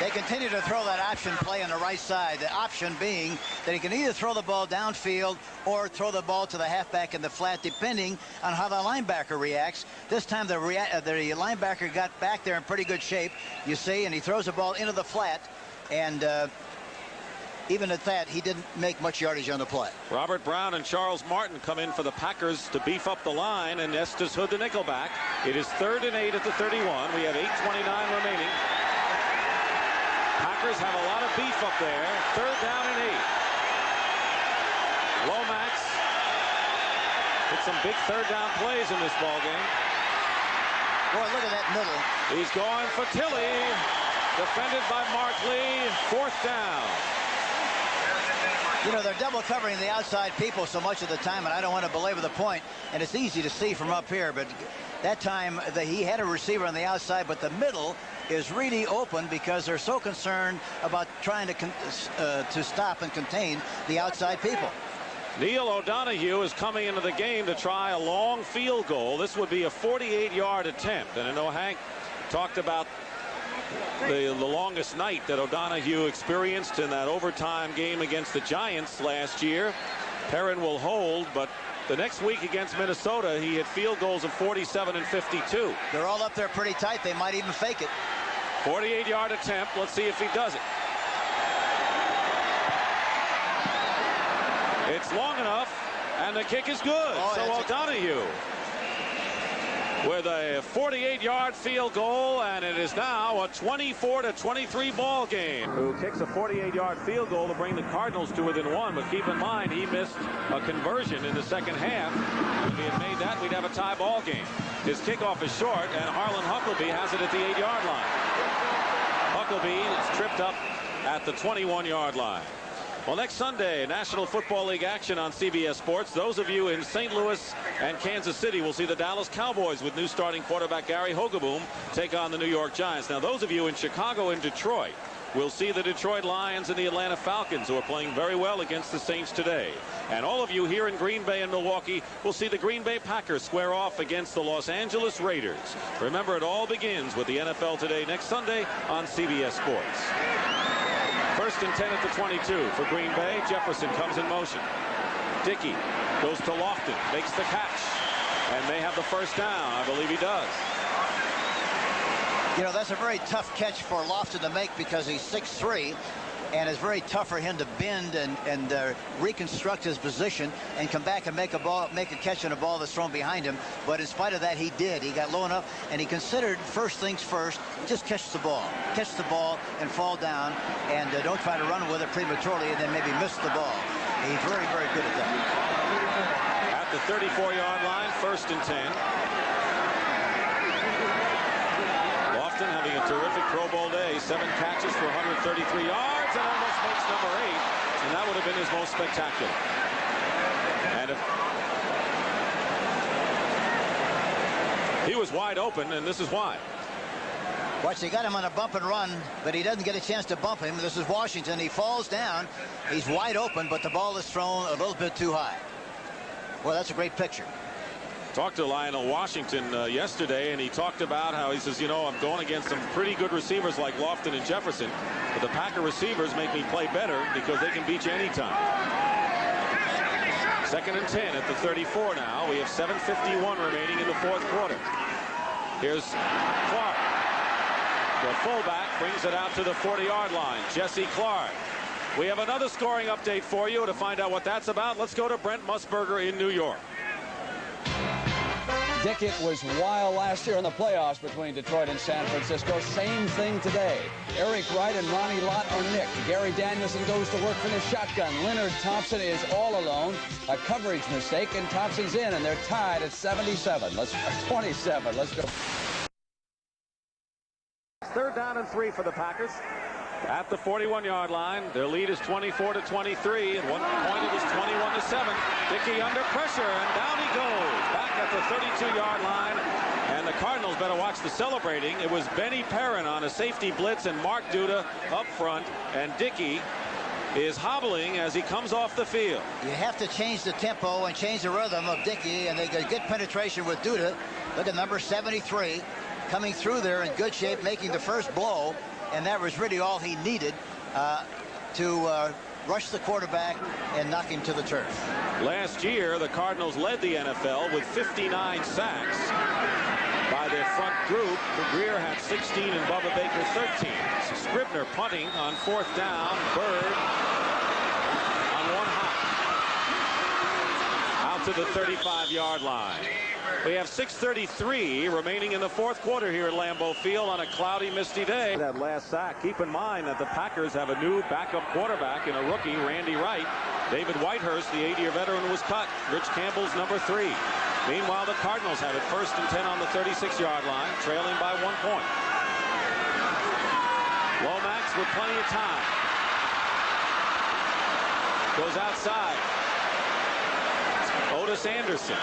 They continue to throw that option play on the right side. The option being that he can either throw the ball downfield or throw the ball to the halfback in the flat, depending on how the linebacker reacts. This time the linebacker got back there in pretty good shape, you see, and he throws the ball into the flat. And even at that, he didn't make much yardage on the play. Robert Brown and Charles Martin come in for the Packers to beef up the line, and Estes Hood the nickelback. It is 3rd and 8 at the 31. We have 8:29 remaining. Packers have a lot of beef up there. 3rd down and 8. Lomax hit some big 3rd down plays in this ball game. Boy, look at that middle. He's going for Tilley. Defended by Markley. 4th down. You know, they're double covering the outside people so much of the time, and I don't want to belabor the point, and it's easy to see from up here, but that time he had a receiver on the outside, but the middle is really open because they're so concerned about trying to stop and contain the outside people. Neil O'Donoghue is coming into the game to try a long field goal. This would be a 48-yard attempt, and I know Hank talked about the longest night that O'Donoghue experienced in that overtime game against the Giants last year. Perrin will hold, but the next week against Minnesota, he had field goals of 47 and 52. They're all up there pretty tight. They might even fake it. 48-yard attempt. Let's see if he does it. It's long enough, and the kick is good. So O'Donoghue with a 48-yard field goal, and it is now a 24-23 ball game. Who kicks a 48-yard field goal to bring the Cardinals to within 1, but keep in mind he missed a conversion in the second half. If he had made that, we'd have a tie ball game. His kickoff is short, and Harlan Huckleby has it at the 8-yard line. Huckleby is tripped up at the 21-yard line. Well, next Sunday, National Football League action on CBS Sports. Those of you in St. Louis and Kansas City will see the Dallas Cowboys with new starting quarterback Gary Hogeboom take on the New York Giants. Now, those of you in Chicago and Detroit will see the Detroit Lions and the Atlanta Falcons, who are playing very well against the Saints today. And all of you here in Green Bay and Milwaukee will see the Green Bay Packers square off against the Los Angeles Raiders. Remember, it all begins with the NFL Today next Sunday on CBS Sports. 1st and 10 at the 22 for Green Bay. Jefferson comes in motion. Dickey goes to Lofton, makes the catch, and may have the 1st down. I believe he does. You know, that's a very tough catch for Lofton to make because he's 6'3", and it's very tough for him to bend and reconstruct his position and come back and make a catch on a ball that's thrown behind him. But in spite of that, he did. He got low enough, and he considered first things first, just catch the ball and fall down, and don't try to run with it prematurely and then maybe miss the ball. He's very, very good at that. At the 34-yard line, 1st and 10. Lofton having a terrific Pro Bowl day. 7 catches for 133 yards and almost makes number 8. And that would have been his most spectacular. And he was wide open, and this is why. Watch, they got him on a bump and run, but he doesn't get a chance to bump him. This is Washington. He falls down. He's wide open, but the ball is thrown a little bit too high. Well, that's a great picture. Talked to Lionel Washington yesterday, and he talked about how he says, you know, I'm going against some pretty good receivers like Lofton and Jefferson, but the Packer receivers make me play better because they can beat you anytime. 2nd and 10 at the 34 now. We have 7:51 remaining in the 4th quarter. Here's Clark. The fullback brings it out to the 40-yard line. Jesse Clark. We have another scoring update for you. To find out what that's about, let's go to Brent Musburger in New York. Dickett was wild last year in the playoffs between Detroit and San Francisco. Same thing today. Eric Wright and Ronnie Lott are nicked. Gary Danielson goes to work from the shotgun. Leonard Thompson is all alone. A coverage mistake, and Thompson's in, and they're tied at 27. 27. Let's go. 3rd down and 3 for the Packers. At the 41-yard line, their lead is 24-23. At one point, it was 21-7. Dickey under pressure, and down he goes. Back at the 32-yard line. And the Cardinals better watch the celebrating. It was Benny Perrin on a safety blitz and Mark Duda up front. And Dickey is hobbling as he comes off the field. You have to change the tempo and change the rhythm of Dickey, and they get good penetration with Duda. Look at number 73 coming through there in good shape, making the first blow, and that was really all he needed to rush the quarterback and knock him to the turf. Last year, the Cardinals led the NFL with 59 sacks by their front group. Greer had 16 and Bubba Baker 13. Scribner punting on 4th down. Bird on one hop out to the 35-yard line. We have 6:33 remaining in the 4th quarter here at Lambeau Field on a cloudy, misty day. That last sack. Keep in mind that the Packers have a new backup quarterback in a rookie, Randy Wright. David Whitehurst, the 8-year veteran, was cut. Rich Campbell's number 3. Meanwhile, the Cardinals have it 1st and 10 on the 36-yard line, trailing by 1 point. Lomax with plenty of time. Goes outside. Otis Anderson.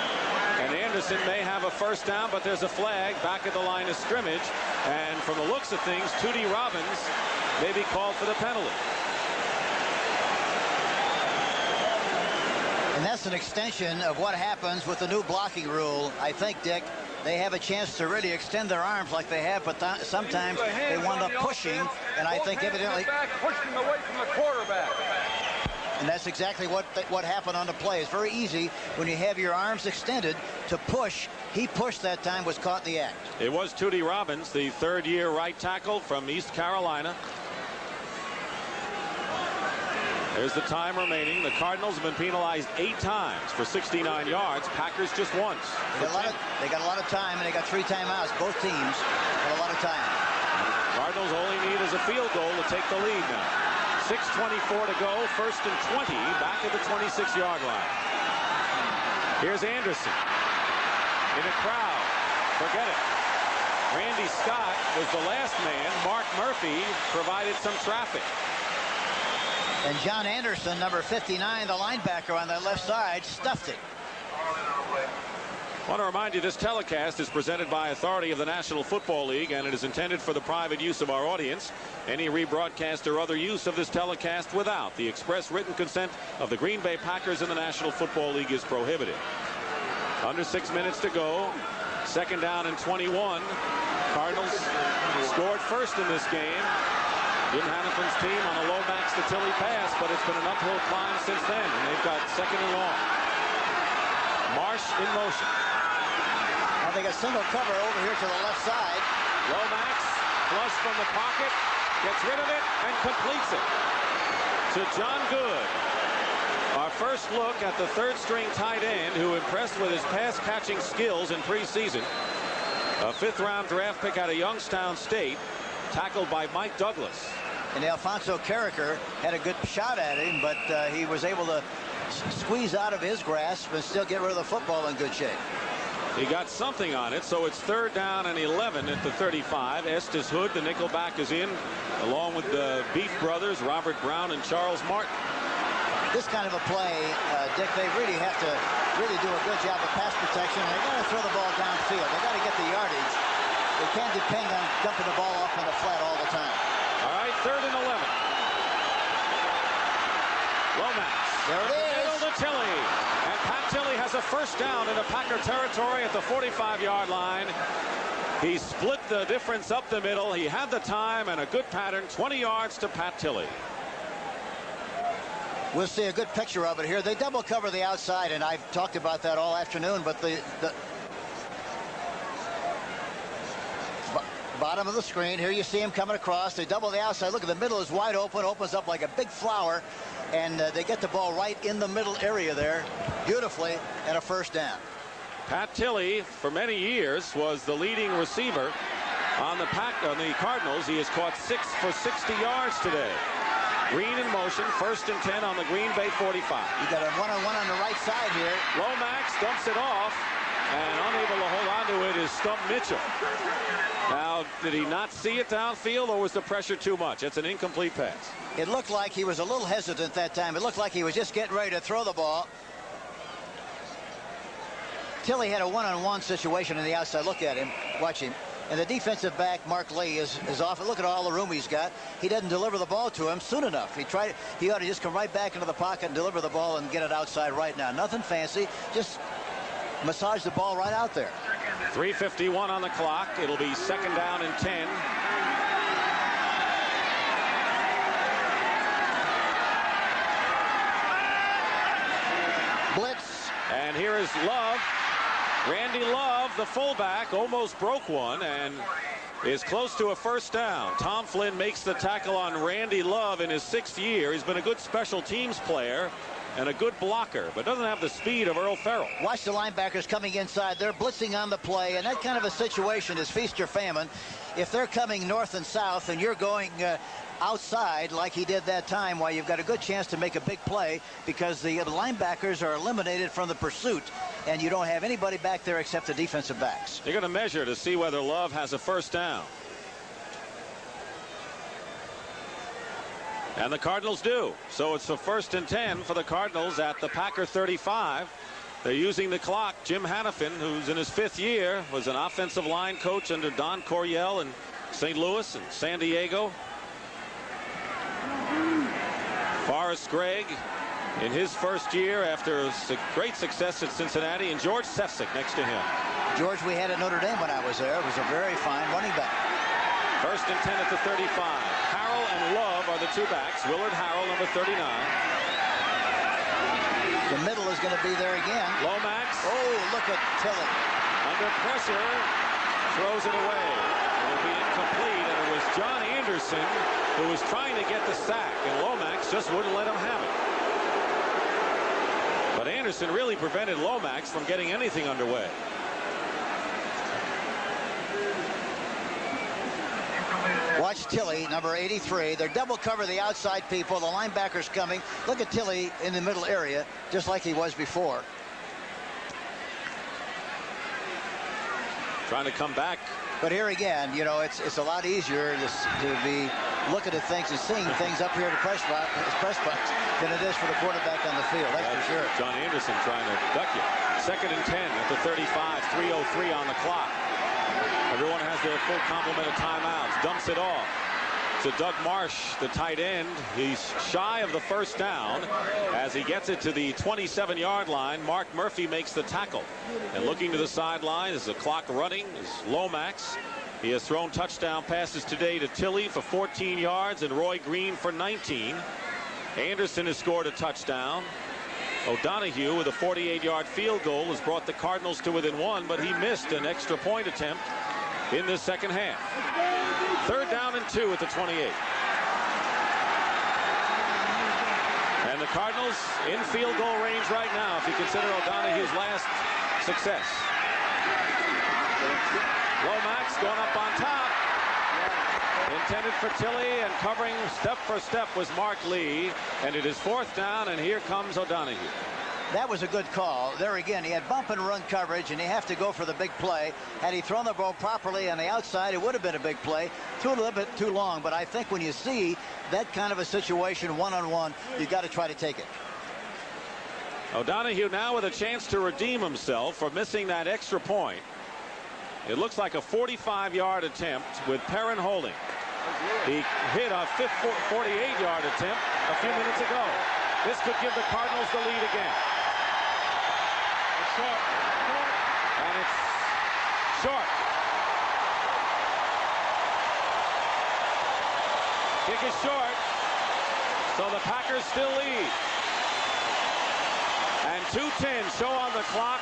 And Anderson may have a 1st down, but there's a flag back at the line of scrimmage. And from the looks of things, Tootie Robbins may be called for the penalty. And that's an extension of what happens with the new blocking rule. I think, Dick, they have a chance to really extend their arms like they have, but sometimes they wind up pushing, and I think evidently pushing away from the quarterback. And that's exactly what happened on the play. It's very easy when you have your arms extended to push. He pushed that time, was caught in the act. It was Tootie Robbins, the 3rd-year right tackle from East Carolina. There's the time remaining. The Cardinals have been penalized 8 times for 69 yards. Packers just once. They got a lot of time, and they got 3 timeouts. Both teams got a lot of time. Cardinals only need is a field goal to take the lead now. 6:24 to go. 1st and 20 back at the 26-yard line. Here's Anderson in a crowd. Forget it. Randy Scott was the last man. Mark Murphy provided some traffic. And John Anderson, number 59, the linebacker on that left side, stuffed it. I want to remind you this telecast is presented by authority of the National Football League, and it is intended for the private use of our audience. Any rebroadcast or other use of this telecast without the express written consent of the Green Bay Packers and the National Football League is prohibited. Under 6 minutes to go. 2nd down and 21. Cardinals scored first in this game. Jim Hanifman's team on a Lomax to Tilley pass, but it's been an uphill climb since then, and they've got 2nd and long. Marsh in motion. Now they got single cover over here to the left side. Lomax flush from the pocket, gets rid of it, and completes it to John Good. Our first look at the 3rd-string tight end who impressed with his pass-catching skills in preseason. A 5th-round draft pick out of Youngstown State, tackled by Mike Douglas. And Alfonso Carricker had a good shot at him, but he was able to squeeze out of his grasp and still get rid of the football in good shape. He got something on it, so it's 3rd down and 11 at the 35. Estes Hood, the nickelback, is in, along with the Beef brothers, Robert Brown and Charles Martin. This kind of a play, Dick, they really have to do a good job of pass protection. They got to throw the ball downfield. They got to get the yardage. They can't depend on dumping the ball off in the flat all the time. All right, 3rd and 11. Lomax. There it is. Middle to Tilley. And Pat Tilley has a 1st down into Packer territory at the 45-yard line. He split the difference up the middle. He had the time and a good pattern. 20 yards to Pat Tilley. We'll see a good picture of it here. They double cover the outside, and I've talked about that all afternoon, but the bottom of the screen, here you see him coming across. They double the outside. Look, at the middle is wide open, opens up like a big flower, and they get the ball right in the middle area there beautifully, and a 1st down. Pat Tilley, for many years, was the leading receiver on the Cardinals. He has caught 6 for 60 yards today. Green in motion, 1st and 10 on the Green Bay 45. You got a one-on-one on the right side here. Lomax dumps it off, and unable to hold on to it is Stump Mitchell. Now, did he not see it downfield, or was the pressure too much? It's an incomplete pass. It looked like he was a little hesitant that time. It looked like he was just getting ready to throw the ball. Tilley had a one-on-one situation on the outside. Look at him. Watch him. And the defensive back, Mark Lee, is off. Look at all the room he's got. He doesn't deliver the ball to him soon enough. He ought to just come right back into the pocket and deliver the ball and get it outside right now. Nothing fancy. Just massage the ball right out there. 3:51 on the clock. It'll be 2nd down and 10. Blitz. And here is Love. Randy Love, the fullback, almost broke one and is close to a 1st down. Tom Flynn makes the tackle on Randy Love in his 6th year. He's been a good special teams player and a good blocker, but doesn't have the speed of Earl Farrell. Watch the linebackers coming inside. They're blitzing on the play, and that kind of a situation is feast or famine. If they're coming north and south and you're going outside like he did that time, well, you've got a good chance to make a big play because the linebackers are eliminated from the pursuit, and you don't have anybody back there except the defensive backs. They're going to measure to see whether Love has a 1st down. And the Cardinals do. So it's the 1st and 10 for the Cardinals at the Packer 35. They're using the clock. Jim Hannafin, who's in his 5th year, was an offensive line coach under Don Coryell in St. Louis and San Diego. Forrest Gregg in his 1st year after great success at Cincinnati, and George Sefcik next to him. George, we had at Notre Dame when I was there. It was a very fine running back. 1st and 10 at the 35. Harrell and Love are the 2 backs. Willard Harrell, number 39. The middle is going to be there again. Lomax. Oh, look at Tilley. Under pressure, throws it away. It'll be incomplete, and it was John Anderson who was trying to get the sack, and Lomax just wouldn't let him have it. But Anderson really prevented Lomax from getting anything underway. Watch Tilley, number 83. They're double cover the outside people. The linebackers coming. Look at Tilley in the middle area, just like he was before. Trying to come back. But here again, you know, it's a lot easier to be looking at things and seeing things up here at the press box than it is for the quarterback on the field. That's for sure. John Anderson trying to duck you. 2nd and 10 at the 35. 3:03 on the clock. Everyone has their full complement of timeouts. Dumps it off to Doug Marsh, the tight end. He's shy of the 1st down as he gets it to the 27-yard line. Mark Murphy makes the tackle. And looking to the sideline as the clock running is Lomax. He has thrown touchdown passes today to Tilley for 14 yards and Roy Green for 19. Anderson has scored a touchdown. O'Donohue with a 48-yard field goal has brought the Cardinals to within 1, but he missed an extra point attempt in the 2nd half. 3rd down and 2 at the 28. And the Cardinals in field goal range right now, if you consider O'Donohue's last success. Lomax going up on top. Intended for Tilley, and covering step for step was Mark Lee. And it is 4th down, and here comes O'Donohue. That was a good call. There again, he had bump and run coverage, and you have to go for the big play. Had he thrown the ball properly on the outside, it would have been a big play. Threw a little bit too long, but I think when you see that kind of a situation one-on-one, you've got to try to take it. O'Donohue now with a chance to redeem himself for missing that extra point. It looks like a 45-yard attempt with Perrin holding. He hit a 48-yard attempt a few minutes ago. This could give the Cardinals the lead again. And it's short. Kick is short. So the Packers still lead. And 2:10 show on the clock.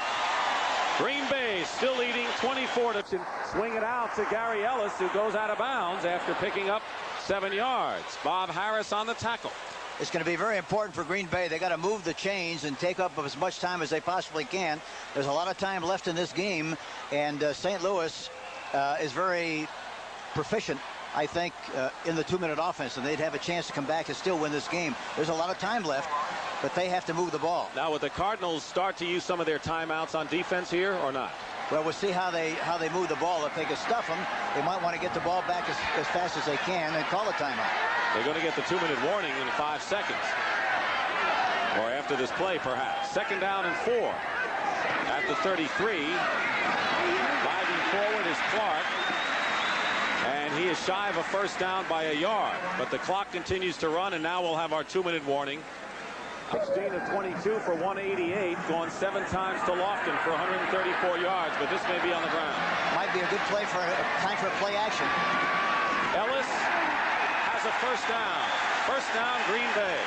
Green Bay still leading 24-2. Swing it out to Gary Ellis, who goes out of bounds after picking up 7 yards. Bob Harris on the tackle. It's going to be very important for Green Bay. They got to move the chains and take up as much time as they possibly can. There's a lot of time left in this game, and St. Louis is very proficient, I think, in the 2-minute offense, and they'd have a chance to come back and still win this game. There's a lot of time left, but they have to move the ball. Now, would the Cardinals start to use some of their timeouts on defense here or not? Well, we'll see how they move the ball. If they can stuff them, they might want to get the ball back as fast as they can and call a timeout. They're going to get the 2-minute warning in 5 seconds. Or after this play, perhaps. 2nd down and 4. at the 33. Diving forward is Clark. And he is shy of a first down by a yard. But the clock continues to run, and now we'll have our 2-minute warning. 16 of 22 for 188, going 7 times to Lofton for 134 yards, but this may be on the ground. Might be a good play for time for a play action. Ellis has a first down. First down, Green Bay.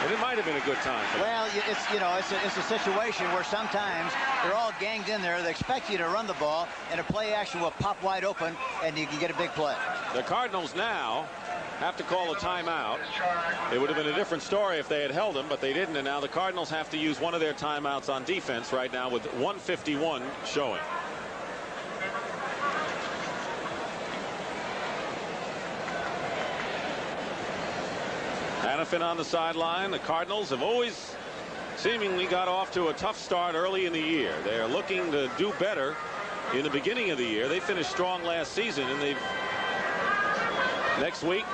And it might have been a good time. Well, it's a situation where sometimes they're all ganged in there. They expect you to run the ball, and a play action will pop wide open, and you can get a big play. The Cardinals now have to call a timeout. It would have been a different story if they had held him, but they didn't, and now the Cardinals have to use one of their timeouts on defense right now with 1:51 showing. Hannafin on the sideline. The Cardinals have always seemingly got off to a tough start early in the year. They are looking to do better in the beginning of the year. They finished strong last season, and they've next week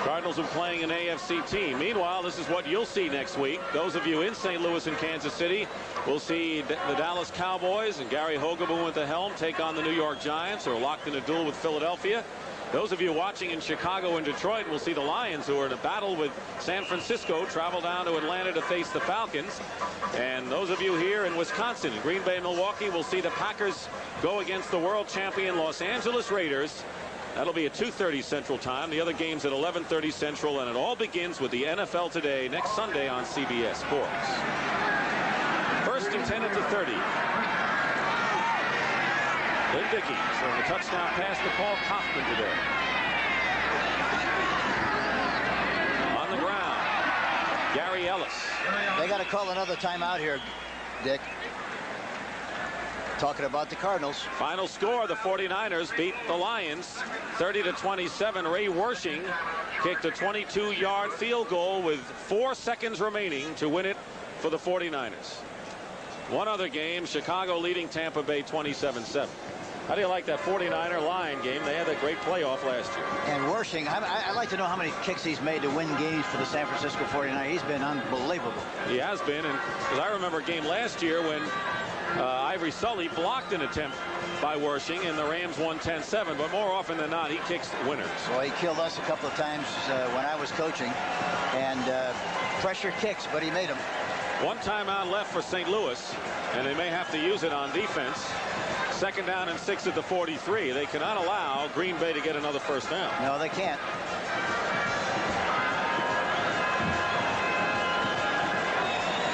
Cardinals are playing an AFC team. Meanwhile, this is what you'll see next week. Those of you in St. Louis and Kansas City will see the Dallas Cowboys and Gary Huckleby at the helm take on the New York Giants, who are locked in a duel with Philadelphia. Those of you watching in Chicago and Detroit will see the Lions, who are in a battle with San Francisco, travel down to Atlanta to face the Falcons. And those of you here in Wisconsin, Green Bay, Milwaukee, will see the Packers go against the world champion Los Angeles Raiders. That'll be at 2:30 Central Time. The other games at 11:30 Central, and it all begins with the NFL Today next Sunday on CBS Sports. First and 10 at the 30. Lynn Dickey throwing a touchdown pass to Paul Kaufman today. On the ground, Gary Ellis. They got to call another timeout here, Dick. Talking about the Cardinals. Final score, the 49ers beat the Lions 30-27. Ray Wersching kicked a 22-yard field goal with 4 seconds remaining to win it for the 49ers. One other game, Chicago leading Tampa Bay 27-7. How do you like that 49er-Lion game? They had that great playoff last year. And Wersching, I'd like to know how many kicks he's made to win games for the San Francisco 49ers. He's been unbelievable. He has been, and because I remember a game last year when Ivory Sully blocked an attempt by Wersching, and the Rams won 10-7, but more often than not, he kicks winners. Well, he killed us a couple of times when I was coaching, and pressure kicks, but he made them. One timeout left for St. Louis, and they may have to use it on defense. Second down and 6 at the 43. They cannot allow Green Bay to get another first down. No, they can't.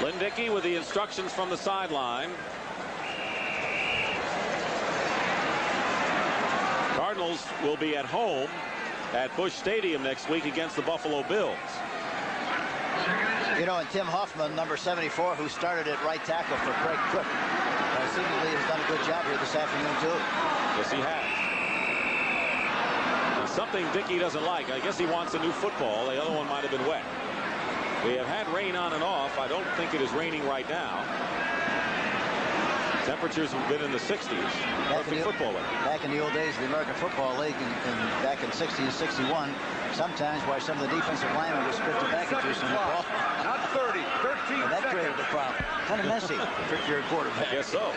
Lynn Dickey with the instructions from the sideline. Cardinals will be at home at Busch Stadium next week against the Buffalo Bills. You know, and Tim Hoffman, number 74, who started at right tackle for Craig Cook, seemingly has done a good job here this afternoon, too. Yes, he has. And something Dickey doesn't like. I guess he wants a new football. The other one might have been wet. We have had rain on and off. I don't think it is raining right now. Temperatures have been in the 60s. Perfect football weather. Back in the old days of the American Football League, and back in 60 and 61, sometimes why some of the defensive linemen would script the packages in the ball. Not 30, 13 and that created a problem. Kind of messy if you're a quarterback. I guess so.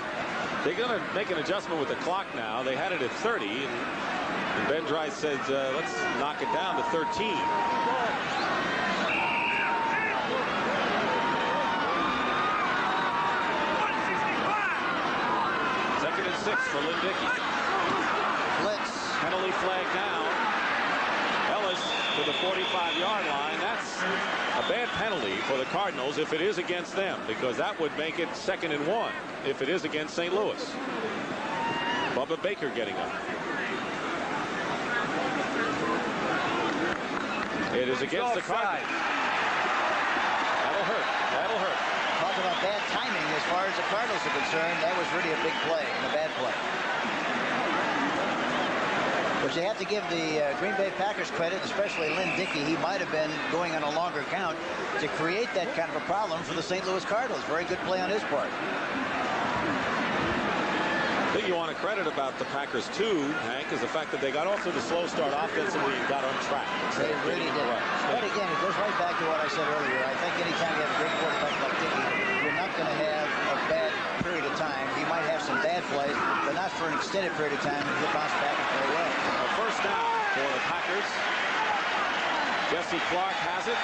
They're going to make an adjustment with the clock now. They had it at 30, and Ben Dry said, let's knock it down to 13. Second and 6 for Lynn Dickey. Blitz. Penalty flag down. Ellis to the 45-yard line. That's a bad penalty for the Cardinals if it is against them, because that would make it 2nd and 1 if it is against St. Louis. Bubba Baker getting up. It is against the Cardinals. That'll hurt. That'll hurt. Talk about bad timing as far as the Cardinals are concerned. That was really a big play and a bad play. But you have to give the Green Bay Packers credit, especially Lynn Dickey. He might have been going on a longer count to create that kind of a problem for the St. Louis Cardinals. Very good play on his part. I think you want to credit about the Packers too, Hank, is the fact that they got off to the slow start offensively and got on track. They really did. But again, it goes right back to what I said earlier. I think anytime you have a great quarterback like Dickey, extended period of time, he'll bounce back and play well. A first down for the Packers. Jesse Clark has it.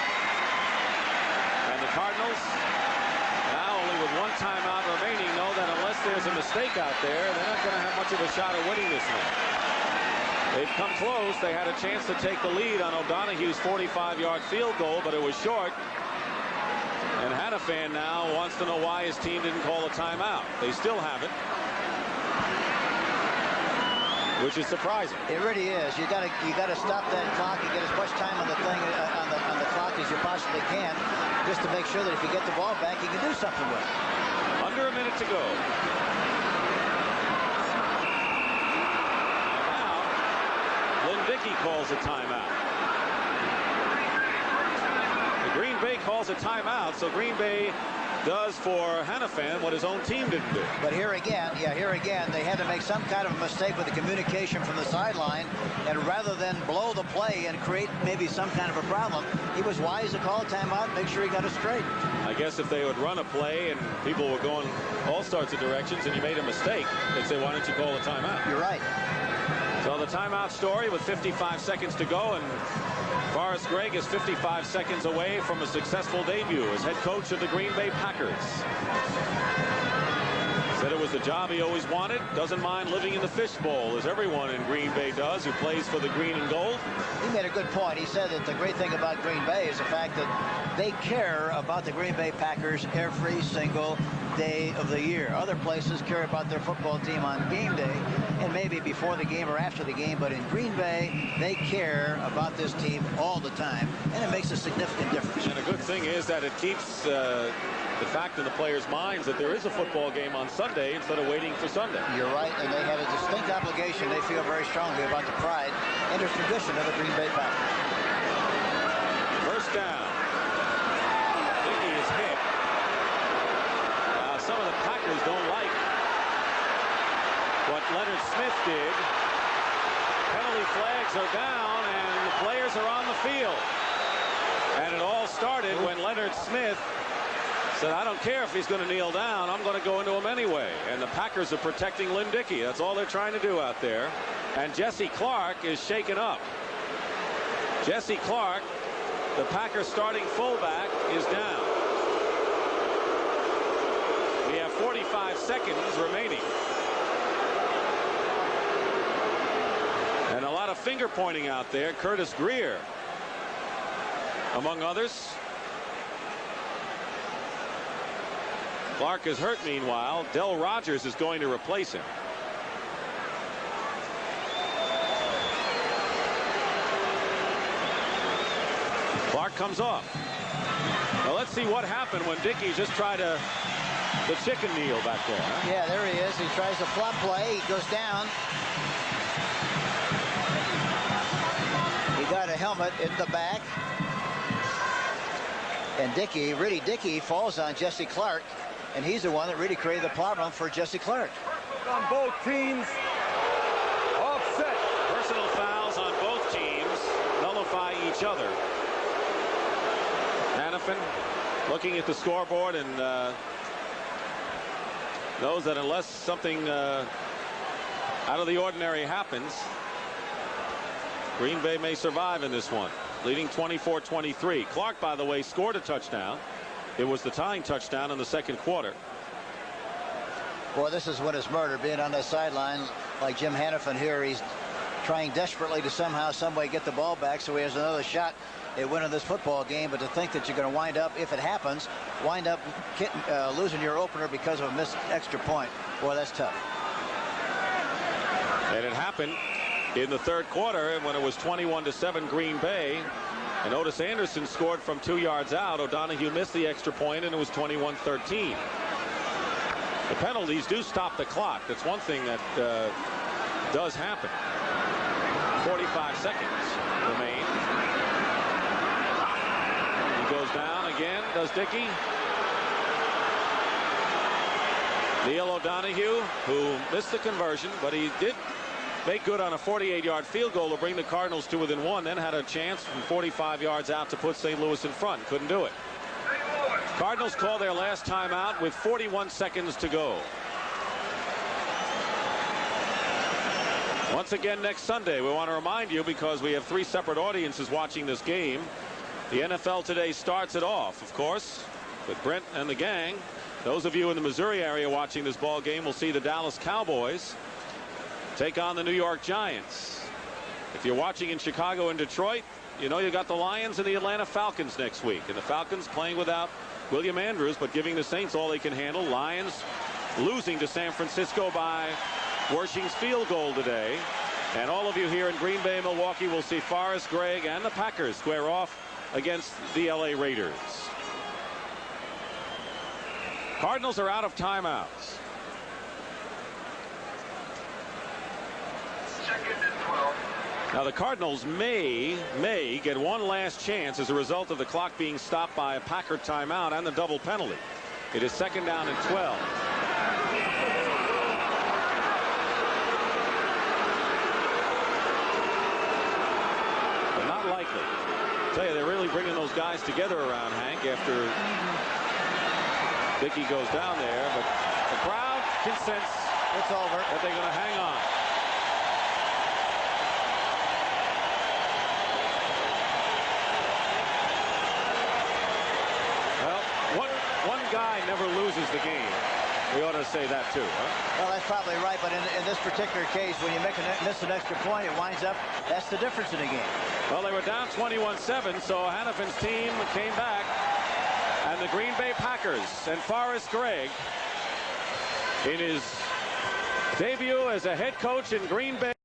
And the Cardinals, now only with one timeout remaining, know that unless there's a mistake out there, they're not going to have much of a shot at winning this one. They've come close. They had a chance to take the lead on O'Donoghue's 45-yard field goal, but it was short. And Hannafan now wants to know why his team didn't call a timeout. They still haven't, which is surprising. It really is. You got to stop that clock and get as much time on the thing on the clock as you possibly can, just to make sure that if you get the ball back, you can do something with it. Under a minute to go. Dickey calls a timeout. The Green Bay calls a timeout, so Green Bay does for Hannafan what his own team didn't do. But here again, they had to make some kind of a mistake with the communication from the sideline, and rather than blow the play and create maybe some kind of a problem, he was wise to call a timeout and make sure he got it straight. I guess if they would run a play and people were going all sorts of directions and you made a mistake, they'd say, why don't you call a timeout? You're right. So the timeout story with 55 seconds to go, and Forrest Gregg is 55 seconds away from a successful debut as head coach of the Green Bay Packers. Said it was the job he always wanted. Doesn't mind living in the fishbowl, as everyone in Green Bay does who plays for the green and gold. He made a good point. He said that the great thing about Green Bay is the fact that they care about the Green Bay Packers every single day of the year. Other places care about their football team on game day and maybe before the game or after the game, but in Green Bay, they care about this team all the time, and it makes a significant difference. And a good thing is that it keeps the fact in the players' minds that there is a football game on Sunday instead of waiting for Sunday. You're right, and they have a distinct obligation. They feel very strongly about the pride and the tradition of the Green Bay Packers. First down. Dickey is hit. Some of the Packers don't like what Leonard Smith did. Penalty flags are down, and the players are on the field. And it all started when Leonard Smith said, I don't care if he's going to kneel down, I'm going to go into him anyway. And the Packers are protecting Lynn Dickey. That's all they're trying to do out there. And Jesse Clark is shaken up. Jesse Clark, the Packers starting fullback, is down. We have 45 seconds remaining. And a lot of finger pointing out there. Curtis Greer, among others. Clark is hurt meanwhile. Del Rogers is going to replace him. Clark comes off. Now let's see what happened when Dickey just tried the chicken kneel back there. Huh? Yeah, there he is. He tries the flop play. He goes down. He got a helmet in the back. And Dickey falls on Jesse Clark. And he's the one that really created the problem for Jesse Clark. On both teams. Offset. Personal fouls on both teams nullify each other. Hannafan looking at the scoreboard and knows that unless something out of the ordinary happens, Green Bay may survive in this one, leading 24-23. Clark, by the way, scored a touchdown. It was the tying touchdown in the second quarter. Boy, this is when it's murder, being on the sideline like Jim Hannafan here. He's trying desperately to somehow, some way get the ball back so he has another shot at winning this football game. But to think that you're going to wind up, if it happens, losing your opener because of a missed extra point, boy, that's tough. And it happened in the third quarter when it was 21-7 Green Bay. And Otis Anderson scored from 2 yards out. O'Donoghue missed the extra point, and it was 21-13. The penalties do stop the clock. That's one thing that does happen. 45 seconds remain. He goes down again, does Dickey. Neil O'Donoghue, who missed the conversion, but he did make good on a 48-yard field goal to bring the Cardinals to within one, then had a chance from 45 yards out to put St. Louis in front. Couldn't do it. Cardinals call their last timeout with 41 seconds to go. Once again next Sunday, we want to remind you, because we have 3 separate audiences watching this game. The NFL Today starts it off, of course, with Brent and the gang. Those of you in the Missouri area watching this ball game will see the Dallas Cowboys take on the New York Giants. If you're watching in Chicago and Detroit, you know you got the Lions and the Atlanta Falcons next week. And the Falcons playing without William Andrews, but giving the Saints all they can handle. Lions losing to San Francisco by Wersching's field goal today. And all of you here in Green Bay, Milwaukee will see Forrest Gregg and the Packers square off against the LA Raiders. Cardinals are out of timeouts. Now the Cardinals may get one last chance as a result of the clock being stopped by a Packer timeout and the double penalty. It is 2nd down and 12. But not likely. I tell you, they're really bringing those guys together around Hank after Dickey goes down there, but the crowd can sense it's over, that they're going to hang on. One guy never loses the game. We ought to say that too, huh? Well, that's probably right, but in this particular case, when you miss an extra point, it winds up, that's the difference in the game. Well, they were down 21-7, so Hannafin's team came back, and the Green Bay Packers and Forrest Gregg, in his debut as a head coach in Green Bay.